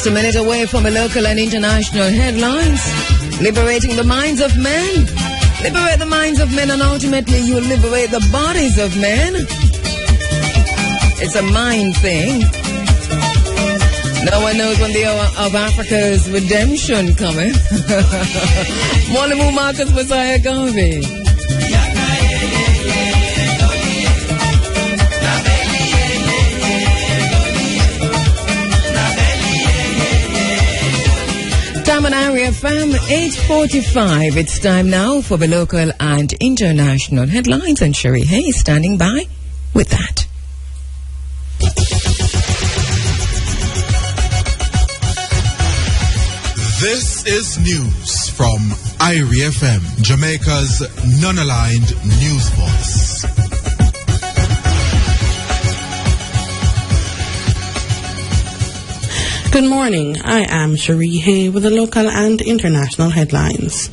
Just a minute away from the local and international headlines. Liberating the minds of men. Liberate the minds of men, and ultimately you liberate the bodies of men. It's a mind thing. No one knows when the hour of Africa's redemption coming. Mwalimu Marcus Messiah Garvey. Time on Area FM 8:45. It's time now for the local and international headlines, and Sherry Hayes standing by with that. This is news from Irie FM, Jamaica's non-aligned news voice. Good morning. I am Cherie Hay with the local and international headlines.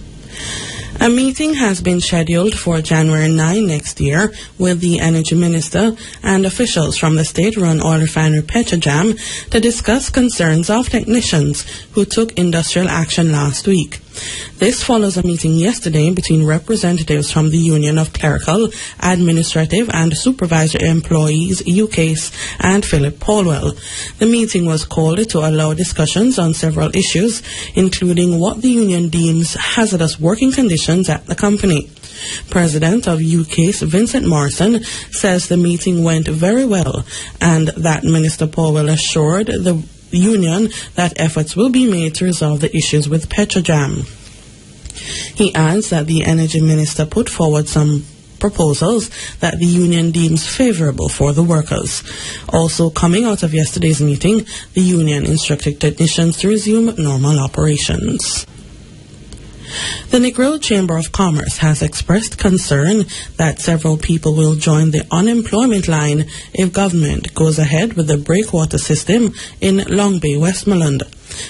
A meeting has been scheduled for January 9 next year with the Energy Minister and officials from the state-run oil refinery Petrojam to discuss concerns of technicians who took industrial action last week. This follows a meeting yesterday between representatives from the Union of Clerical, Administrative and Supervisory Employees, UCASE, and Philip Polwell. The meeting was called to allow discussions on several issues, including what the union deems hazardous working conditions at the company. President of UCASE, Vincent Morrison, says the meeting went very well and that Minister Polwell assured the union that efforts will be made to resolve the issues with Petrojam. He adds that the Energy Minister put forward some proposals that the union deems favorable for the workers. Also coming out of yesterday's meeting, the union instructed technicians to resume normal operations. The Negril Chamber of Commerce has expressed concern that several people will join the unemployment line if government goes ahead with the breakwater system in Long Bay, Westmoreland.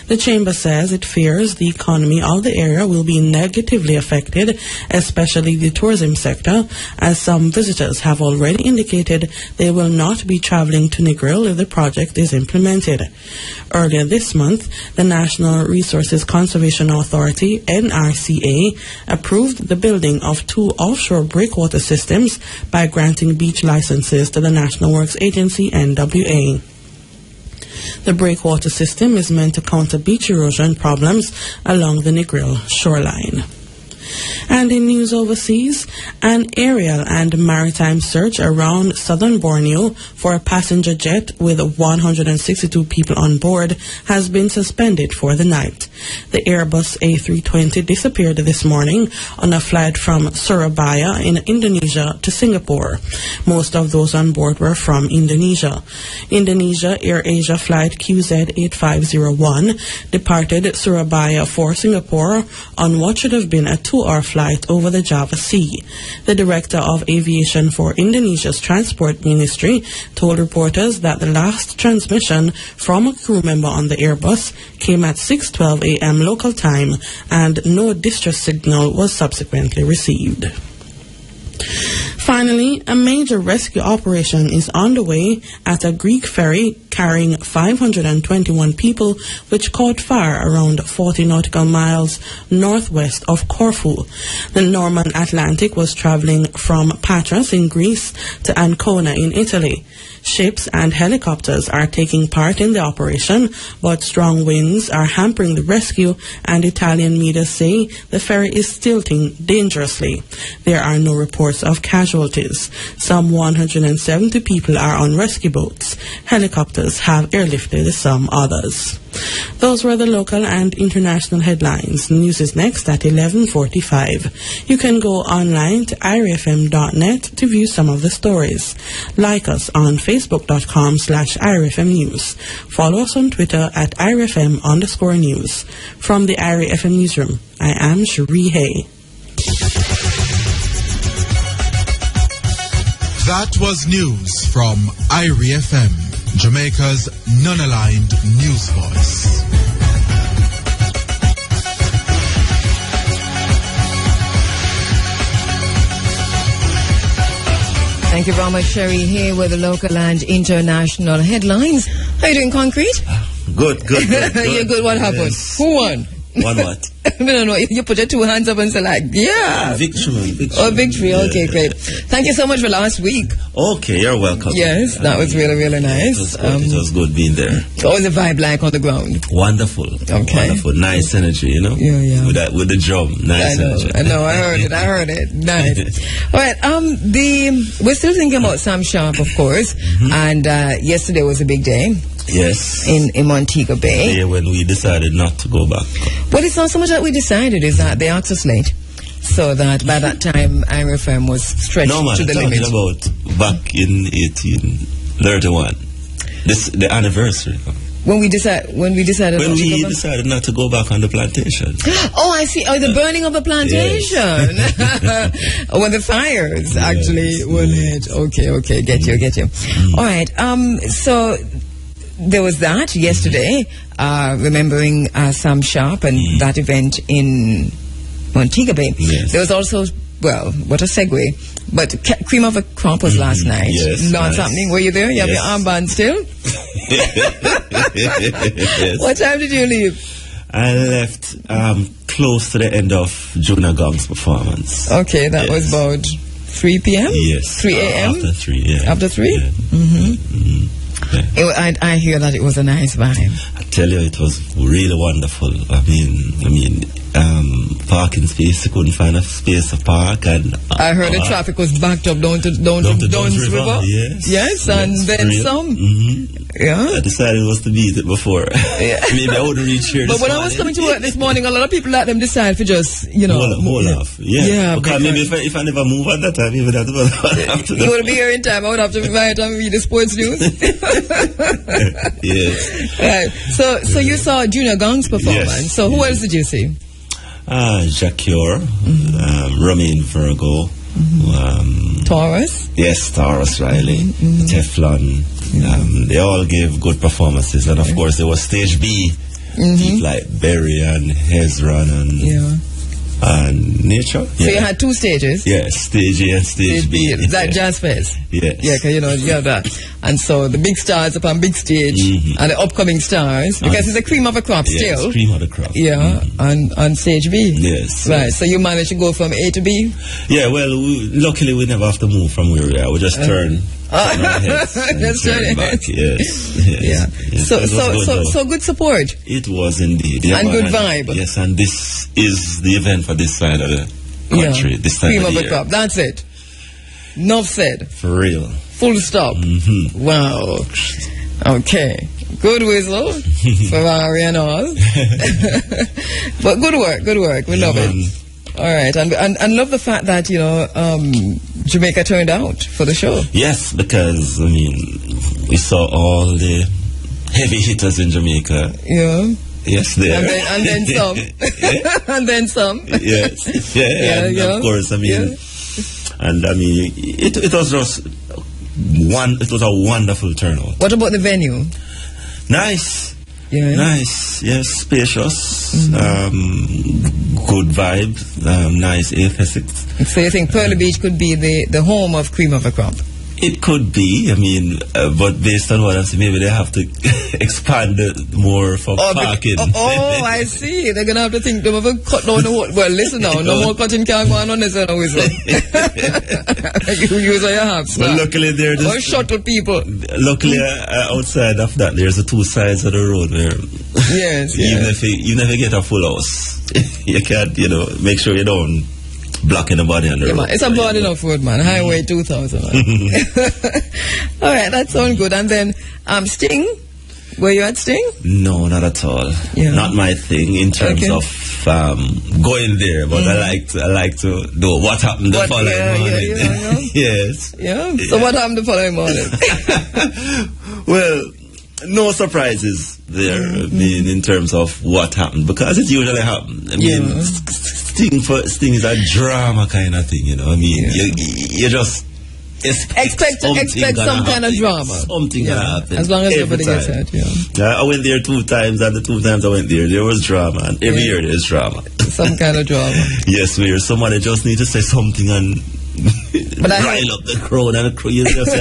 The chamber says it fears the economy of the area will be negatively affected, especially the tourism sector, as some visitors have already indicated they will not be traveling to Negril if the project is implemented. Earlier this month, the National Resources Conservation Authority, NRCA, approved the building of 2 offshore breakwater systems by granting beach licenses to the National Works Agency, NWA. The breakwater system is meant to counter beach erosion problems along the Negril shoreline. And in news overseas, an aerial and maritime search around southern Borneo for a passenger jet with 162 people on board has been suspended for the night. The Airbus A320 disappeared this morning on a flight from Surabaya in Indonesia to Singapore. Most of those on board were from Indonesia. Indonesia AirAsia flight QZ8501 departed Surabaya for Singapore on what should have been a 2-hour flight over the Java Sea. The Director of Aviation for Indonesia's Transport Ministry told reporters that the last transmission from a crew member on the Airbus came at 6:12 a.m. local time, and no distress signal was subsequently received. Finally, a major rescue operation is underway at a Greek ferry carrying 521 people which caught fire around 40 nautical miles northwest of Corfu. The Norman Atlantic was traveling from Patras in Greece to Ancona in Italy. Ships and helicopters are taking part in the operation, but strong winds are hampering the rescue, and Italian media say the ferry is tilting dangerously. There are no reports of casualties. Some 170 people are on rescue boats. Helicopters have airlifted some others. Those were the local and international headlines. News is next at 11:45. You can go online to irefm.net to view some of the stories. Like us on facebook.com/irefmnews. Follow us on Twitter at irefm_news. From the Irie FM newsroom, I am Cherie Hay. That was news from Irie FM, Jamaica's non-aligned news voice. Thank you very much, Sherry, here with the local and international headlines. How are you doing, Concrete? Good. You're good. What happened? Yes. Who won? Won what? No. You put your two hands up and say like, yeah. Victory. Oh, victory. Okay, great. Thank you so much for last week. Okay, you're welcome. Yes, that was really, really nice. It was good being there. What was the vibe like on the ground? Wonderful. Okay. Wonderful. Nice energy, you know? Yeah. With the drum. Nice energy. I know. I heard it. Nice. All right. We're still thinking about Sam Sharp, of course. Mm-hmm. And yesterday was a big day. Yes. In Montego Bay. Yeah, when we decided not to go back. Well, it's not so much that we decided, is that they asked us late. So that by that time, IRFM was stretched to the limit. About back in 1831. The anniversary. When we decided not to go back on the plantation. Oh, I see. Oh, the burning of the plantation. Yes. When the fires actually were lit. Okay. Get you. All right. So there was that yesterday, remembering Sam Sharp and that event in Montego Bay. Yes. There was also, well, what a segue, but Cream of a Crop was last night. Yes. Lots happening. Were you there? You have your armband still? Yes. What time did you leave? I left close to the end of Jonah Gong's performance. Okay, that was about 3 p.m.? Yes. 3 a.m.? After 3, yeah. After 3? Yeah. Mm-hmm. Yeah. I hear that it was a nice vibe. I tell you, it was really wonderful. I mean, parking space, you couldn't find a space to park, and I heard the traffic was backed up down to Dunn's River. Yes, and then real. some. Mm-hmm. Yeah. I decided it was to beat it before. Yeah. Maybe I wouldn't reach here. But when I was coming to work this morning, a lot of people let them decide for just, hold off. Yeah. Because maybe if I never move at that time, even that would have to. You would be here in time. I would have to write and read the sports news. Yes. Right. So you saw Junior Gong's performance. Yes. So who else did you see? Jacure, Romain Virgo, Taurus. Yes, Taurus Riley, Teflon. They all gave good performances, and of course there was Stage B, people like Berry and Hezron and Nature. So you had two stages. Yes, Stage A and Stage B. That Jazz Fest. Yes. Yeah, because you have that. And so the big stars up on big stage and the upcoming stars, because it's a cream of a crop still. Yes, cream of the crop. Yeah, on Stage B. Yes. Right, so you managed to go from A to B? Yeah, well, luckily we never have to move from where we are. We just turn. Just turn back. Yes. Yeah. So good support. It was indeed. Yeah, and good vibe. Yes, and this is the event for this side of the country. This time cream of the a crop. That's it. Enough said. For real. Full stop. Wow. Okay. Good whistle. Ferrari and all. But good work. We love it. All right. And love the fact that, Jamaica turned out for the show. Yes, because, we saw all the heavy hitters in Jamaica. Yeah. Yes, there. And then some. And then some. Yes. Of course, and it was just it was a wonderful turnout. What about the venue? Nice. Yeah. Nice. Yes, spacious. Good vibe. Nice aesthetics. So you think Pearly Beach could be the home of Cream of a Crop? It could be. But based on what I'm saying, maybe they have to expand it more for parking. I see. They're going to have to think they have to cut down the whole. Well, listen now. No more cutting can go on this whistle. You use what you have. But luckily, they're just. Or shuttle people. Luckily, outside of that, there's the two sides of the road where. Yes. Even if you never get a full house, you can't, make sure you don't. Blocking the body on the road. Man, it's a broad enough road, man. Highway 2000, man. All right, that sounds good. And then, Sting? Were you at Sting? No, not at all. Yeah. Not my thing in terms of going there, but I like to do what happened the following morning. Yes. Yeah. So what happened the following morning? Well, no surprises there. In terms of what happened, because it usually happens. Sting is a drama kind of thing, you just expect some kind of drama. Something gonna happen. As long as everybody gets hurt, I went there 2 times, and the 2 times I went there was drama, and every year there's drama. Some kind of drama. Yes, where somebody just need to say something, and rile up the crowd, and the crowd, you just see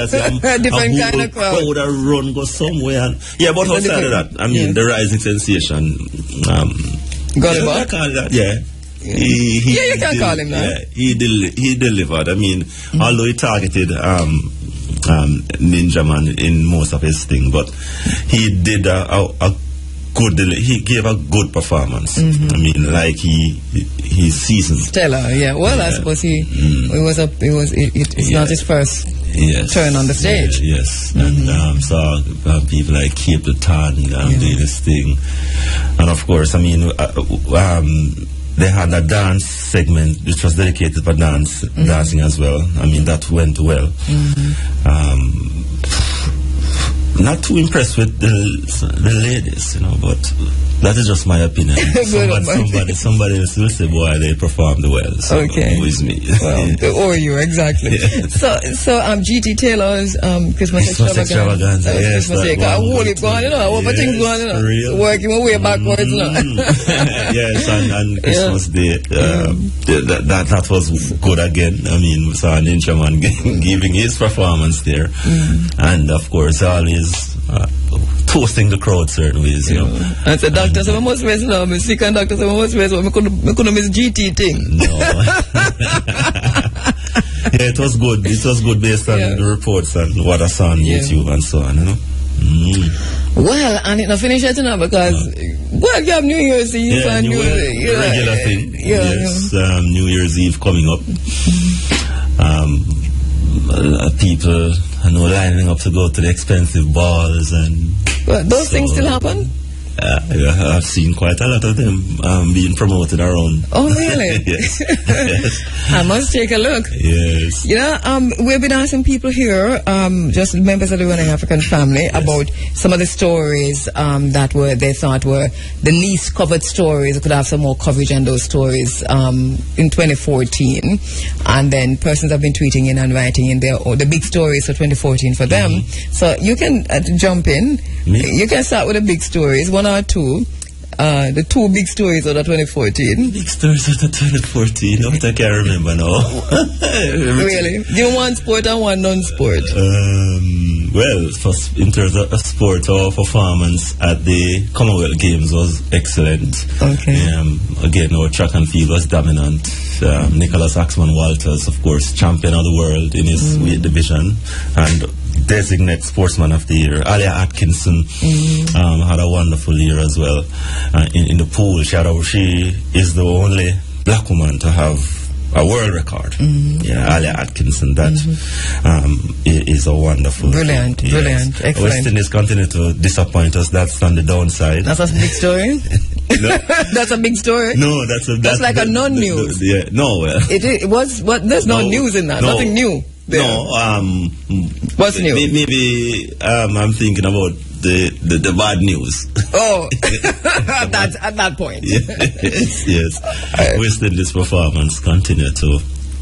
different kind of crowd that run go somewhere. And, yeah, but outside of that, I mean, the rising sensation. Got him up? Yeah. You can call him that. Yeah, he delivered. I mean, although he targeted Ninja Man in most of his thing, but he did a good. He gave a good performance. I mean, like he's seasoned. Stellar, yeah. Well, I suppose it's not his first turn on the stage. Yes. And so people like Capleton doing this thing, and of course, I mean, they had a dance segment which was dedicated for dancing as well. I mean, that went well. Not too impressed with the ladies, but that is just my opinion. somebody else will say, boy, they performed well. So okay. Who is me? Well, or you, exactly. Yeah. So G.T. Taylor's Christmas extravaganza. Yes, Christmas Day. I hold it going, what things going on? So working my way backwards, Yes, and Christmas Day. That was good again. I mean, we saw Ninja Man giving his performance there. And of course, always toasting the crowd certain ways, And the doctor said, I must miss now. My second doctor said, I must miss. I couldn't miss GT thing. No. Yeah, it was good. It was good based on the reports and what I saw on YouTube and so on, Well, and it's not finished yet now because, well, you have New Year's Eve and regular thing. Yes, New Year's Eve coming up. People lining up to go to the expensive balls and... Well, those things still happen? I've seen quite a lot of them being promoted around. Oh, really? Yes. I must take a look. Yes. We've been asking people here, just members of the Running African family, about some of the stories that they thought were the least covered stories. Could have some more coverage on those stories in 2014. And then persons have been tweeting in and writing in the big stories for 2014 for them. So you can jump in. You can start with the big stories, one or two. The two big stories of the 2014. Big stories of the 2014? I can't remember now. Really? You one sport and one non-sport? Well, in terms of sport, our performance at the Commonwealth Games was excellent. Okay. Again, our track and field was dominant. Nicholas Axman Walters, of course, champion of the world in his weight division, and designate sportsman of the year. Alia Atkinson had a wonderful year as well. In the pool, she is the only black woman to have a world record. Alia Atkinson, that is a wonderful brilliant excellent. West Indies continue to disappoint us. That's on the downside. That's a big story. No. That's a big story. No, that's like a non-news. It was. There's no news in that. No. Nothing new. There. No. What's new? Maybe I'm thinking about the bad news. Oh, that's at that point. Yes. West Indies performance continue to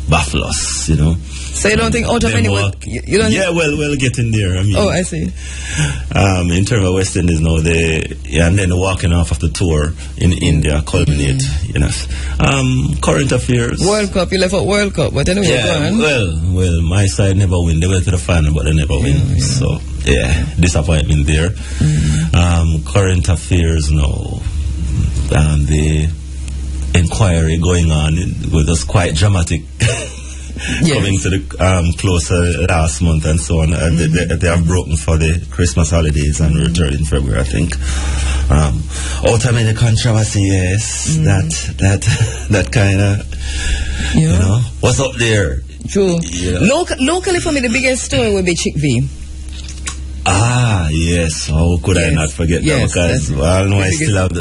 baffle us, So you don't think out of anyone? You don't? Yeah, we'll get in there. I mean, I see. In terms of West Indies now, and then walking off of the tour in India culminate. Current affairs. World Cup. You left out World Cup, but anyway, well, my side never win. They went to the final, but they never win. So disappointment there. Current affairs now. The inquiry going on was quite dramatic. Coming to the closer last month and so on. They have broken for the Christmas holidays and return in February, I think. Out of the controversy, yes. That kind of, what's up there? True. Locally for me, the biggest story would be Chick V. Yes. How could I not forget that? Because I know I still have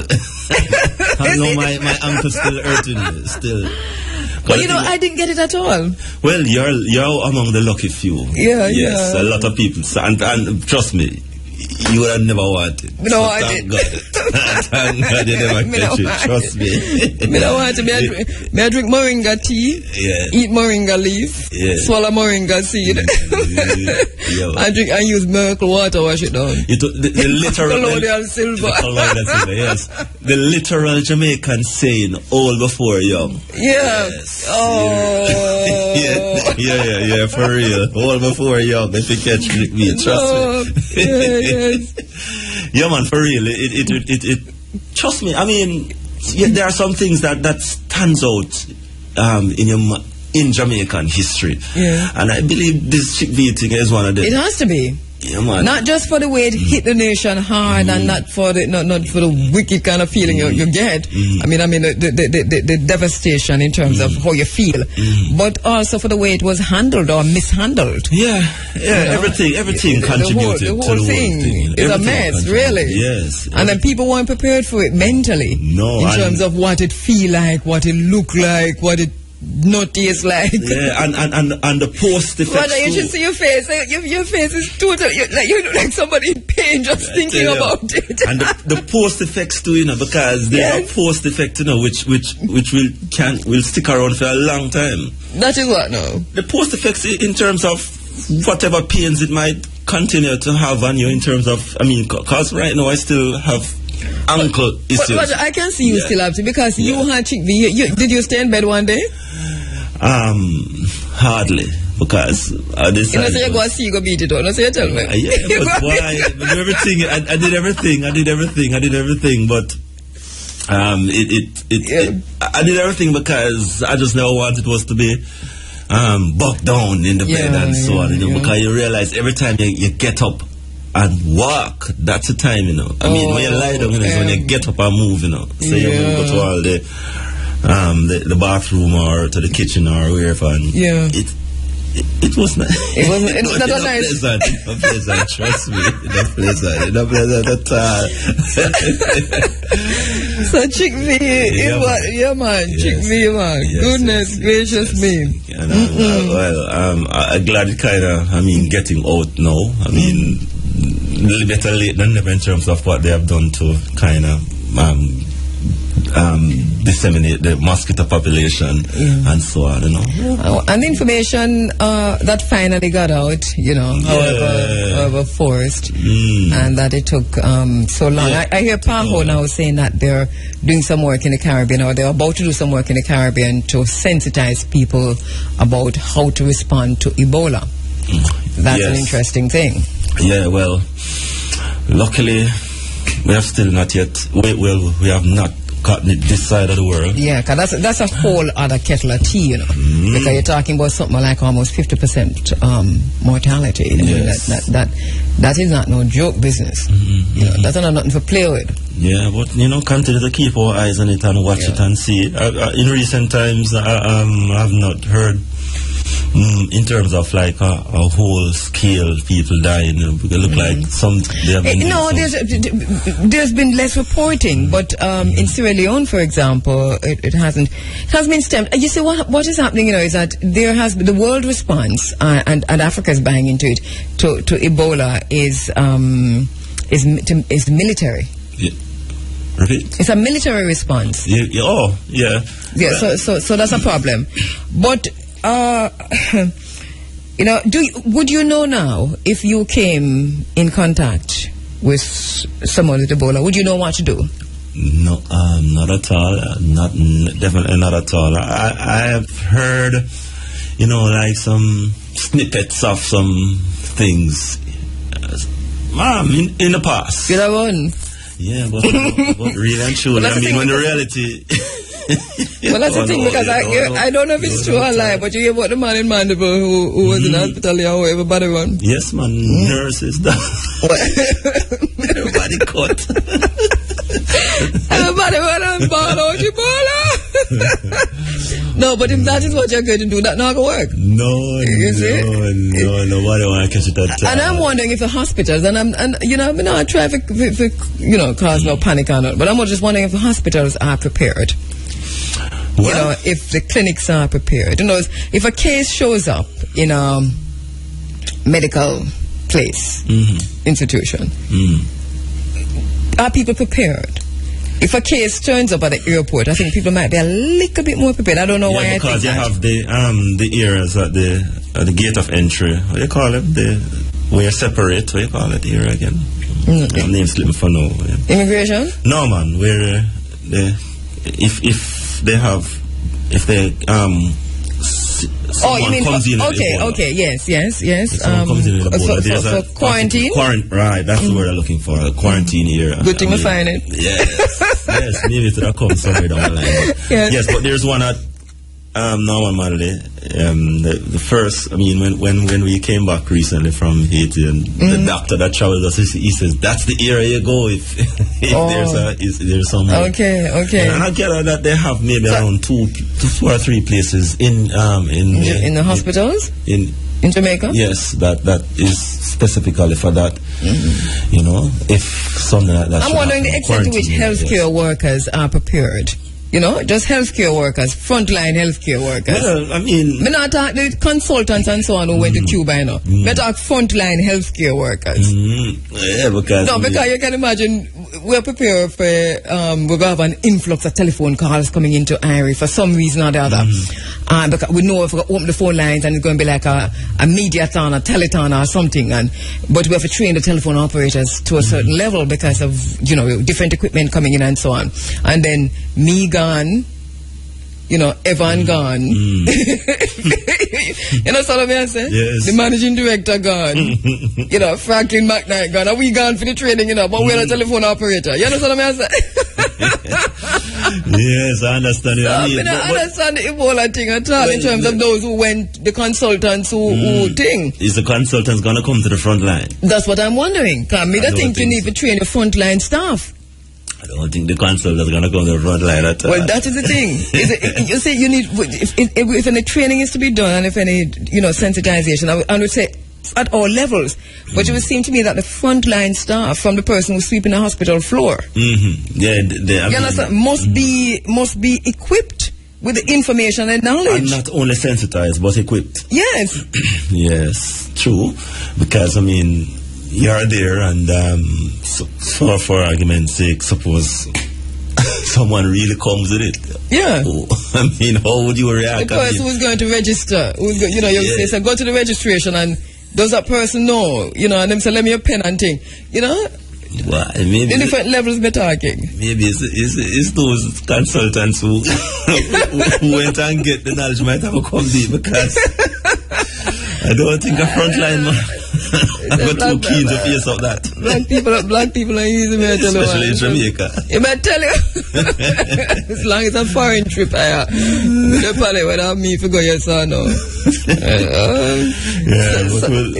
I know my ankle still hurting still. Well, I didn't get it at all. Well, you're among the lucky few. Yes, a lot of people. And trust me, you would have never wanted. No, I did. Thank God you never catch it. Trust me. I don't want to. May I drink moringa tea? Eat moringa leaf? Swallow moringa seed? I use miracle water, wash it down. The literal colloidal silver. Yes. The literal Jamaican saying, old before young. Yes. Oh. yeah, for real. All before young, if you catch me, trust me. Yes. Yeah, man, for real. It trust me. I mean, there are some things that stands out in Jamaican history. Yeah. And I believe this chick V thing is one of them. It has to be. Yeah, man. Not just for the way it hit the nation hard, and not for the wicked kind of feeling you get. I mean the devastation in terms of how you feel, but also for the way it was handled or mishandled. Yeah, everything contributed the to whole the thing. thing. It's a mess, really. Yes. And then people weren't prepared for it mentally. No. In terms of what it feel like, what it look like, what it not taste like. Yeah, and the post effects. But you should see your face. Your face is total. You look like somebody in pain just thinking about it. And the post effects too, because there are post effects, which will stick around for a long time. That is what now. The post effects in terms of whatever pains it might continue to have on you in terms of, because right now I still have ankle issues. But I can see you still have to, because you had chick V. Did you stay in bed one day? Hardly, because I decided. You go see you go beat it on. So you tell me. Yeah, but why? I did everything. I did everything, but I did everything because I just never wanted was to be bucked down in the bed and so on. Because you realize every time you get up and walk, that's the time, I mean, when you lie down, is when you get up and move, So you go to all the bathroom or to the kitchen or wherever, and it was not. It wasn't. Not nice. Not pleasant. Trust me, not pleasant at all. So chick V, man, chick V, man. Yes, goodness gracious me. I'm glad it kind of, getting out now. A little better late than never in terms of what they have done to kind of disseminate the mosquito population and so on, And the information that finally got out, however forced, and that it took so long. I hear Paho now saying that they're doing some work in the Caribbean, or they're about to do some work in the Caribbean to sensitize people about how to respond to Ebola. That's an interesting thing. Yeah, well, luckily we have still not yet. We have not gotten it this side of the world. Yeah, because that's a whole other kettle of tea, because you're talking about something like almost 50% mortality. Yes. That is not no joke business. That's not nothing to play with. Yeah, but continue to keep our eyes on it and watch it and see. In recent times, I have not heard. In terms of like a whole scale people dying, it look like some. There's been less reporting, but in Sierra Leone, for example, it has been stemmed. You see, what is happening, is that there has been the world response, and Africa is buying into it to Ebola is military. Yeah. Repeat. It's a military response. Yeah. So that's a problem, but. Would you know now if you came in contact with someone with Ebola? Would you know what to do? No, not at all. Definitely not at all. I have heard, like some snippets of some things, in the past. You know one. Yeah, but real and true. When the reality. Well, that's the thing, because I don't know if it's true or lie, but you hear about the man in Mandeville who was in hospital or everybody run. Yes, man, nurses. Everybody caught. Everybody run and ball out Ebola. No, but if that is what you're going to do, that's not going to work. No, nobody want to catch it that time. And I'm wondering if the hospitals, and I'm not trying to, cause no panic or not, but I'm just wondering if the hospitals are prepared. Well, if the clinics are prepared. If a case shows up in a medical place, institution, are people prepared? If a case turns up at the airport, I think people might be a little bit more prepared. I don't know why. Because you have the areas at the gate of entry. What do you call it? Where you separate. What do you call it here again? Name slipping for now. Immigration? No, man. Where if they someone comes in with Ebola. Okay, yes. Someone comes in with Ebola. For quarantine? Right, that's the word I'm looking for, a quarantine era. Good thing we find it. Yes, maybe it'll come somewhere down the line. Yes, but there's one at Norman Manley. The first, I mean, when we came back recently from Haiti, and the doctor that traveled us, he says that's the area you go if there's some. Okay. And I get that they have maybe around two or three places in the hospitals in Jamaica. Yes, that is specifically for that. You know, if something like that. I'm wondering the extent to which healthcare workers are prepared. You know, just healthcare workers, frontline healthcare workers. Well, I mean, me not talk the consultants and so on who went to Cuba, you know. Me talk frontline healthcare workers. Yeah, because you can imagine we're prepared for we're going to have an influx of telephone calls coming into IRI for some reason or the other. Because we know if we open the phone lines and it's going to be like a mediathon, a telethon or something, but we have to train the telephone operators to a certain level because of, you know, different equipment coming in and so on. And then me gone, you know, Evan gone. You know what I'm saying? Yes. The managing director gone. You know, Franklin McKnight gone. And we gone for the training, you know, but we're a telephone operator. You know what I'm saying? Yes, I understand. I understand the Ebola thing at all in terms of those who went, the consultants who thing. Is the consultants going to come to the front line? That's what I'm wondering. Because I think you need to train your frontline staff. I don't think the consultant is going to come to the front line at all. Well, that is the thing. You say you need, if any training is to be done and if any, you know, sensitization, I would say at all levels. But it would seem to me that the frontline staff, from the person who's sweeping the hospital floor, must be equipped with the information and knowledge. And not only sensitized, but equipped. Yes. Yes, true. Because, I mean, you're there and so for argument's sake, suppose someone really comes with it. Yeah. I mean, how would you react? The person who's going to register, you say, go to the registration, and does that person know? You know, and them say, let me a pen and thing. You know? Well, maybe in different levels we're talking. Maybe it's those consultants who went and get the knowledge might have come deep, because I don't think a frontline man I'm too keen to face up that. Black people are easy, especially in Jamaica. You might tell you. As long as a foreign trip, they probably would have me if you go yes or no.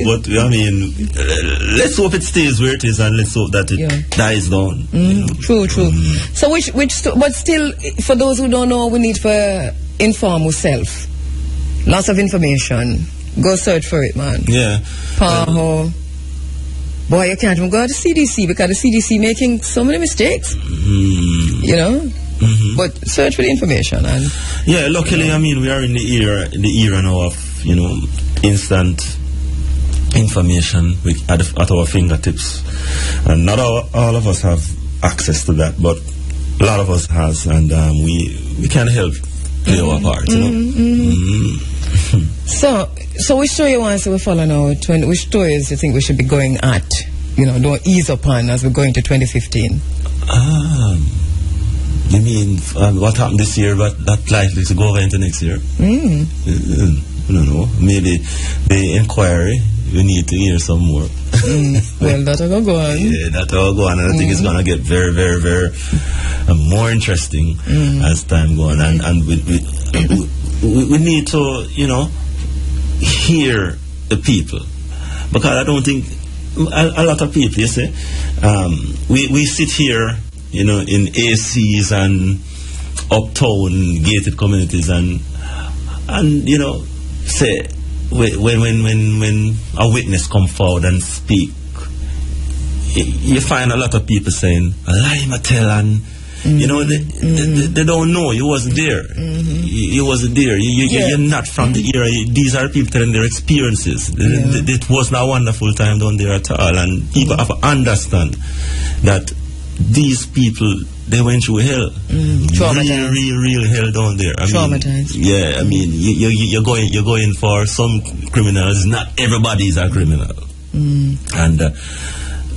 But I mean, let's hope it stays where it is, and let's hope that it dies down. True. So but still, for those who don't know, we need to inform ourselves. Lots of information. Go search for it, man. Yeah. Paho. Boy, you can't even go to the CDC because the CDC making so many mistakes. You know? But search for the information. And luckily, I mean, we are in the era now of, you know, instant information at our fingertips. And not all of us have access to that, but a lot of us has, and we can help play our part, you know? So which story you want to follow now? Which stories you think we should be going at? You know, don't ease upon as we're going to 2015. You mean what happened this year, but not likely to go over into next year? I don't know. Maybe the inquiry, we need to hear some more. Well, that'll go on. Yeah, that'll go on. And I think it's going to get very, very, very more interesting as time goes on. And we need to, you know, hear the people, because I don't think a lot of people, you see, we sit here, you know, in ACs and uptown gated communities, and you know, say when a witness come forward and speak, you find a lot of people saying, "I lie, my tell," and you know, they don't know. You wasn't there. You wasn't there. You're not from the era. These are people telling their experiences. It wasn't a wonderful time down there at all. And people have to understand that these people, they went through hell. Real hell down there. Traumatized. I mean, you're going for some criminals. Not everybody is a criminal. And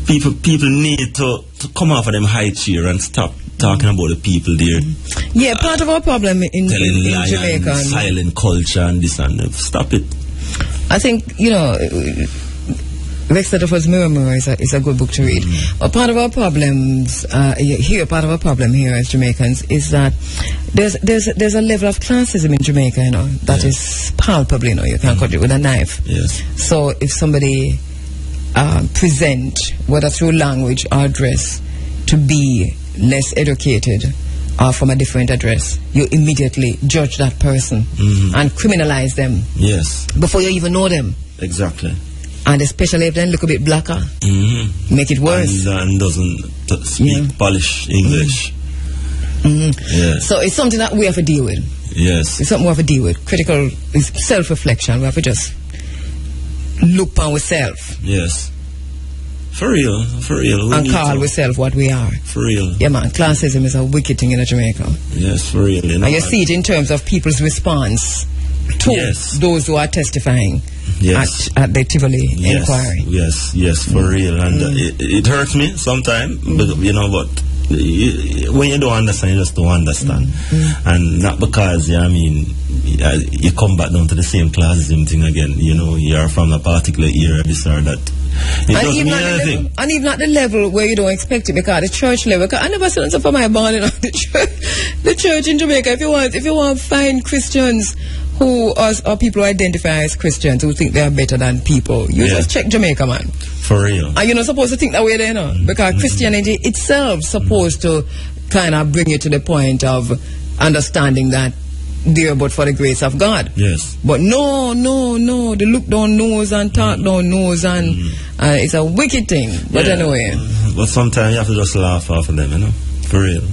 people need to come off of them high chair and stop talking about the people there. Yeah, part of our problem in Jamaica. And silent culture and this and that. Stop it. I think, Vex that of us Mirror is a good book to read. But part of our problems part of our problem here as Jamaicans is that there's a level of classism in Jamaica, that is palpable, you can't cut it with a knife. Yes. So if somebody present, whether through language or dress, to be less educated or from a different address, you immediately judge that person and criminalize them. Yes. Before you even know them. Exactly. And especially if they look a bit blacker, make it worse. And doesn't speak polished English. Yes. So it's something that we have to deal with. Yes. It's something we have to deal with. Critical is self-reflection. We have to just look on ourselves. Yes. For real. And call ourselves what we are. For real. Yeah, man. Classism is a wicked thing in Jamaica. Yes, for real. And you see it in terms of people's response to those who are testifying at the Tivoli inquiry. Yes, for real. And it hurts me sometimes, but when you don't understand, you just don't understand. And not because, you come back down to the same classism thing again. You're from a particular era, this or that. It doesn't mean anything. And even at the level where you don't expect it, because the church level, I never said something for my born, the church in Jamaica, if you want to find Christians who are people who identify as Christians, who think they are better than people, you just check Jamaica, man. For real. And you're not supposed to think that way there, because Christianity itself is supposed to kind of bring you to the point of understanding that dear but for the grace of God. Yes. But no, the look down nose and talk down nose and it's a wicked thing. But anyway. But sometimes you have to just laugh off of them, for real.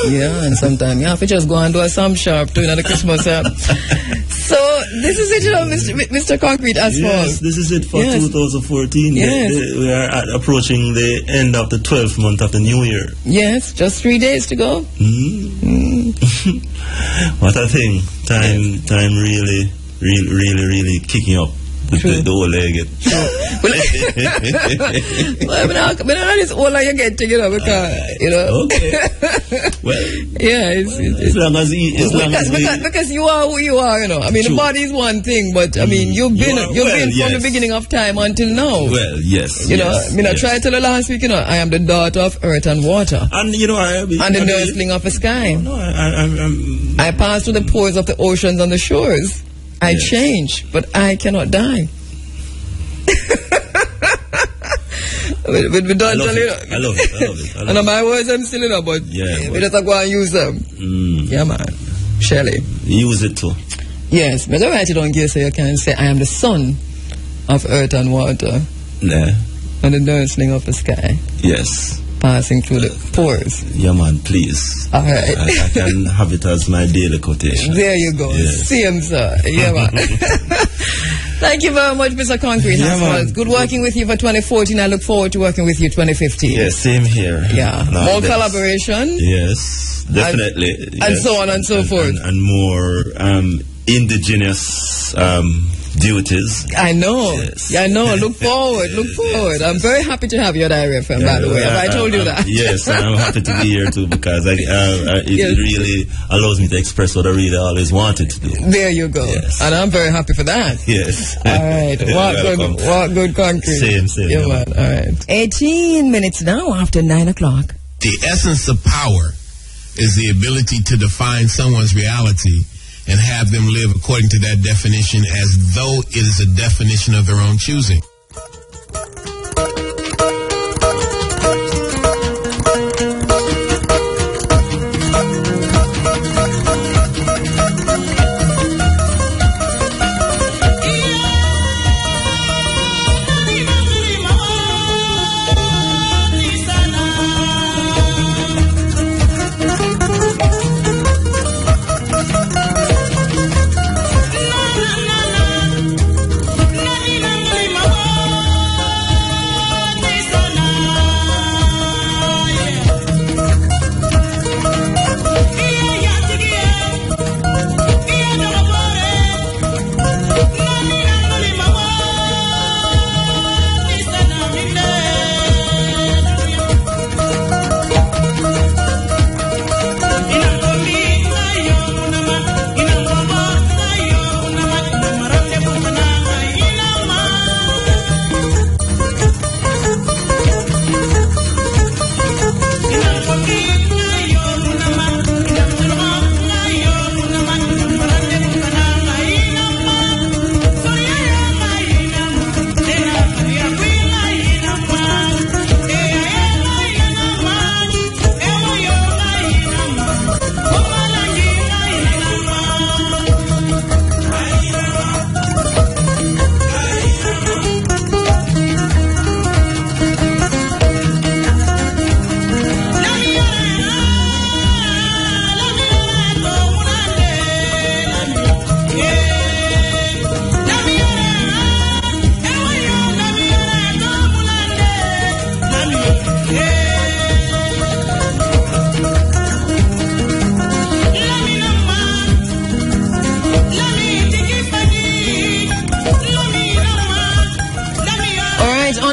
Yeah, and sometimes you have to just go and do a some sharp to another Christmas. So this is it, Mr. Concrete Asphalt. Yes, this is it for 2014. Yes. We are approaching the end of the 12th month of the new year. Yes, just 3 days to go. What a thing. Time really kicking up. The whole leg. Well, it's all you get to, because, Okay. Well, yeah, as long as because you are who you are, I mean, the body is one thing, but I mean, you've been from the beginning of time until now. Well, yes. I tried to tell you last week, I am the daughter of earth and water. And and the nursling of the sky. No, I pass through the pores of the oceans and the shores. I change, but I cannot die. We don't tell you. I love it. And my words I'm still in, but we just go and use them. Yeah, man. Shelley. Use it too. Yes, but write it on here so you can say, I am the son of earth and water. Yeah. And the nursling of the sky. Yes. Passing through the pores. Yeah, man, please. All right. I can have it as my daily quotation. There you go. Yes. Same, sir. Yeah, man. Thank you very much, Mr. Concrete. Yeah, good working with you for 2014. I look forward to working with you 2015. Yes, same here. Yeah. More collaboration. Yes, definitely. And so on and so forth. And more indigenous duties. I know. Yes. Yeah, I know. Look forward. I'm very happy to have you at IRFM, by the way. Have I told you that? Yes, and I'm happy to be here too, because it really allows me to express what I really always wanted to do. There you go. Yes. And I'm very happy for that. Yes. All right. Walk good Concrete. Same. Yeah, man. All right. 18 minutes now after 9 o'clock. The essence of power is the ability to define someone's reality and have them live according to that definition as though it is a definition of their own choosing. Mama.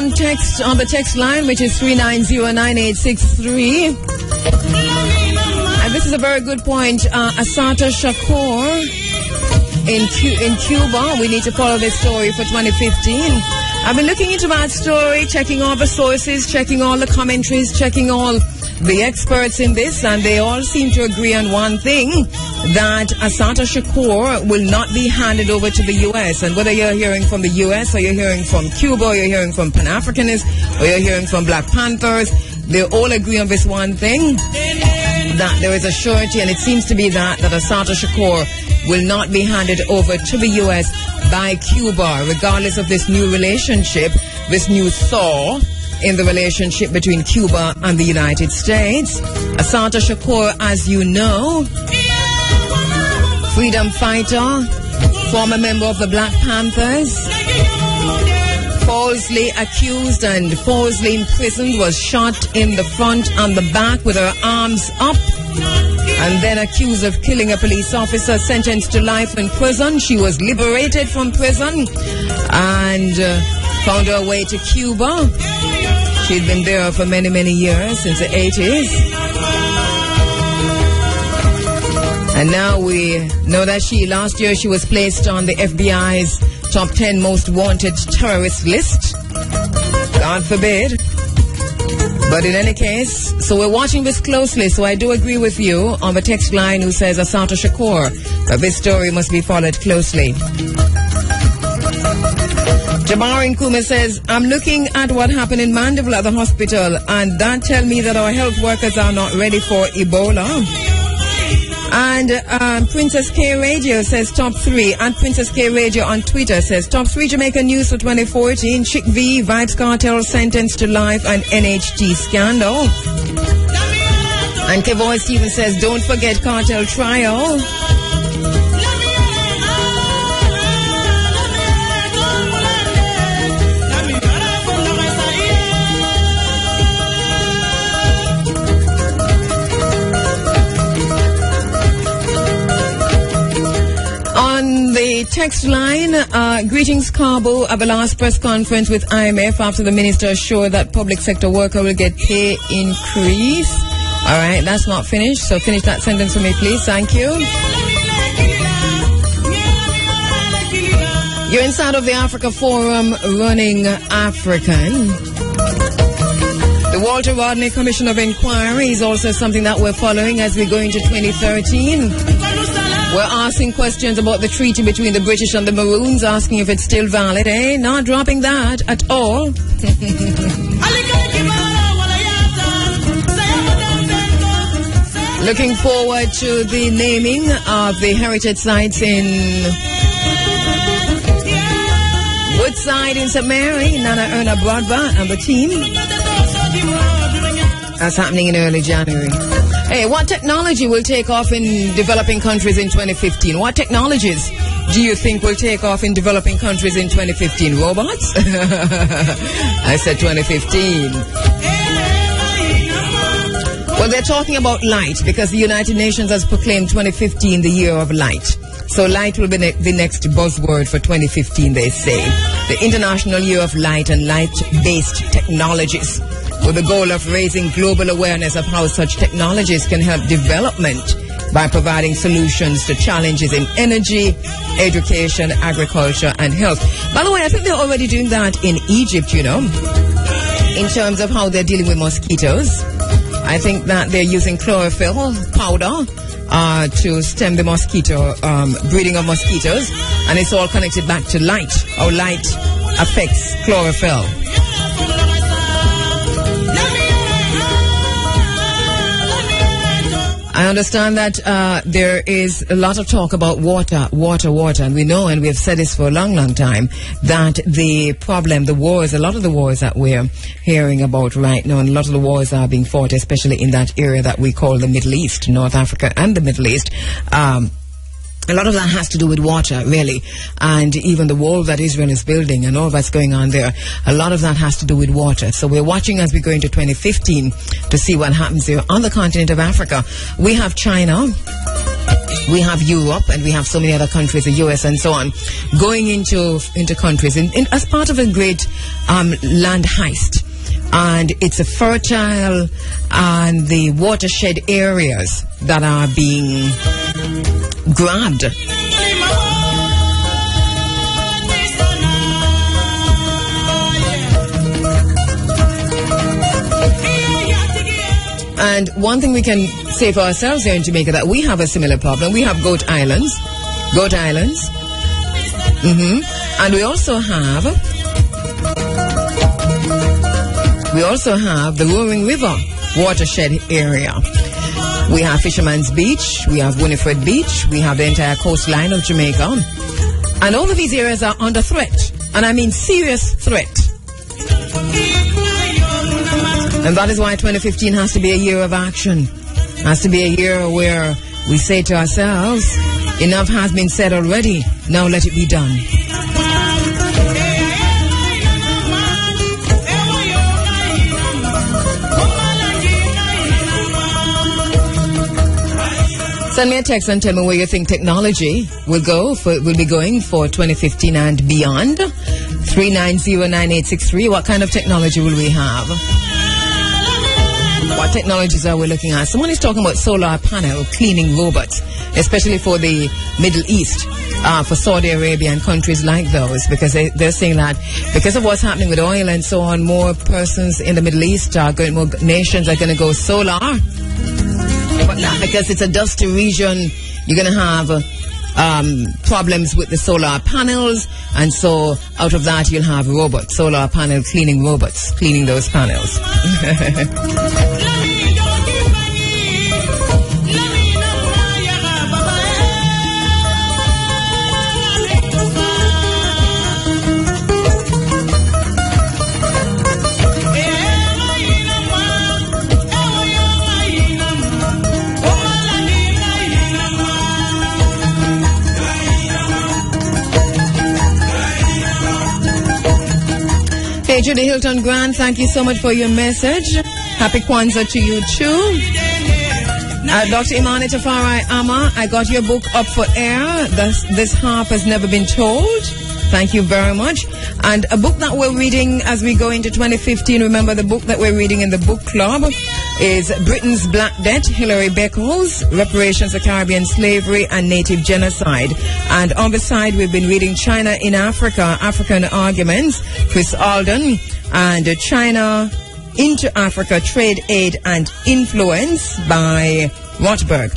on the text line, which is 3909863. And this is a very good point. Assata Shakur in Cuba. We need to follow this story for 2015. I've been looking into that story, checking all the sources, checking all the commentaries, checking all the experts in this, and they all seem to agree on one thing, that Assata Shakur will not be handed over to the U.S. And whether you're hearing from the U.S. or you're hearing from Cuba or you're hearing from Pan-Africanists or you're hearing from Black Panthers, they all agree on this one thing, that there is a surety, and it seems to be that Assata Shakur will not be handed over to the U.S. by Cuba, regardless of this new relationship, this new thaw in the relationship between Cuba and the United States. Assata Shakur, as you know, freedom fighter, former member of the Black Panthers, falsely accused and falsely imprisoned, was shot in the front and the back with her arms up, and then accused of killing a police officer, sentenced to life in prison. She was liberated from prison and found her way to Cuba. She'd been there for many, many years, since the 80s. And now we know that last year she was placed on the FBI's top 10 most wanted terrorist list. God forbid. But in any case, so we're watching this closely. So I do agree with you on the text line who says Assata Shakur, that this story must be followed closely. Jamar in Kuma says, I'm looking at what happened in Mandeville at the hospital, and that tell me that our health workers are not ready for Ebola. And Princess K Radio says top 3, and Princess K Radio on Twitter says top 3 Jamaican news for 2014, Chick V, Vibes Cartel sentenced to life, and NHT scandal. And Kevoy Stevens says don't forget cartel trial. The text line, greetings Cabo, at the last press conference with IMF after the minister assured that public sector worker will get pay increase. All right, that's not finished, so finish that sentence for me, please. Thank you. You're inside of the Africa Forum, running African. The Walter Rodney Commission of Inquiry is also something that we're following as we go into 2013. We're asking questions about the treaty between the British and the Maroons, asking if it's still valid, eh? Not dropping that at all. Looking forward to the naming of the heritage sites in Woodside in St. Mary, Nana Erna Broadbent and the team. That's happening in early January. Hey, what technology will take off in developing countries in 2015? What technologies do you think will take off in developing countries in 2015? Robots? I said 2015. Well, they're talking about light because the United Nations has proclaimed 2015 the year of light. So light will be the next buzzword for 2015, they say. The International Year of Light and Light-Based Technologies, with the goal of raising global awareness of how such technologies can help development by providing solutions to challenges in energy, education, agriculture, and health. By the way, I think they're already doing that in Egypt, you know, in terms of how they're dealing with mosquitoes. I think that they're using chlorophyll powder to stem the mosquito, breeding of mosquitoes, and it's all connected back to light, how light affects chlorophyll. I understand that there is a lot of talk about water, and we know, and we have said this for a long, long time, that the problem, the wars, a lot of the wars that we're hearing about right now, and a lot of the wars are being fought, especially in that area that we call the Middle East, North Africa and the Middle East. A lot of that has to do with water, really, and even the wall that Israel is building and all that's going on there, a lot of that has to do with water. So we're watching as we go into 2015 to see what happens there on the continent of Africa. We have China We have Europe and we have so many other countries, the US and so on, going into countries as part of a great land heist. And it's a fertile and the watershed areas that are being grabbed. And one thing we can say for ourselves here in Jamaica, that we have a similar problem. We have Goat Islands. And we also have the Roaring River watershed area. We have Fisherman's Beach, we have Winifred Beach, we have the entire coastline of Jamaica. And all of these areas are under threat. And I mean serious threat. And that is why 2015 has to be a year of action. Has to be a year where we say to ourselves, enough has been said already, now let it be done. Send me a text and tell me where you think technology will be going for 2015 and beyond. 3909863. What kind of technology will we have? What technologies are we looking at? Someone is talking about solar panel cleaning robots, especially for the Middle East, for Saudi Arabia and countries like those, because they're saying that because of what's happening with oil and so on, more persons in the Middle East more nations are going to go solar. But not because it's a dusty region, you're going to have problems with the solar panels, and so out of that you'll have robots, solar panel cleaning robots, cleaning those panels. Hey, Judy Hilton Grant, thank you so much for your message. Happy Kwanzaa to you too. Dr. Imani Tafari Amma, I got your book up for air. This half has never been told. Thank you very much. And a book that we're reading as we go into 2015, remember the book that we're reading in the book club is Britain's Black Debt, Hilary Beckles, Reparations of Caribbean Slavery and Native Genocide. And on the side, we've been reading China in Africa, African Arguments, Chris Alden, and China into Africa, Trade, Aid and Influence by Rothberg.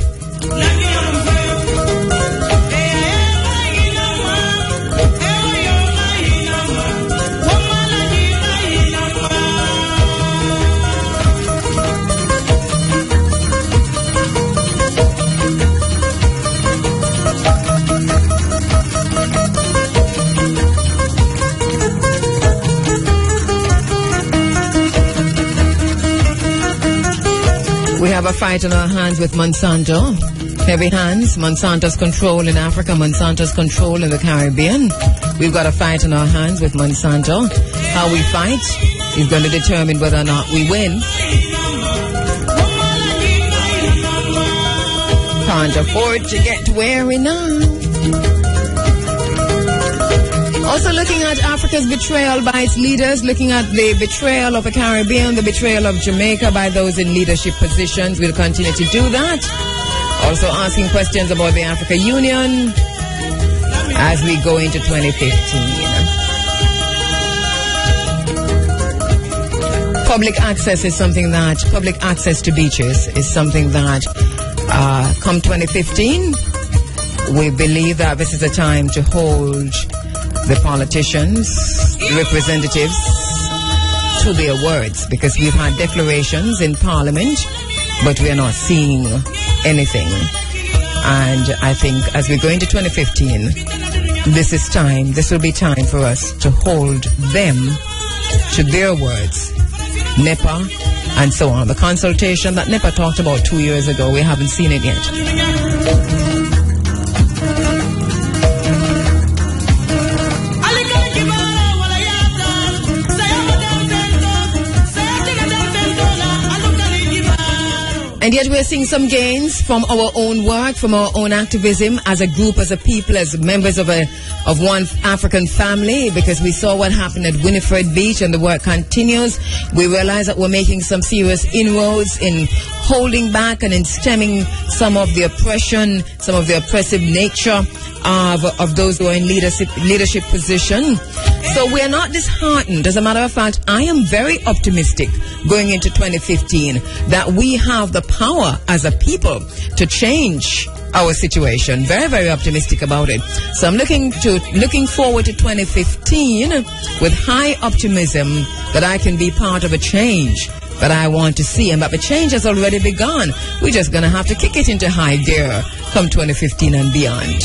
We have a fight on our hands with Monsanto. Heavy hands. Monsanto's control in Africa, Monsanto's control in the Caribbean. We've got a fight on our hands with Monsanto. How we fight is going to determine whether or not we win. Can't afford to get weary now. Also looking at Africa's betrayal by its leaders, looking at the betrayal of the Caribbean, the betrayal of Jamaica by those in leadership positions. We'll continue to do that. Also asking questions about the Africa Union as we go into 2015. Public access to beaches is something that come 2015, we believe that this is a time to hold the politicians, the representatives, to their words, because we've had declarations in Parliament, but we are not seeing anything. And I think as we go into 2015, this will be time for us to hold them to their words. NEPA and so on. The consultation that NEPA talked about 2 years ago, we haven't seen it yet. And yet we're seeing some gains from our own work, from our own activism as a group, as a people, as members of one African family, because we saw what happened at Winifred Beach and the work continues. We realize that we're making some serious inroads in holding back and in stemming some of the oppression, some of the oppressive nature of those who are in leadership position. So we are not disheartened. As a matter of fact, I am very optimistic going into 2015 that we have the power as a people to change our situation. Very, very optimistic about it. So I'm looking forward to 2015 with high optimism that I can be part of a change that I want to see, and that the change has already begun. We're just going to have to kick it into high gear come 2015 and beyond.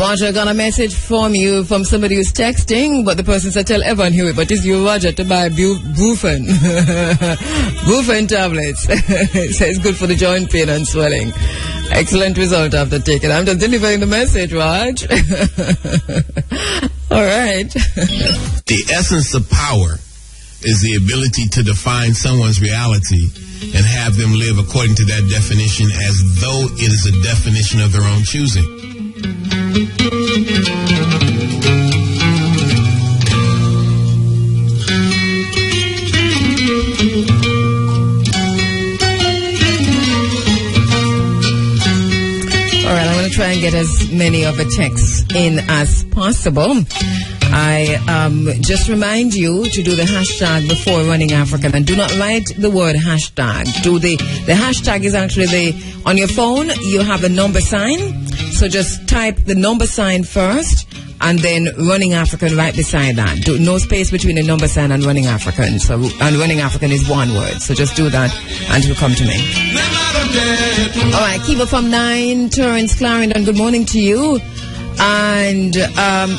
Roger, got a message from you from somebody who's texting, but the person said, tell Evan Hewitt, but it's you, Roger, to buy Brufen. Brufen tablets. It says good for the joint pain and swelling. Excellent result after taking. I'm just delivering the message, Raj. All right. The essence of power is the ability to define someone's reality and have them live according to that definition as though it is a definition of their own choosing. All right, I'm going to try and get as many of the texts in as possible. I just remind you to do the hashtag before running African, and do not write the word hashtag. Do the hashtag is actually on your phone. You have a number sign, so just type the number sign first, and then running African right beside that. No space between the number sign and running African. So and running African is one word. So just do that, and it will come to me. All right, Kiva from 9, Terrence Clarendon. Good morning to you. And,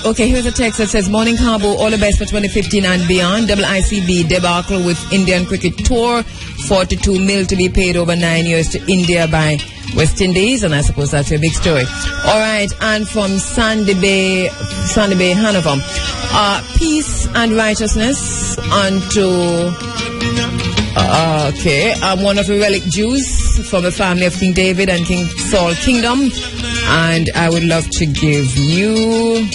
okay, here's a text that says, morning, Cabo, all the best for 2015 and beyond. ICB debacle with Indian cricket tour, 42 mil to be paid over 9 years to India by West Indies, and I suppose that's a big story. All right, and from Sandy Bay, Hanover, peace and righteousness unto... okay, I'm one of the relic Jews from the family of King David and King Saul Kingdom, and I would love to give you...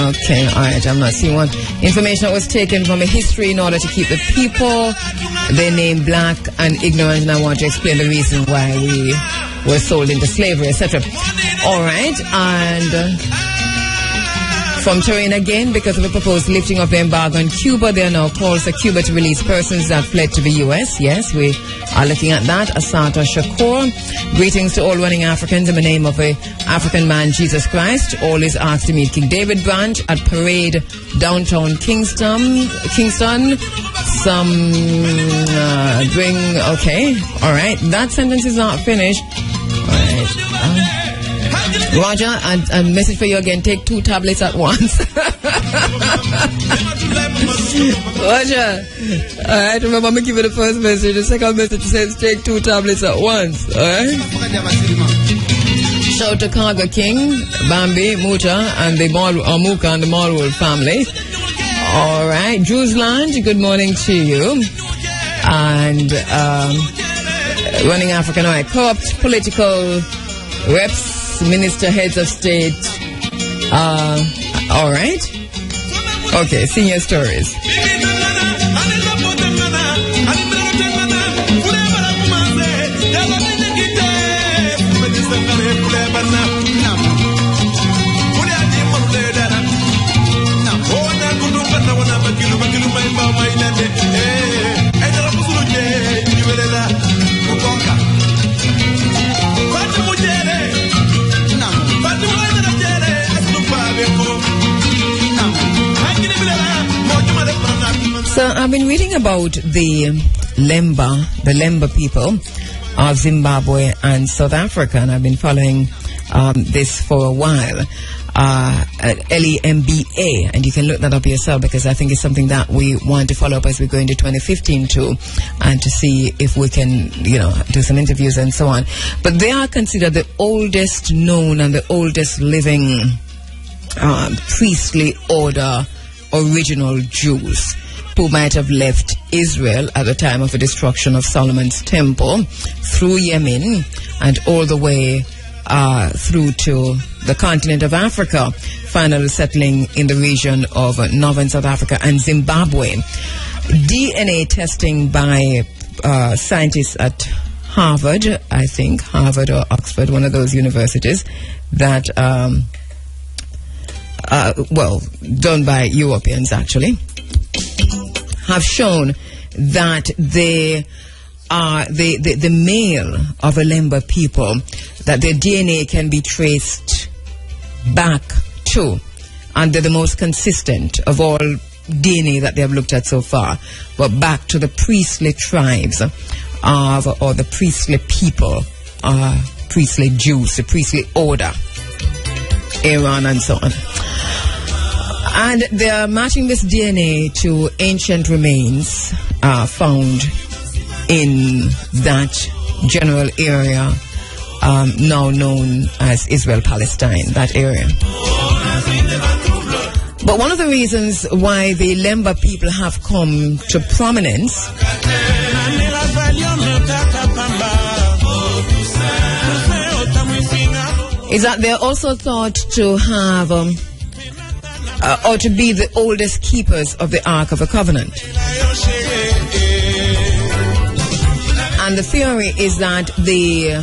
Okay, alright, I'm not seeing one. Information that was taken from a history in order to keep the people, their name black and ignorant, and I want to explain the reason why we were sold into slavery, etc. Alright, and... from terrain again, because of the proposed lifting of the embargo on Cuba, there are now calls for Cuba to release persons that fled to the U.S. Yes, we are looking at that. Asata Shakur. Greetings to all running Africans in the name of the African man Jesus Christ. All is asked to meet King David Branch at Parade, downtown Kingston. Some bring. Okay, all right. That sentence is not finished. All right. Roger, and a message for you again. Take 2 tablets at once. Roger. Alright, remember, I'm going to give you the first message. The second message says take 2 tablets at once. Alright? Shout to Kaga King, Bambi, Muta, and the Muka and the Marwood family. Alright, Drewsland, good morning to you. And running African, alright, corrupt political reps, minister, heads of state. All right. Okay, senior stories. So I've been reading about the Lemba people of Zimbabwe and South Africa, and I've been following this for a while. LEMBA, and you can look that up yourself, because I think it's something that we want to follow up as we go into 2015 too, and to see if we can, do some interviews and so on. But they are considered the oldest known and the oldest living priestly order original Jews who might have left Israel at the time of the destruction of Solomon's temple through Yemen and all the way through to the continent of Africa, finally settling in the region of northern South Africa and Zimbabwe. DNA testing by scientists at Harvard, I think, Harvard or Oxford, one of those universities, that, done by Europeans actually, have shown that the male of a Lemba people, that their DNA can be traced back to, and they're the most consistent of all DNA that they have looked at so far, but back to the priestly tribes or the priestly people, priestly Jews, the priestly order, Aaron and so on. And they are matching this DNA to ancient remains found in that general area now known as Israel-Palestine, that area. But one of the reasons why the Lemba people have come to prominence is that they're also thought to have or to be the oldest keepers of the Ark of the Covenant. And the theory is that the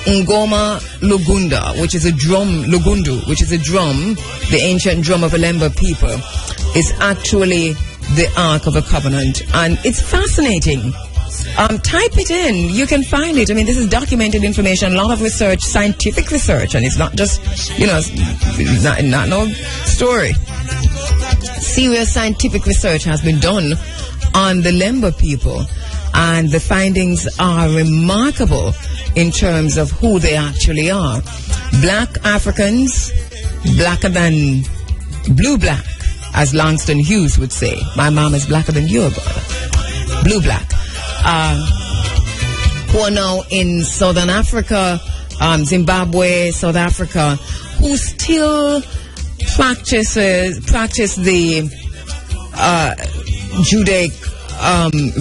Ngoma Lugunda, which is a drum, Lugundu, which is a drum, the ancient drum of the Lemba people, is actually the Ark of the Covenant. And it's fascinating. Type it in. You can find it. I mean, this is documented information, a lot of research, scientific research, and it's not just, not no story. Serious scientific research has been done on the Lemba people, and the findings are remarkable in terms of who they actually are. Black Africans, blacker than blue-black, as Langston Hughes would say. My mom is blacker than your brother. Blue-black. Who are now in Southern Africa, Zimbabwe, South Africa, who still practice the Judaic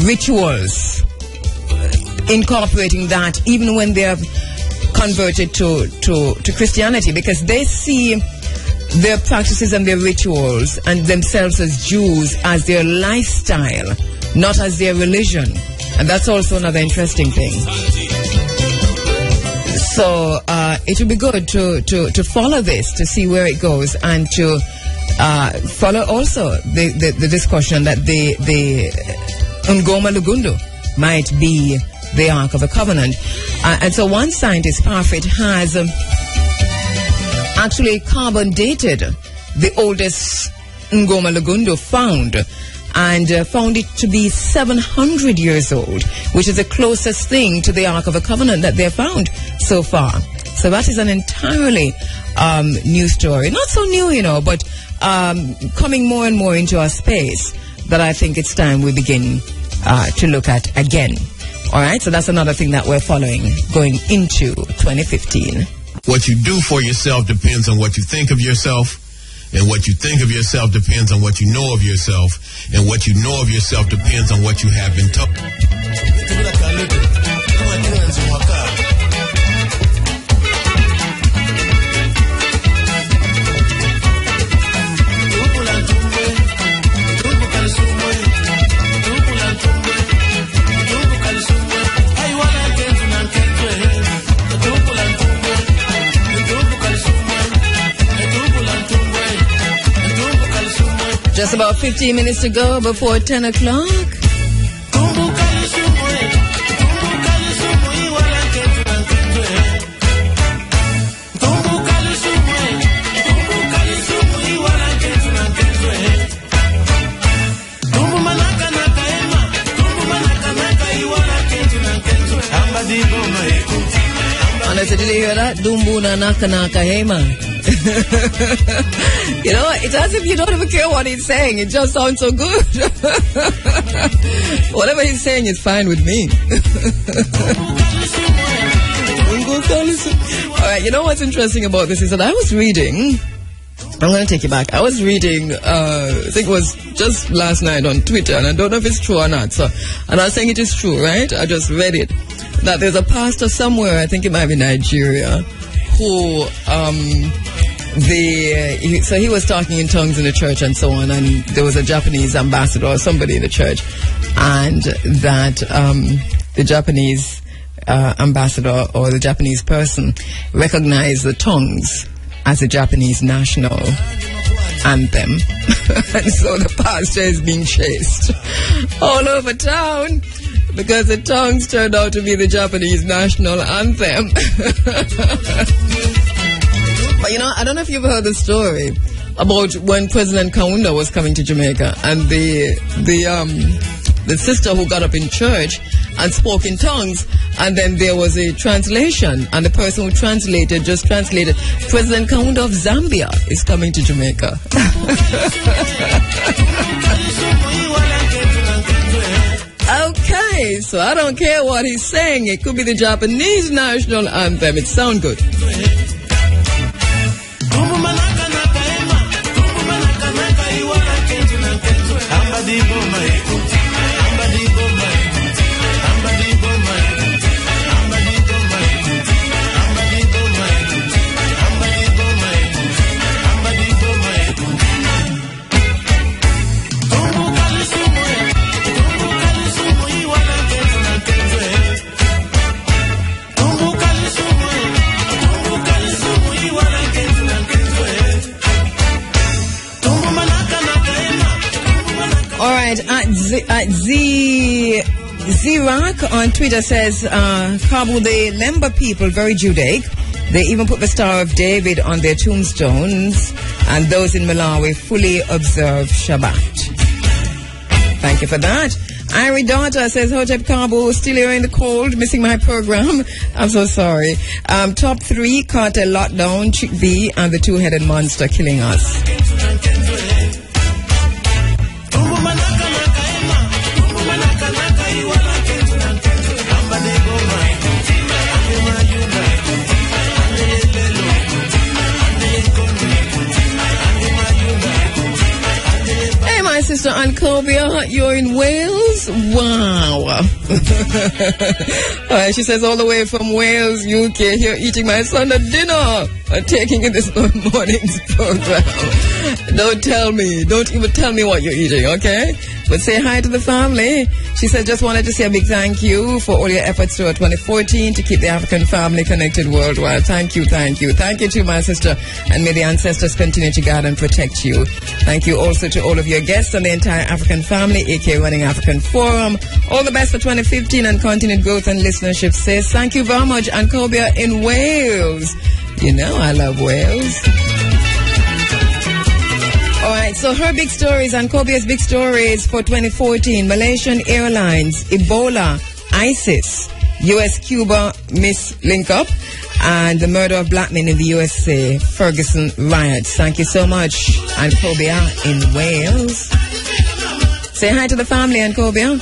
rituals, incorporating that even when they have converted to Christianity, because they see their practices and their rituals and themselves as Jews as their lifestyle, not as their religion. And that's also another interesting thing. So it would be good to follow this, to see where it goes, and to follow also the discussion that the Ngoma Lugundu might be the Ark of the Covenant. And so one scientist, Parfit, has actually carbon dated the oldest Ngoma Lugundu found, and found it to be 700 years old, which is the closest thing to the Ark of the Covenant that they have found so far. So that is an entirely new story. Not so new, but coming more and more into our space, that I think it's time we begin to look at again. All right, so that's another thing that we're following going into 2015. What you do for yourself depends on what you think of yourself. And what you think of yourself depends on what you know of yourself. And what you know of yourself depends on what you have been told. Just about 15 minutes to go before 10 o'clock. Did you hear that? Dumbuna naka naka, hey man. You know, it's as if you don't even care what he's saying. It just sounds so good. Whatever he's saying is fine with me. All right, you know what's interesting about this is that I was reading. I'm going to take you back. I was reading, I think it was just last night on Twitter, and I don't know if it's true or not. So, and I was saying it is true, right? I just read it. That there's a pastor somewhere, I think it might be Nigeria, who, so he was talking in tongues in the church and so on, and there was a Japanese ambassador or somebody in the church, and that the Japanese ambassador or the Japanese person recognized the tongues as a Japanese national anthem. And so the pastor is being chased all over town because the tongues turned out to be the Japanese national anthem. But you know, I don't know if you've heard the story about when President Kaunda was coming to Jamaica, and the sister who got up in church and spoke in tongues, and then there was a translation, and the person who translated just translated, President Kaunda of Zambia is coming to Jamaica. Okay, so I don't care what he's saying. It could be the Japanese national anthem. It sounds good. At Z-Rock on Twitter says, Kabu, the Lemba people, very Judaic. They even put the Star of David on their tombstones, and those in Malawi fully observe Shabbat. Thank you for that. Irie Daughter says, Hotep Kabu, still here in the cold, missing my program. I'm so sorry. Top 3, cartel lockdown, Chick B, and the two-headed monster killing us. Sister Ancobia, you're in Wales? Wow. She says all the way from Wales, UK, here eating my Sunday dinner and taking in this morning's program. Don't even tell me what you're eating, okay? But say hi to the family. She said, just wanted to say a big thank you for all your efforts throughout 2014 to keep the African family connected worldwide. Thank you. Thank you to my sister, and may the ancestors continue to guard and protect you. Thank you also to all of your guests and the entire African family, aka Running African Forum. All the best for 2015 and continued growth and listenership. Says thank you very much, Ancobia in Wales. You know I love Wales. All right, so her big stories, Ancobia's big stories for 2014, Malaysian Airlines, Ebola, ISIS, US-Cuba mislink-up, and the murder of black men in the USA, Ferguson riots. Thank you so much, Ancobia in Wales. Say hi to the family, Ancobia.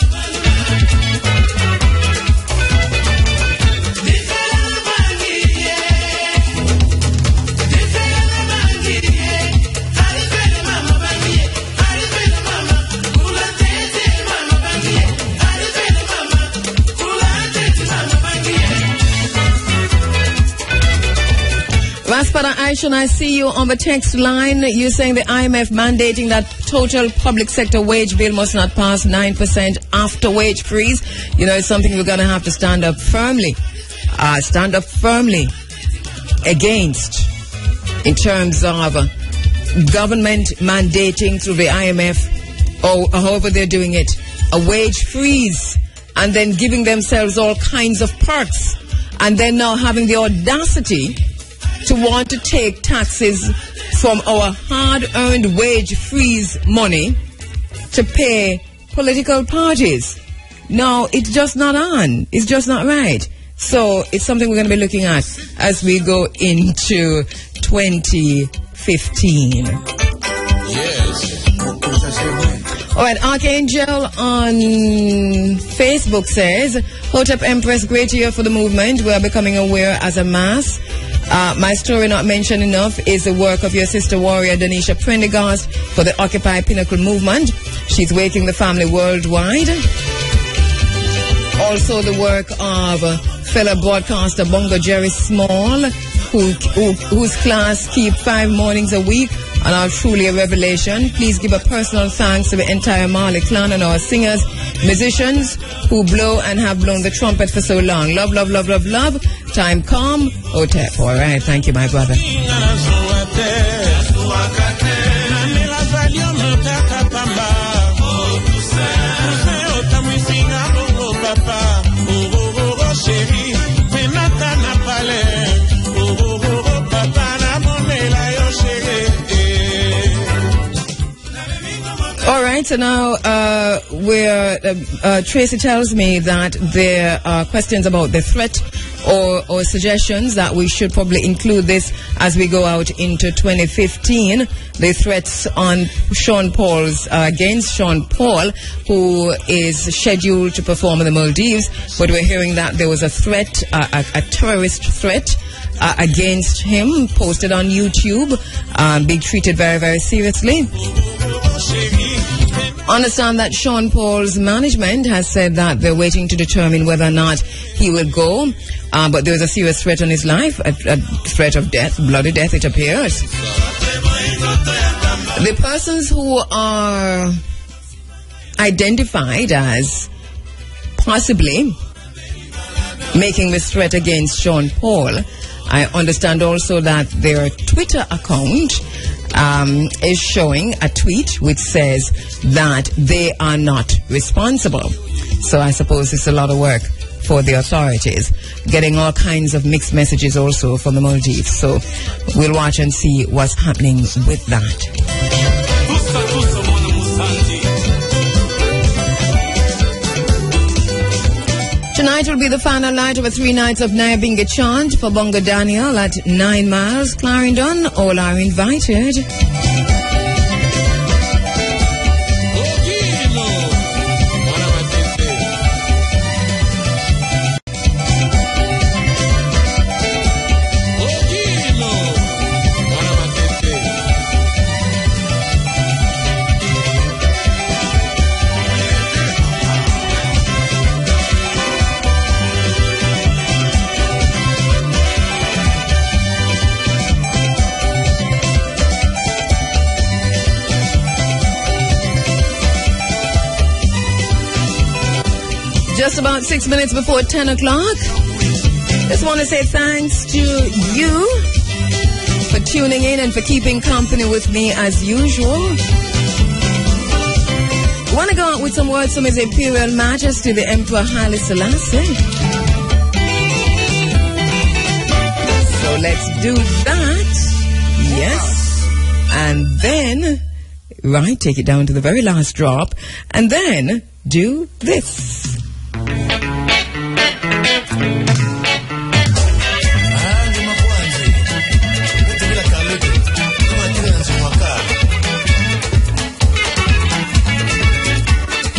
Raspada Aishan, I see you on the text line. You're saying the IMF mandating that total public sector wage bill must not pass 9% after wage freeze. You know, it's something we're going to have to stand up firmly against in terms of government mandating through the IMF or however they're doing it, a wage freeze, and then giving themselves all kinds of perks, and then now having the audacity to want to take taxes from our hard-earned wage freeze money to pay political parties. No, it's just not on. It's just not right. So it's something we're going to be looking at as we go into 2015. Yes. All right, Archangel on Facebook says, Hotep Empress, great year for the movement. We are becoming aware as a mass. My story not mentioned enough is the work of your sister warrior, Danisha Prendergast, for the Occupy Pinnacle movement. She's waking the family worldwide. Also the work of fellow broadcaster Bongo Jerry Small, whose class keep 5 mornings a week and are truly a revelation. Please give a personal thanks to the entire Marley clan and our singers, musicians who blow and have blown the trumpet for so long. Love, love, love, love, love. Time calm. Hotep. All right. Thank you, my brother. All right, so now Tracy tells me that there are questions about the threat or suggestions that we should probably include this as we go out into 2015. The threats on Sean Paul's against Sean Paul, who is scheduled to perform in the Maldives, but we're hearing that there was a threat, a terrorist threat against him, posted on YouTube, being treated very, very seriously. Understand that Sean Paul's management has said that they're waiting to determine whether or not he will go, but there is a serious threat on his life, a threat of death, bloody death, it appears. The persons who are identified as possibly making this threat against Sean Paul, I understand also that their Twitter account is showing a tweet which says that they are not responsible. So I suppose it's a lot of work for the authorities, getting all kinds of mixed messages also from the Maldives. So we'll watch and see what's happening with that. Tonight will be the final night of a 3 nights of Nyabinga chant for Bongo Daniel at 9 Miles, Clarendon. All are invited. Just about 6 minutes before 10 o'clock. Just want to say thanks to you for tuning in and for keeping company with me as usual. Want to go out with some words from His Imperial Majesty, the Emperor Haile Selassie. So let's do that. Yes. And then, right, take it down to the very last drop. And then do this.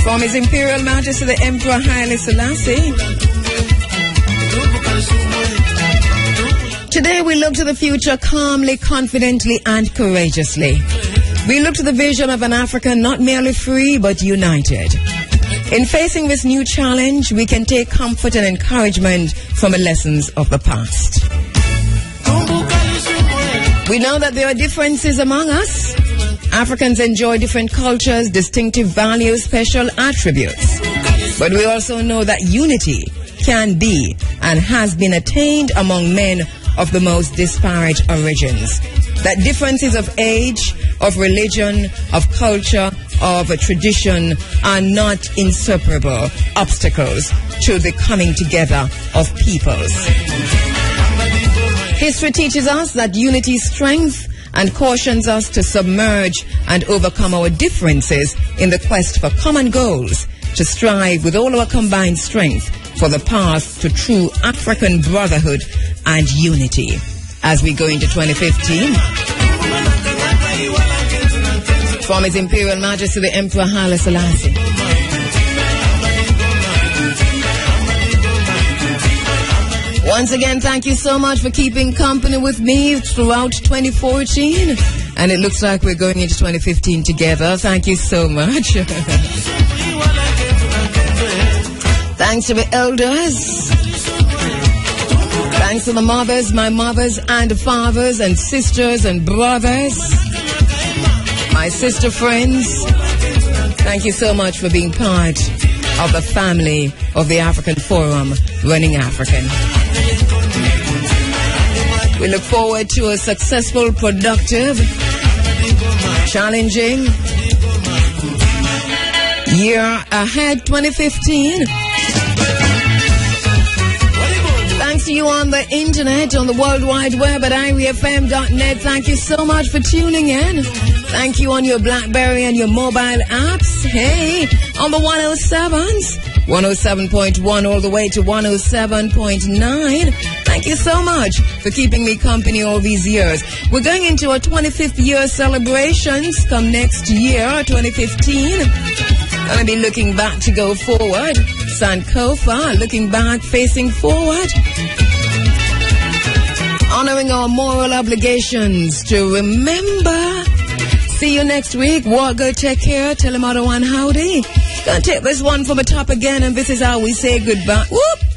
From His Imperial Majesty the Emperor Haile Selassie. Today we look to the future calmly, confidently and courageously. We look to the vision of an Africa not merely free but united. In facing this new challenge, we can take comfort and encouragement from the lessons of the past. We know that there are differences among us. Africans enjoy different cultures, distinctive values, special attributes. But we also know that unity can be and has been attained among men of the most disparate origins. That differences of age, of religion, of culture, of a tradition are not insuperable obstacles to the coming together of peoples. History teaches us that unity is strength and cautions us to submerge and overcome our differences in the quest for common goals, to strive with all our combined strength for the path to true African brotherhood and unity. As we go into 2015, from His Imperial Majesty the Emperor Haile Selassie. Once again, thank you so much for keeping company with me throughout 2014. And it looks like we're going into 2015 together. Thank you so much. Thanks to the elders. Thanks to the mothers, my mothers and fathers and sisters and brothers. My sister friends. Thank you so much for being part of the family of the African Forum, Running African. We look forward to a successful, productive, challenging year ahead, 2015. Thanks to you on the internet, on the World Wide Web at IRIFM.net. Thank you so much for tuning in. Thank you on your BlackBerry and your mobile apps. Hey, on the 107s, 107.1 all the way to 107.9. Thank you so much for keeping me company all these years. We're going into our 25th year celebrations come next year, 2015. Going to be looking back to go forward. Sankofa, looking back, facing forward. Honoring our moral obligations to remember. See you next week. Walk good, take care. Tell them other one howdy. Gonna take this one from the top again, and this is how we say goodbye. Whoop!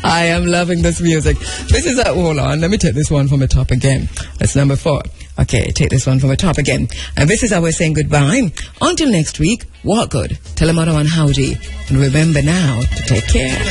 I am loving this music. This is hold on, let me take this one from the top again. That's number 4. Okay, take this one from the top again. And this is how we're saying goodbye. Until next week, walk good. Tell them other one howdy. And remember now to take care.